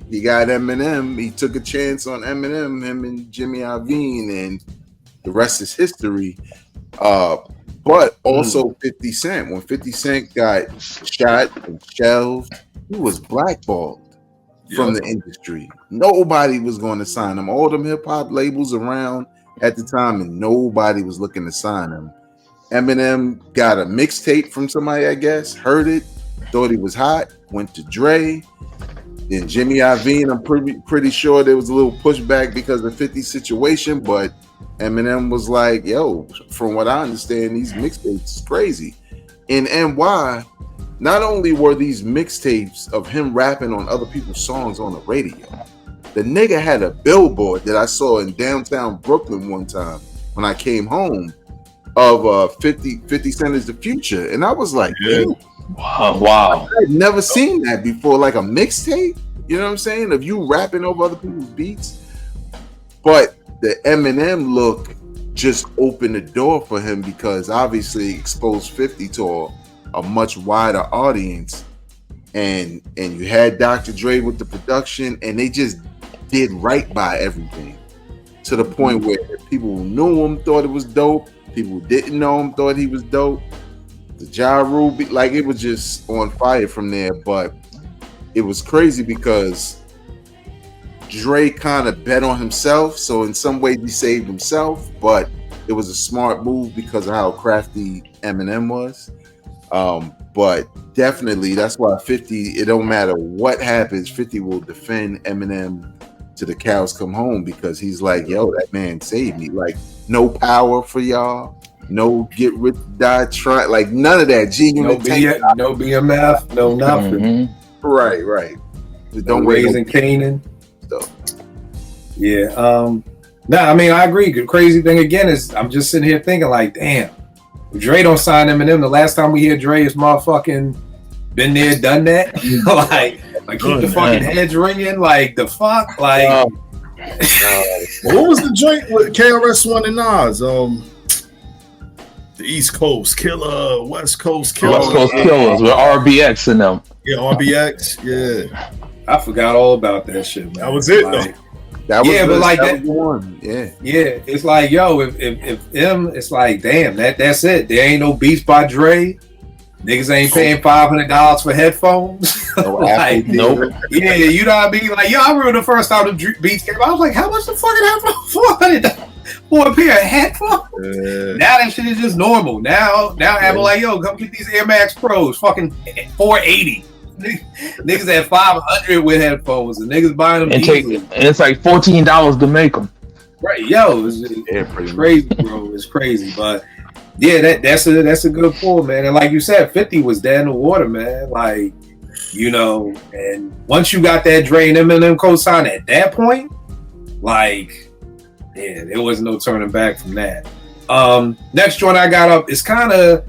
he got Eminem. He took a chance on Eminem, him and Jimmy Iovine, and the rest is history. But also 50 Cent. When 50 Cent got shot and shelved, he was blackballed from the industry. Nobody was going to sign him. All them hip hop labels around at the time, and nobody was looking to sign him. Eminem got a mixtape from somebody, I guess, heard it, thought he was hot, went to Dre. Then Jimmy Iovine, I'm pretty sure there was a little pushback because of 50's situation, but Eminem was like, yo, from what I understand, these mixtapes is crazy. In NY, not only were these mixtapes of him rapping on other people's songs on the radio, the nigga had a billboard that I saw in downtown Brooklyn one time when I came home of 50 Cent is the Future. And I was like, wow. I'd never seen that before, like a mixtape, you know what I'm saying? Of you rapping over other people's beats. But the Eminem look just opened the door for him because obviously exposed 50 to a much wider audience. And you had Dr. Dre with the production, and they just did right by everything to the point where people who knew him thought it was dope. People who didn't know him thought he was dope. The Ja Rule, like, it was just on fire from there. But it was crazy because Dre kind of bet on himself. So in some ways he saved himself, but it was a smart move because of how crafty Eminem was. But definitely that's why 50, it don't matter what happens, 50 will defend Eminem to the cows come home because he's like, yo, that man saved me. Like, no power for y'all, no get rich die try, like none of that. No BMF, no nothing. Mm-hmm. Right. Don't raising Canaan. Yeah. I mean, I agree. The crazy thing again is I'm just sitting here thinking like, damn, if Dre don't sign Eminem, the last time we hear Dre is motherfucking been there, done that. like keep the fucking heads ringing. Like the fuck, like. What was the joint with KRS-One and Nas? The East Coast Killer, West Coast Killer. West Coast Killers with RBX in them. Yeah, RBX. Yeah, I forgot all about that shit, man. That was it, like, though. That was but like that one. Yeah. It's like, yo, if M, it's like, damn, that's it. There ain't no beats by Dre. Niggas ain't paying $500 for headphones. Like, nope. Yeah, you know what I mean? Like, yo, I remember the first time the Beats came out, I was like, how much the fucking headphones? $400 for a pair of headphones? Now that shit is just normal. Now Apple like, yo, come get these Air Max Pros, fucking $480. Niggas at $500 with headphones, and niggas buying them. And it's like $14 to make them. Right, yo, it's crazy, bro. It's crazy, but yeah, that's a good pull, man. And like you said, 50 was dead in the water, man. Like, you know, and once you got that Dre and Eminem co-sign at that point, like, yeah, there was no turning back from that. Next joint I got up is kind of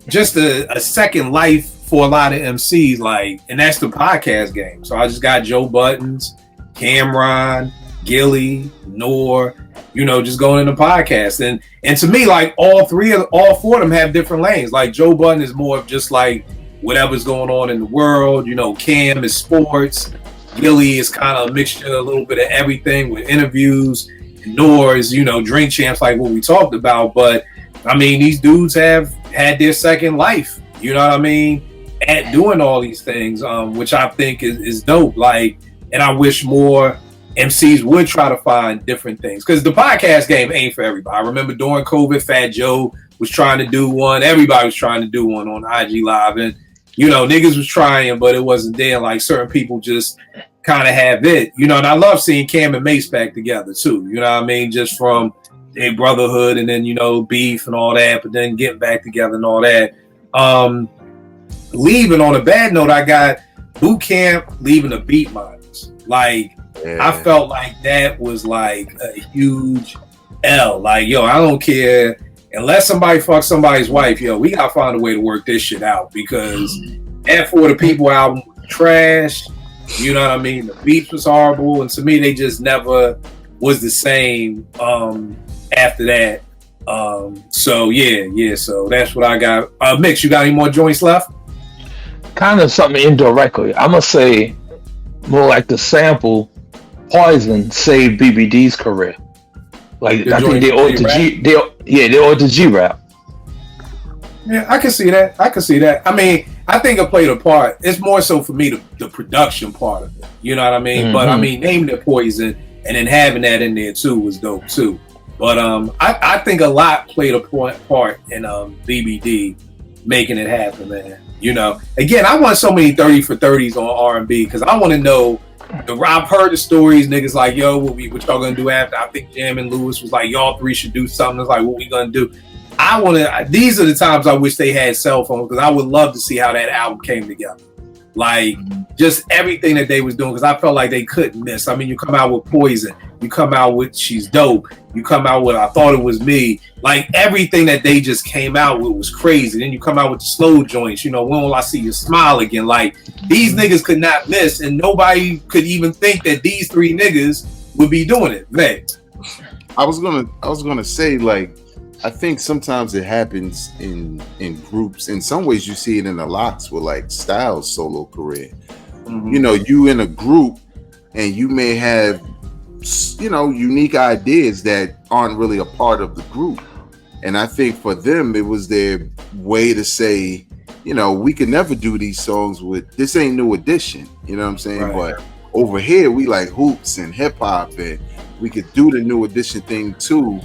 just a second life for a lot of MCs, like, and that's the podcast game. So I just got Joe Buttons, Cameron, Gilly, N.O.R.E, you know, just going into podcasts. And to me, like, all four of them have different lanes. Like, Joe Budden is more of just like whatever's going on in the world. You know, Cam is sports. Gilly is kind of a mixture, a little bit of everything with interviews. And N.O.R.E is, you know, drink champs, like what we talked about. But I mean, these dudes have had their second life, you know what I mean, at doing all these things, which I think is dope. Like, and I wish more MCs would try to find different things, because the podcast game ain't for everybody. I remember during COVID, Fat Joe was trying to do one. Everybody was trying to do one on IG Live, and you know, niggas was trying, but it wasn't there. Like, certain people just kind of have it, you know. And I love seeing Cam and Mace back together too. You know what I mean? Just from their brotherhood, and then, you know, beef and all that, but then getting back together and all that. Leaving on a bad note, I got Boot Camp leaving the Beat Miners. Like, I felt like that was like a huge L. Like, yo, I don't care. Unless somebody fucks somebody's wife, yo, we gotta find a way to work this shit out, because that For the People album was trash. You know what I mean? The beats was horrible, and to me, they just never was the same after that. So yeah, so that's what I got. Mix, you got any more joints left? Kind of something indirectly. I'm gonna say more like the sample Poison saved BBD's career. Like, I think they owed to G-Rap. Yeah, I can see that. I mean, I think it played a part. It's more so for me the production part of it. You know what I mean? Mm-hmm. But I mean, naming it Poison and then having that in there too was dope too. But I think a lot played a part in BBD making it happen, man. You know, again, I want so many 30 for 30s on R&B, because I want to know. I've heard the stories, niggas like, yo, what y'all gonna do after? I think Jam and Lewis was like, y'all three should do something. It's like, what we gonna do? These are the times I wish they had cell phones, because I would love to see how that album came together. Like, just everything that they was doing, because I felt like they couldn't miss. I mean, you come out with Poison, you come out with She's Dope, you come out with I Thought It Was Me. Like, everything that they just came out with was crazy. Then you come out with the slow joints, you know, When Will I See You Smile Again? Like, these niggas could not miss, and nobody could even think that these three niggas would be doing it, man. I was gonna say, like, I think sometimes it happens in groups. In some ways, you see it in the Locks with like Styles' solo career. Mm-hmm. You know, you in a group and you may have, you know, unique ideas that aren't really a part of the group. And I think for them, it was their way to say, you know, we could never do these songs with, this ain't New Edition. You know what I'm saying? Right. But over here, we like hoops and hip hop, and we could do the New Edition thing too.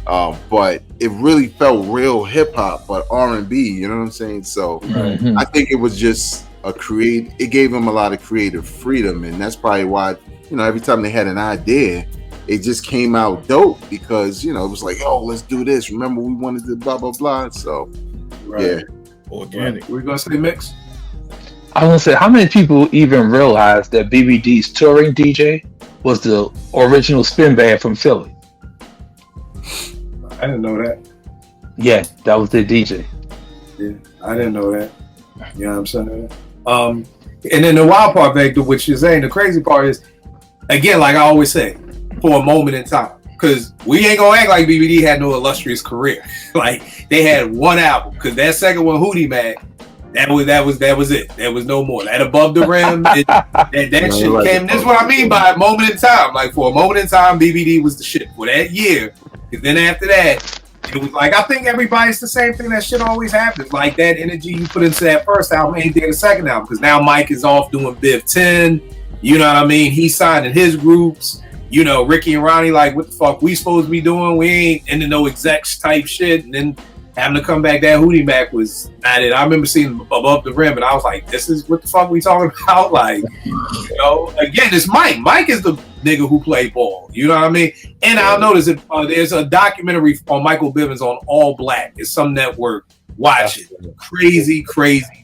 But it really felt real hip hop, but R&B, you know what I'm saying? So I think it was just it gave them a lot of creative freedom. And that's probably why, you know, every time they had an idea, it just came out dope, because, you know, it was like, oh, let's do this. Remember, we wanted to blah, blah, blah. So, yeah. Organic. We're going to say mix. I was going to say, how many people even realized that BBD's touring DJ was the original spin band from Philly? I didn't know that. Yeah, that was their DJ. Yeah, I didn't know that. You know what I'm saying? And then the wild part, Victor, which you're saying, the crazy part is, again, like I always say, for a moment in time. Because we ain't gonna act like BBD had no illustrious career. Like, they had one album. Because that second one, Hootie Man, that was it. There was no more. That Above the Rim, that shit came. That's what I mean by a moment in time. Like, for a moment in time, BBD was the shit for that year. Because then after that, it was like, I think everybody's the same thing. That shit always happens. Like that energy you put into that first album ain't there the second album, because now Mike is off doing Biv 10. You know what I mean? He's signing his groups. You know, Ricky and Ronnie, like, what the fuck we supposed to be doing? We ain't into no execs type shit. And then having to come back, that Hootie Mac was not it. I remember seeing Above the Rim, and I was like, this is what the fuck we talking about? Like, you know, again, it's Mike. Mike is the nigga who played ball. You know what I mean? And I'll notice that there's a documentary on Michael Bivins on All Black. It's some network. Watch it. Crazy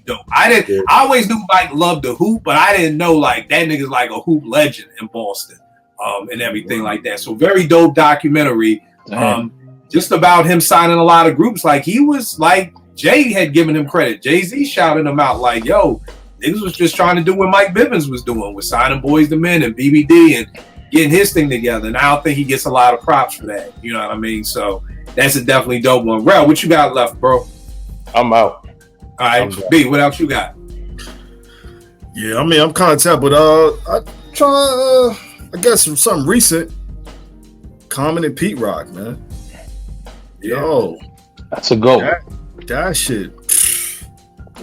dope. I always knew Mike loved the hoop, but I didn't know like that nigga's like a hoop legend in Boston. And everything like that. So very dope documentary. Just about him signing a lot of groups. Like he was like Jay had given him credit. Jay-Z shouted him out like, yo, niggas was just trying to do what Mike Bivins was doing with signing Boys to Men and BBD and getting his thing together. And I don't think he gets a lot of props for that. You know what I mean? So that's a definitely dope one. Rel, what you got left, bro? I'm out. All right, B, what else you got? Yeah, I mean, I'm kind of tapped, but I try. I guess something recent. Common and Pete Rock, man. Yo, that's a go. That shit.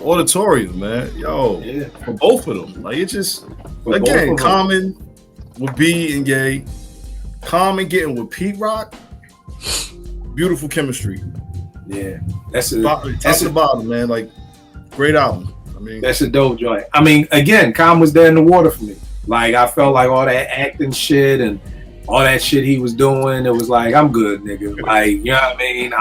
Auditorium, man. Yo, for both of them. Like, it just, for again, Common with B and Gay. Common getting with Pete Rock. Beautiful chemistry. Yeah. That's the bottom, man. Like, great album. I mean, that's a dope joint. I mean, again, Common was there in the water for me. Like, I felt like all that acting shit and all that shit he was doing, it was like, I'm good, nigga. Like, you know what I mean?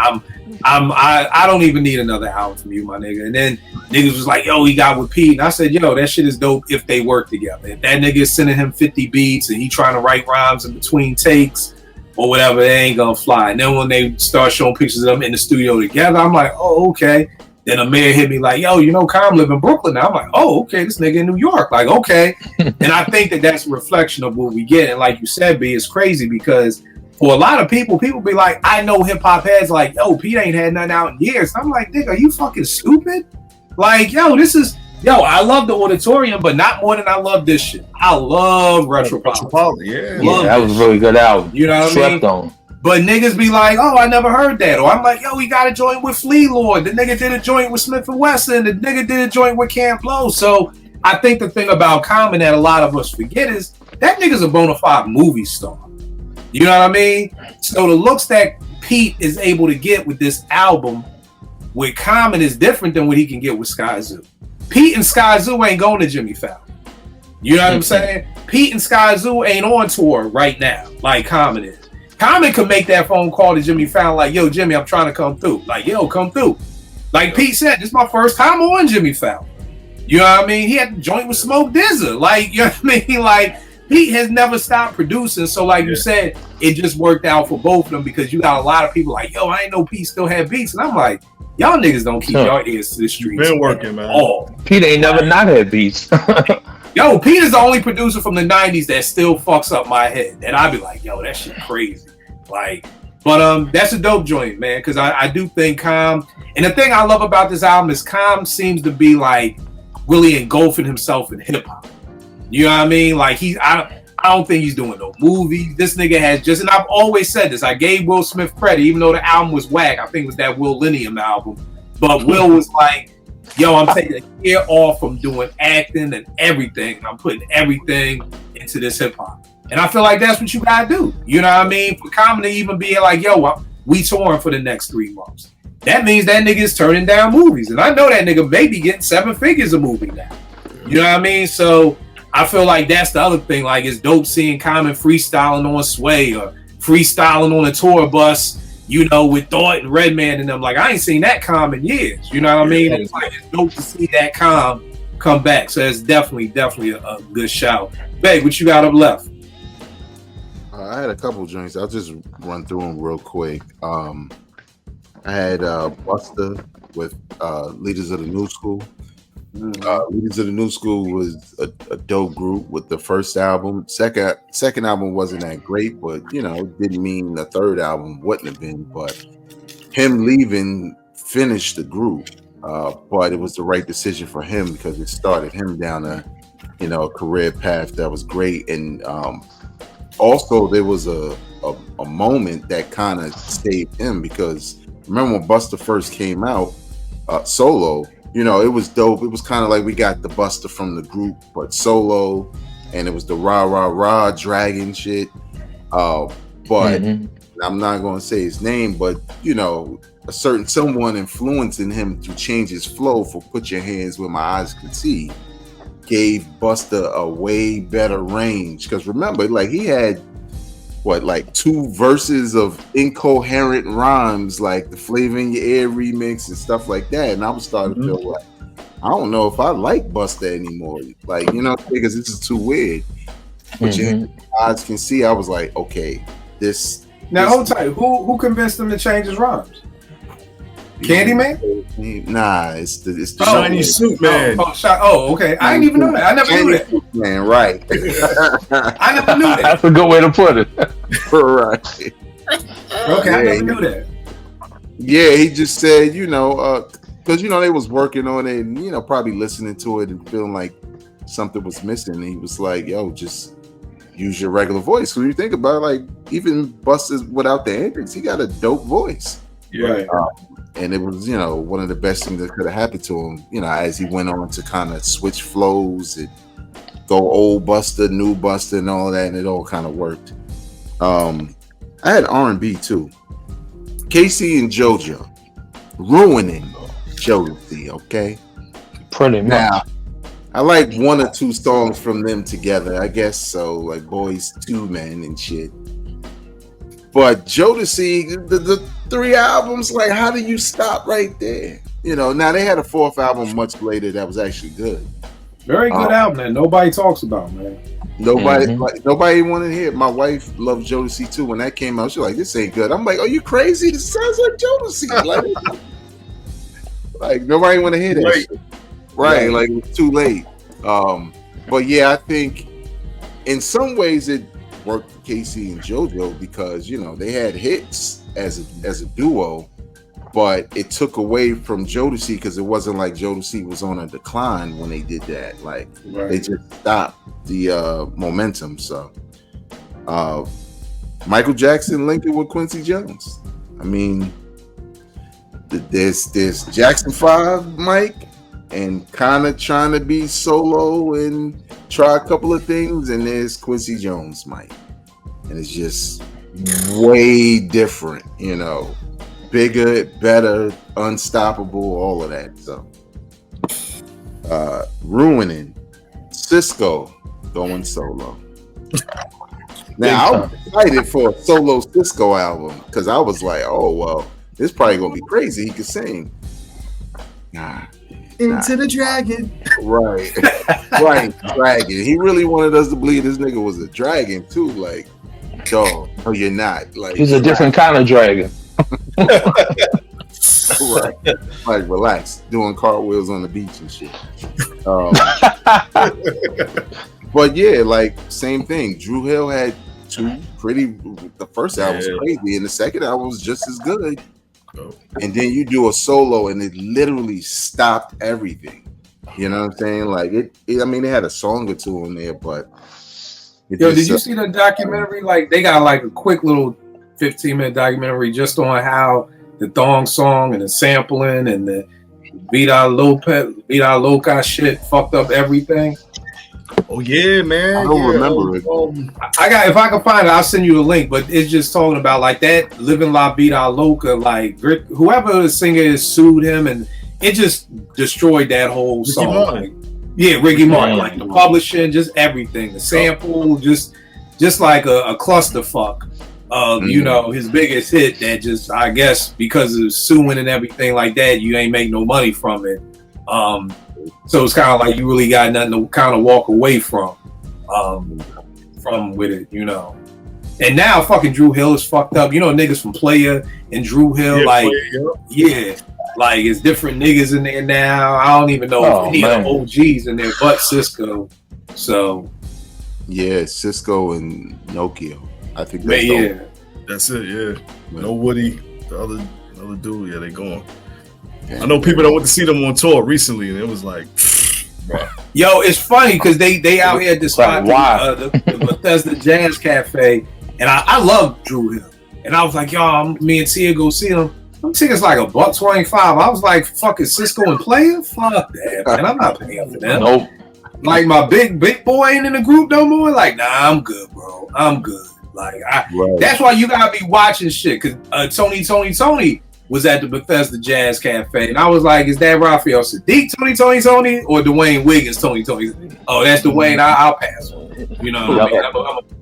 I don't even need another album from you, my nigga. And then niggas was like, yo, he got with Pete. And I said, yo, that shit is dope if they work together. If that nigga is sending him 50 beats and he trying to write rhymes in between takes or whatever, they ain't gonna fly. And then when they start showing pictures of them in the studio together, I'm like, oh, okay. Then a mayor hit me like, yo, you know, Calm live in Brooklyn now. I'm like, oh, okay, this nigga in New York. Like, okay. And I think that that's a reflection of what we get. And like you said, B, it's crazy because for a lot of people be like, I know hip hop heads like, yo, Pete ain't had nothing out in years. And I'm like, nigga, are you fucking stupid? Like, yo, I love the Auditorium, but not more than I love this shit. I love Retropolitan. Yeah, that was a really good album. You know what I mean? On. But niggas be like, oh, I never heard that. Or I'm like, yo, he got a joint with Flea Lord. The nigga did a joint with Smith & Wesson. The nigga did a joint with Camp Low. So I think the thing about Common that a lot of us forget is that nigga's a bona fide movie star. You know what I mean? So the looks that Pete is able to get with this album with Common is different than what he can get with Sky Zoo. Pete and Sky Zoo ain't going to Jimmy Fallon. You know what I'm saying? Pete and Sky Zoo ain't on tour right now like Common is. Common could make that phone call to Jimmy Fallon like, yo, Jimmy, I'm trying to come through. Like, yo, come through. Like Pete said, this is my first time on Jimmy Fallon. You know what I mean? He had to joint with Smoke Dizza. Like, you know what I mean? Like, Pete has never stopped producing. So like you said, it just worked out for both of them because you got a lot of people like, yo, I ain't know Pete still had beats. And I'm like, y'all niggas don't keep your ears to the streets. Been working, man. Pete ain't never not had beats. Yo, Pete is the only producer from the 90s that still fucks up my head. And I'd be like, yo, that shit crazy. Like, but that's a dope joint, man, because I do think Calm, and the thing I love about this album is Calm seems to be like really engulfing himself in hip hop. You know what I mean? Like I don't think he's doing no movies. This nigga has just, and I've always said this, I gave Will Smith credit, even though the album was whack. I think it was that Will Linium album, but Will was like, yo, I'm taking a year off from doing acting and everything, and I'm putting everything into this hip hop. And I feel like that's what you gotta do. You know what I mean? For Common to even be like, yo, we touring for the next 3 months. That means that nigga is turning down movies. And I know that nigga may be getting 7 figures a movie now. You know what I mean? So I feel like that's the other thing. Like, it's dope seeing Common freestyling on Sway or freestyling on a tour bus, you know, with Thought and Redman and them. Like, I ain't seen that Common in years. You know what I mean? It's like, it's dope to see that Common come back. So it's definitely a good shout. Babe, what you got up left? I had a couple joints. I'll just run through them real quick. I had Busta with Leaders of the New School. Leaders of the New School was a dope group with the first album. Second album wasn't that great, but you know, it didn't mean the third album wouldn't have been. But him leaving finished the group, but it was the right decision for him because it started him down a career path that was great. And also there was a moment that kind of saved him because remember when Busta first came out solo, you know, it was dope. It was kind of like we got the Busta from the group, but solo, and it was the rah dragon shit. But I'm not going to say his name, but you know, someone influencing him to change his flow for "Put Your Hands Where My Eyes Can See" gave Busta a way better range. Because remember, like he had like 2 verses of incoherent rhymes, like the Flavor in Your Ear remix and stuff like that, and I was starting to feel like, I don't know if I like Busta anymore. Like, you know, because this is too weird. But your eyes can see. I was like, okay, this. Now hold tight. Who convinced him to change his rhymes? Candyman? Nah, it's the shiny suit man. Oh, okay. I didn't even know that. I never knew that. Man, right? I never knew that. That's a good way to put it. Right. Okay, I never knew that. Yeah, he just said, you know, because you know they was working on it, and you know probably listening to it and feeling like something was missing. And he was like, "Yo, just use your regular voice." When you think about it, like even Busta's without the antics, he got a dope voice. Yeah. And it was, you know, one of the best things that could have happened to him, you know, as he went on to kind of switch flows and go old Busta, new Busta, and all that, and it all kind of worked. I had R&B too. Casey and JoJo ruining Jodeci, okay? Pretty much. Now, I like 1 or 2 songs from them together, I guess so, like Boys 2 Men and shit. But Jodeci, the 3 albums, like, how do you stop right there? You know, now they had a 4th album much later that was actually good. Very good album that nobody talks about, man. Nobody wanted to hear it. My wife loved Jodeci too. When that came out, she was like, "This ain't good." I'm like, "Are you crazy? It sounds like Jodeci." Like nobody want to hear that shit. Right? Like it's too late. But yeah, I think in some ways it worked for Casey and JoJo because you know they had hits as a duo, but it took away from Jodeci because it wasn't like Jodeci was on a decline when they did that. Like they just stopped the momentum. So Michael Jackson linked it with Quincy Jones. I mean, there's Jackson 5 Mike and kind of trying to be solo and try a couple of things, and there's Quincy Jones Mike, and it's just way different, you know. Bigger, better, unstoppable, all of that. So, ruining Cisco going solo. Now I was excited for a solo Cisco album because I was like, "Oh well, this probably gonna be crazy. He could sing." Nah, Into the Dragon. Right, right, dragon. He really wanted us to believe this nigga was a dragon too. Like, dog, no, you're not. Like, he's a different kind of dragon. Right. Like relax, doing cartwheels on the beach and shit. But yeah, like same thing. Dru Hill had 2 pretty. The first album was crazy, and the second album was just as good. And then you do a solo, and it literally stopped everything. You know what I'm saying? Like it I mean, they had a song or 2 in there, but yo, did you see the documentary? Like they got like a quick little 15-minute documentary just on how the thong song and the sampling and the Vida Loca shit fucked up everything. Oh yeah, man. I don't remember it. If I can find it, I'll send you the link. But it's just talking about like that Living La Vida Loca, like whoever the singer is sued him, and it just destroyed that whole song. Like, yeah, Ricky Martin, like the publishing, just everything, the sample, just like a clusterfuck. You know, his biggest hit that just, I guess, because of suing and everything like that, you ain't make no money from it. So it's kind of like you really got nothing to kind of walk away from with it, you know. And now fucking Dru Hill is fucked up. You know, niggas from Player and Dru Hill, like it's different niggas in there now. I don't even know if any of the OGs in there but Cisco. So yeah, Cisco and Nokia. I think that's it. Yeah, no Woody, the other dude. Yeah, they gone. I know people that went to see them on tour recently, and it was like, bro. Yo, it's funny because they out here at this spot, the Bethesda Jazz Cafe, and I love Dru Hill, and I was like, y'all, me and Tia go see him. them tickets like $125. I was like, fucking Cisco and Player? Fuck that, man. I'm not paying for that. Nope. Like my big boy ain't in the group no more. Like, nah, I'm good, bro. I'm good. Like, that's why you gotta be watching shit. Cause Tony was at the Bethesda Jazz Cafe, and I was like, is that Raphael Sadiq Tony, or Dwayne Wiggins Tony? Oh, that's Dwayne. I'll pass. You know what I mean?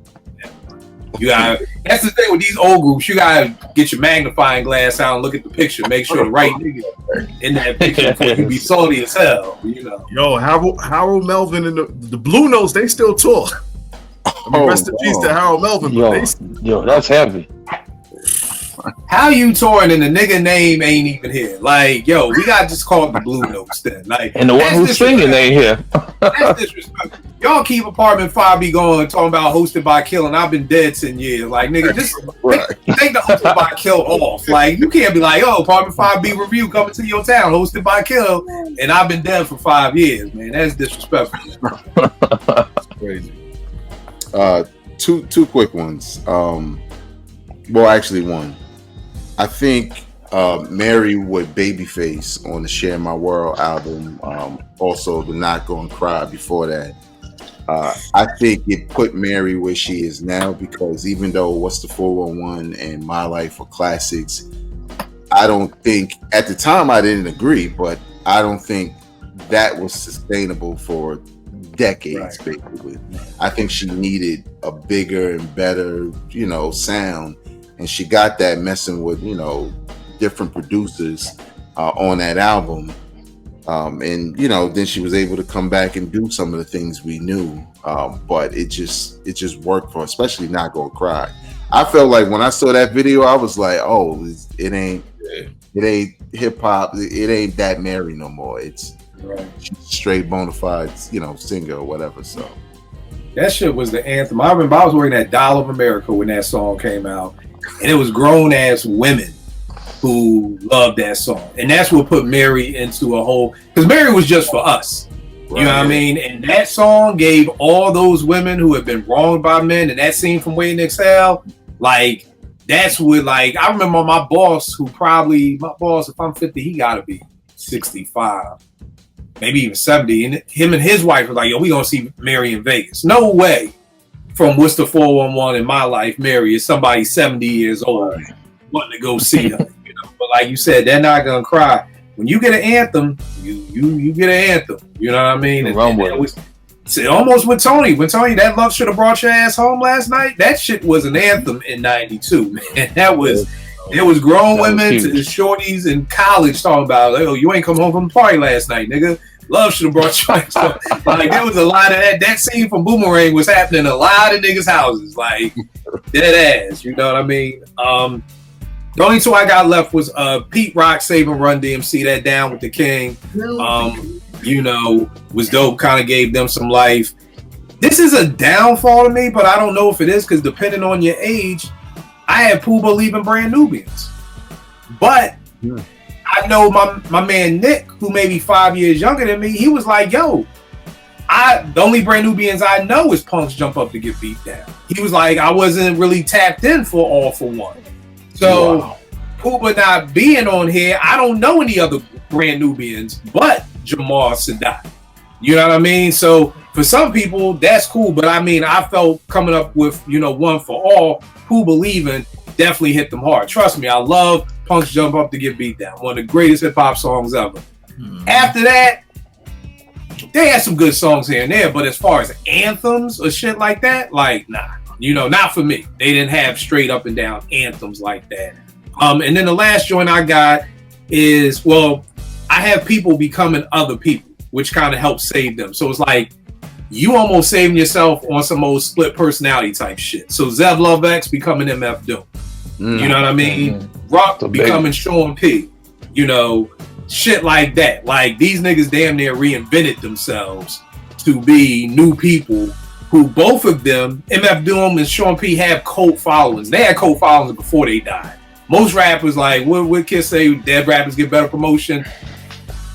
You gotta. That's the thing with these old groups. You gotta get your magnifying glass out and look at the picture. Make sure the right nigga in that picture before you be salty as hell. You know. Yo, Harold Melvin and the Blue Notes, they still tour. Rest in peace to Harold Melvin. Yo, that's heavy. How you touring and the nigga name ain't even here? Like, yo, we gotta just call it the Blue Notes then. Like, and the one who's singing ain't here. That's disrespectful. Y'all keep Apartment 5B going, talking about hosted by Kill, and I've been dead 10 years. Like, nigga, just take the hosted by Kill off. Like, you can't be like, oh, Apartment 5B review coming to your town, hosted by Kill, and I've been dead for 5 years, man. That's disrespectful. Crazy. Two quick ones. Well, actually, one. I think Mary with Babyface on the Share My World album, also the Not Gonna Cry before that. I think it put Mary where she is now, because even though What's the 411 and My Life are classics, I don't think, at the time I didn't agree, but I don't think that was sustainable for decades, basically. I think she needed a bigger and better, sound. And she got that messing with, different producers on that album. And then she was able to come back and do some of the things we knew. But it just worked for her, especially Not Gonna Cry. I felt like when I saw that video, I was like, oh, it ain't hip hop. It ain't that Mary no more. It's straight bona fide, singer or whatever. So that shit was the anthem. I remember I was working at Doll of America when that song came out. And it was grown ass women who loved that song. And that's what put Mary into a whole, because Mary was just for us. You know what I mean? And that song gave all those women who had been wronged by men, and that scene from Waiting to Exhale, like, that's what, like, I remember my boss, if I'm 50, he gotta be 65, maybe even 70. And him and his wife were like, yo, we gonna see Mary in Vegas. No way. From What's the 411 in My Life, Mary is somebody 70 years old wanting to go see her. But like you said, they're not gonna cry. When you get an anthem, you get an anthem. You know what I mean? And almost with Tony. When Tony, that love should have brought your ass home last night. That shit was an anthem in '92, man. There was grown women to the shorties in college talking about, oh, you ain't come home from the party last night, nigga. Love should have brought you. Like, there was a lot of that. That scene from Boomerang was happening in a lot of niggas' houses. Like, dead ass. You know what I mean? The only two I got left was Pete Rock saving Run DMC, that Down with the King. Was dope. Kind of gave them some life. This is a downfall to me, but I don't know if it is, because depending on your age, I had Pooba leaving Brand Nubians. But I know my man Nick, who may be 5 years younger than me, he was like, yo, the only Brand Nubians I know is Punk's Jump Up to Get Beat Down. He was like, I wasn't really tapped in for All for One. So Pooba not being on here, I don't know any other Brand Nubians but Jamar Sadat. You know what I mean? So for some people, that's cool. But I mean, I felt coming up with, One for All, Pooba leaving definitely hit them hard. Trust me, I love Punk's Jump Up to Get Beat Down. One of the greatest hip hop songs ever. After that, they had some good songs here and there, but as far as anthems or shit like that, like, nah. Not for me. They didn't have straight up and down anthems like that. And then the last joint I got is, I have people becoming other people, which kind of helps save them. So it's like, you almost saving yourself on some old split personality type shit. So Zev Love X becoming MF Doom. You know what I mean? Rock becoming Sean P. Shit like that. Like, these niggas damn near reinvented themselves to be new people who both of them, MF Doom and Sean P, have cult followings. They had cult followings before they died. Most rappers, like, what kids say, dead rappers get better promotion.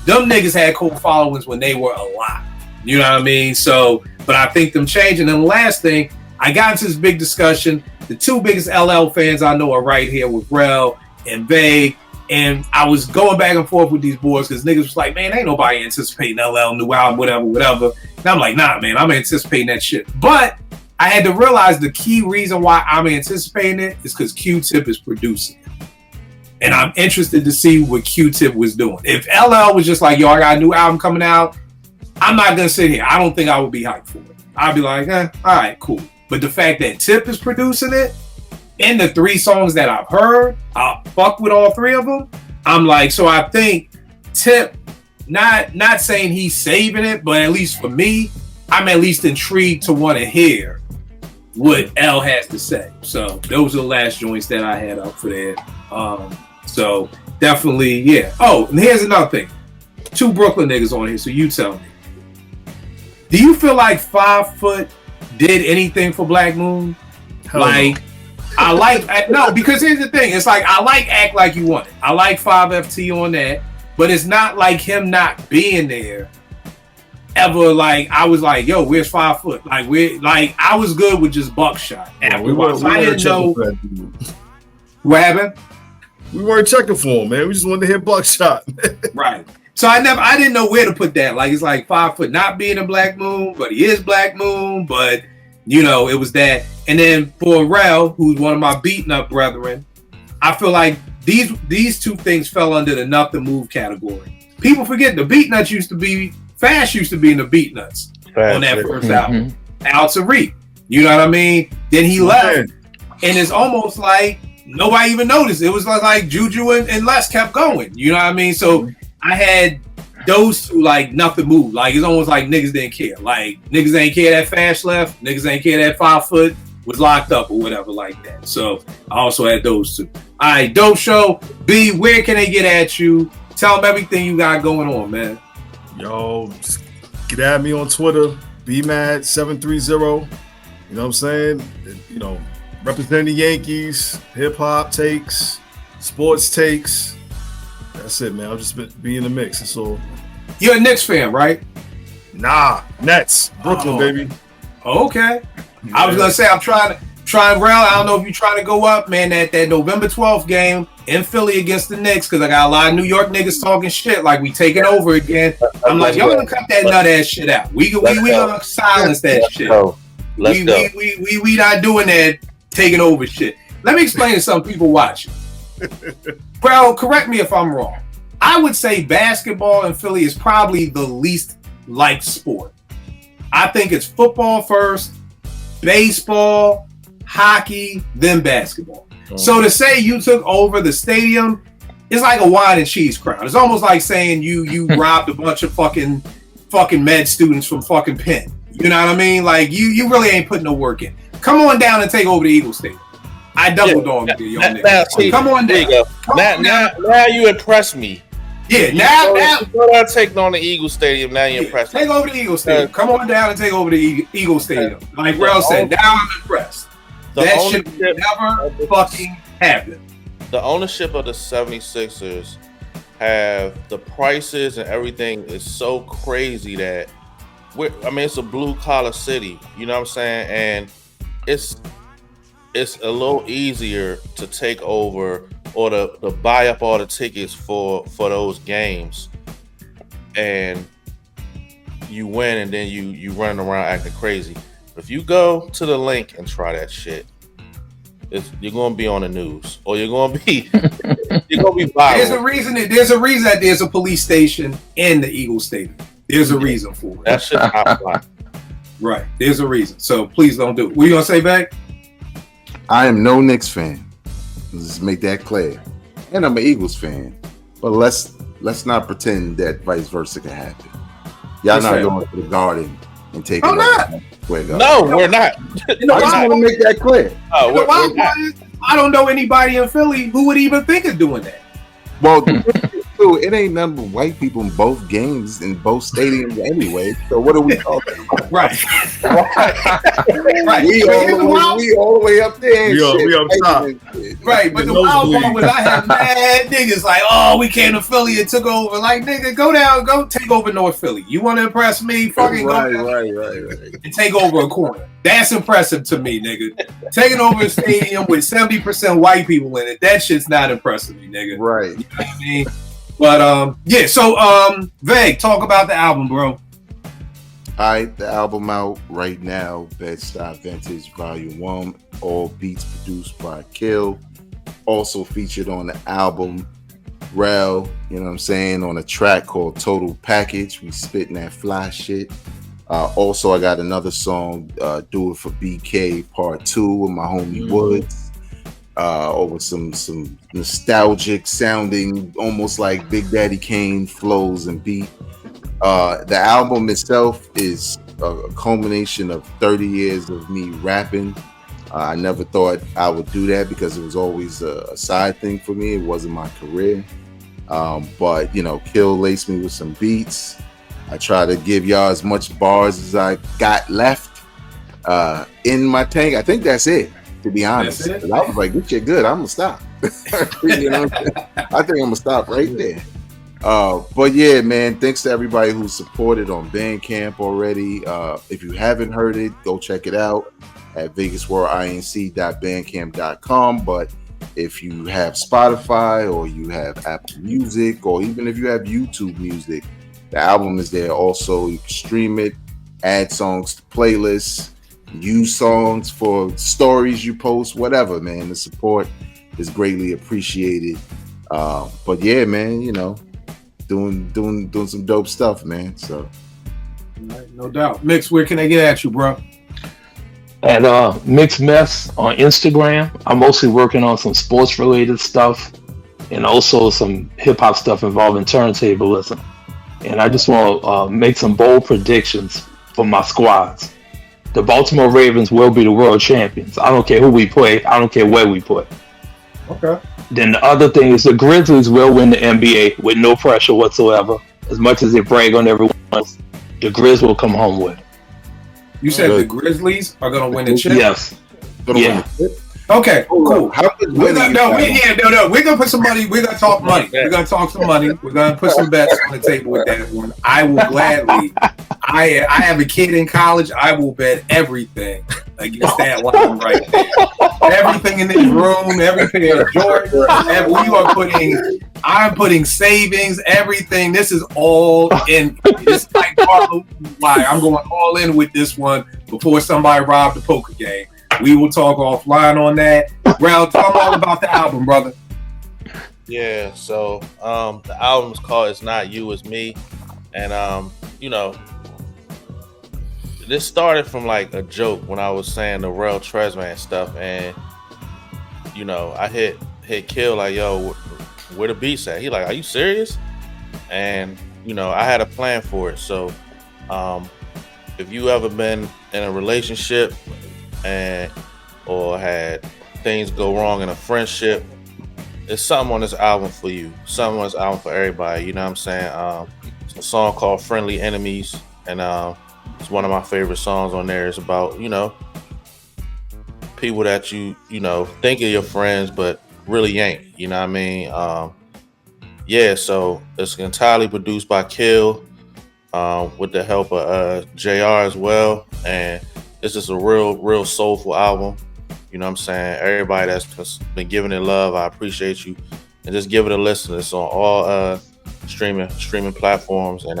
Them niggas had cult followings when they were alive. You know what I mean? So, but I think them changing. And the last thing, I got into this big discussion. The two biggest LL fans I know are right here with Rel and Vague. And I was going back and forth with these boys because niggas was like, man, ain't nobody anticipating LL new album, whatever. And I'm like, nah, man, I'm anticipating that shit. But I had to realize the key reason why I'm anticipating it is because Q-Tip is producing it. And I'm interested to see what Q-Tip was doing. If LL was just like, yo, I got a new album coming out, I'm not going to sit here. I don't think I would be hyped for it. I'd be like, all right, cool. But the fact that Tip is producing it, in the 3 songs that I've heard, I fuck with all 3 of them. I'm like, so I think Tip, not saying he's saving it, but at least for me, I'm at least intrigued to want to hear what L has to say. So those are the last joints that I had up for there. So definitely, yeah. Oh, and here's another thing. 2 Brooklyn niggas on here, so you tell me. Do you feel like 5 Foot did anything for Black Moon? Hell like, no, because here's the thing. It's like, I like Act Like You Want It. I like 5FT on that, but it's not like him not being there ever. Like, I was like, yo, where's 5 Foot? Like, I was good with just Buckshot. Afterwards, I didn't know. What happened? We weren't checking for him, man. We just wanted to hit Buckshot. Right. So I didn't know where to put that. Like, it's like 5 Foot not being a Black Moon, but he is Black Moon, but it was that. And then for Rel, who's one of my beaten up brethren, I feel like these 2 things fell under the Nothing Move category. People forget the Beatnuts used to be, Fast used to be in the Beatnuts on that first album. Out to Reap. You know what I mean? Then he left. And it's almost like nobody even noticed. It was like Juju and Les kept going. You know what I mean? So I had those 2 like Nothing Move. Like, it's almost like niggas didn't care. Like, niggas ain't care that Fast left. Niggas ain't care that 5 Foot was locked up or whatever like that. So I also had those 2. All right, Dope Show. B, where can they get at you? Tell them everything you got going on, man. Yo, just get at me on Twitter, BMAD730. You know what I'm saying? Representing the Yankees, hip hop takes, sports takes. That's it, man. I'll just be in the mix. That's all. You're a Knicks fan, right? Nah, Nets, Brooklyn, baby. Okay. Yeah. I was gonna say I'm trying Rel. I don't know if you're trying to go up, man. That November 12th game in Philly against the Knicks, because I got a lot of New York niggas talking shit like we taking over again. I'm like, y'all gonna cut that nut ass shit out. We gonna silence that shit. Let's go. We not doing that taking over shit. Let me explain to some people watching. Bro, correct me if I'm wrong. I would say basketball in Philly is probably the least liked sport. I think it's football first, baseball, hockey, then basketball. So to say you took over the stadium, it's like a wine and cheese crowd. It's almost like saying you robbed a bunch of fucking med students from fucking Penn. You know what I mean? Like, you really ain't putting no work in. Come on down and take over the Eagles Stadium. I double dog you, y'all niggas. Come on down. Now you impress me. Yeah, now I'm taking on the Eagles Stadium. Now you impressed me. Take over the Eagles Stadium. Come on down and take over the Eagles Stadium. Like Rel said, now I'm impressed. That shit never fucking happened. The ownership of the 76ers have the prices and everything is so crazy that it's a blue collar city. You know what I'm saying? And it's a little easier to take over or to buy up all the tickets for those games, and you win, and then you running around acting crazy. If you go to the link and try that shit, you're gonna be on the news, or you're gonna be viral. There's a reason that there's a police station in the Eagles Stadium. There's a reason for it. That shit's not fly. Right. There's a reason. So please don't do it. What you gonna say back? I am no Knicks fan. Let's make that clear. And I'm an Eagles fan. But let's not pretend that vice versa can happen. Y'all not going to the Garden and taking over. No, we're not. I just want to make that clear. I don't know anybody in Philly who would even think of doing that. Well, the too, it ain't none but white people in both games in both stadiums anyway. So what are we talking about? Right. Right. We all the way up there. We up top. Right, but the wild part was I had mad niggas like, oh, we came to Philly and took over. Like, nigga, go down, go take over North Philly. You want to impress me? Fucking go down Right. and take over a corner. That's impressive to me, nigga. Taking over a stadium with 70% white people in it, that shit's not impressive me, nigga. Right. You know what I mean? But yeah, so Veg, talk about the album, bro. All right, the album out right now, Bed-Stuy Vintage Volume 1, all beats produced by Kill. Also featured on the album, Rel, you know what I'm saying, on a track called Total Package. We spitting that fly shit. Also, I got another song, Do It For BK Part 2 with my homie Woods. Over some nostalgic sounding, almost like Big Daddy Kane flows and beat. The album itself is a culmination of 30 years of me rapping. I never thought I would do that because it was always a side thing for me. It wasn't my career. But, you know, Kill laced me with some beats. I try to give y'all as much bars as I got left in my tank. I think that's it, to be honest. I was like, this shit good. I'm going to stop. You know what I'm saying? I think I'm going to stop right there. But yeah, man, thanks to everybody who supported on Bandcamp already. If you haven't heard it, go check it out at vegasworldinc.bandcamp.com. But if you have Spotify or you have Apple Music or even if you have YouTube Music, the album is there also. You can stream it, add songs to playlists, use songs for stories you post, whatever, man. The support is greatly appreciated. But yeah, man, you know, doing some dope stuff, man. So no doubt. Mix, where can they get at you, bro? At Mix Mess on Instagram. I'm mostly working on some sports related stuff and also some hip hop stuff involving turntablism. And I just want to make some bold predictions for my squads. The Baltimore Ravens will be the world champions. I don't care who we play. I don't care where we play. Okay. Then the other thing is the Grizzlies will win the NBA with no pressure whatsoever. As much as they brag on everyone else, the Grizz will come home with. You said the Grizzlies are going to win the chip? Yes. Yeah. Okay, cool. We're gonna put some money. We're gonna talk money. We're gonna talk some money. We're gonna put some bets on the table with that one. I will gladly. I have a kid in college. I will bet everything against that line right there. Everything in this room, everything in Jordan. I'm putting savings. Everything. This is all in. It's like Marley. I'm going all in with this one before somebody robbed the poker game. We will talk offline on that. Rel, tell them all about the album, brother. Yeah, so the album's called It's Not You, It's Me. And, you know, this started from like a joke when I was saying the Rel Tresman stuff. And, you know, I hit Kill like, yo, where the beats at? He like, are you serious? And, you know, I had a plan for it. So if you ever been in a relationship or had things go wrong in a friendship, there's something on this album for you. Something on this album for everybody. You know what I'm saying? It's a song called Friendly Enemies, and it's one of my favorite songs on there. It's about, you know, people that you know think are your friends but really ain't. You know what I mean? Yeah, so it's entirely produced by Kill with the help of JR as well, and it's just a real soulful album. You know what I'm saying? Everybody that's been giving it love, I appreciate you. And just give it a listen. It's on all streaming platforms. And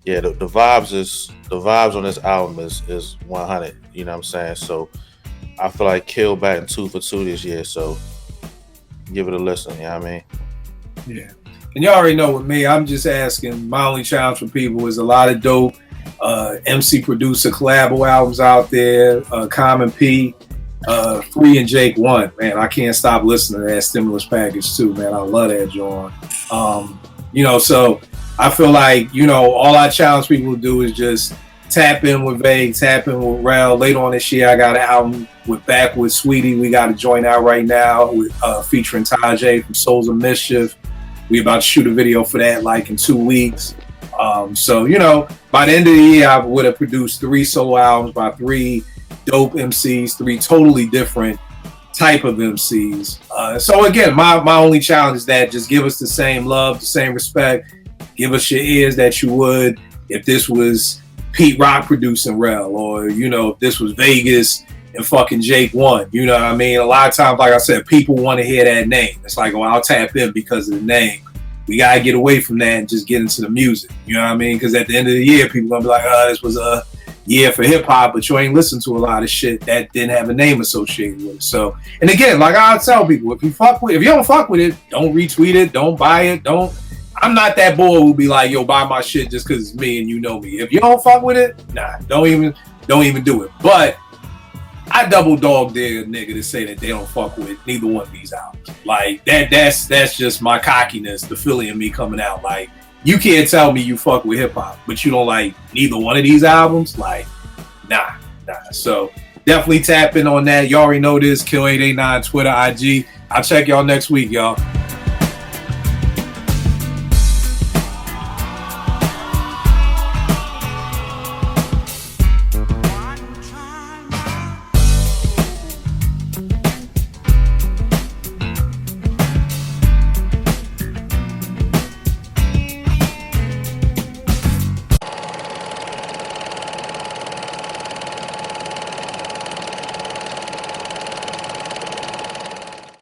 yeah, the vibes on this album is 100. You know what I'm saying? So I feel like Kill batting 2 for 2 this year. So give it a listen. You know what I mean? Yeah. And you already know with me, I'm just asking. My only challenge for people is a lot of dope MC producer collabo albums out there. Common P, Free and Jake One. Man, I can't stop listening to that Stimulus Package too, man. I love that joint. You know, so I feel like, you know, all I challenge people to do is just tap in with Vague, tap in with Rel. Later on this year, I got an album with Sweetie. We got a joint out right now with featuring Tajay from Souls of Mischief. We about to shoot a video for that like in 2 weeks. So, you know, by the end of the year, I would have produced 3 solo albums by 3 dope MCs, 3 totally different type of MCs. So again, my only challenge is that just give us the same love, the same respect. Give us your ears that you would if this was Pete Rock producing Rel, or, you know, if this was Vegas and fucking Jake One. You know what I mean? A lot of times, like I said, people want to hear that name. It's like, oh, I'll tap in because of the name. We gotta get away from that and just get into the music. You know what I mean? Because at the end of the year, people gonna be like, oh, this was a year for hip hop, but you ain't listened to a lot of shit that didn't have a name associated with it. So, and again, like I tell people, if you don't fuck with it, don't retweet it, don't buy it, I'm not that boy who'll be like, yo, buy my shit just because it's me and you know me. If you don't fuck with it, nah, don't even do it. But I double dog dare a nigga to say that they don't fuck with neither one of these albums. Like that's just my cockiness, the Philly in me coming out. Like, you can't tell me you fuck with hip hop, but you don't like neither one of these albums. Like, nah. So definitely tap in on that. You already know this. Kill 889 Twitter, IG. I'll check y'all next week, y'all.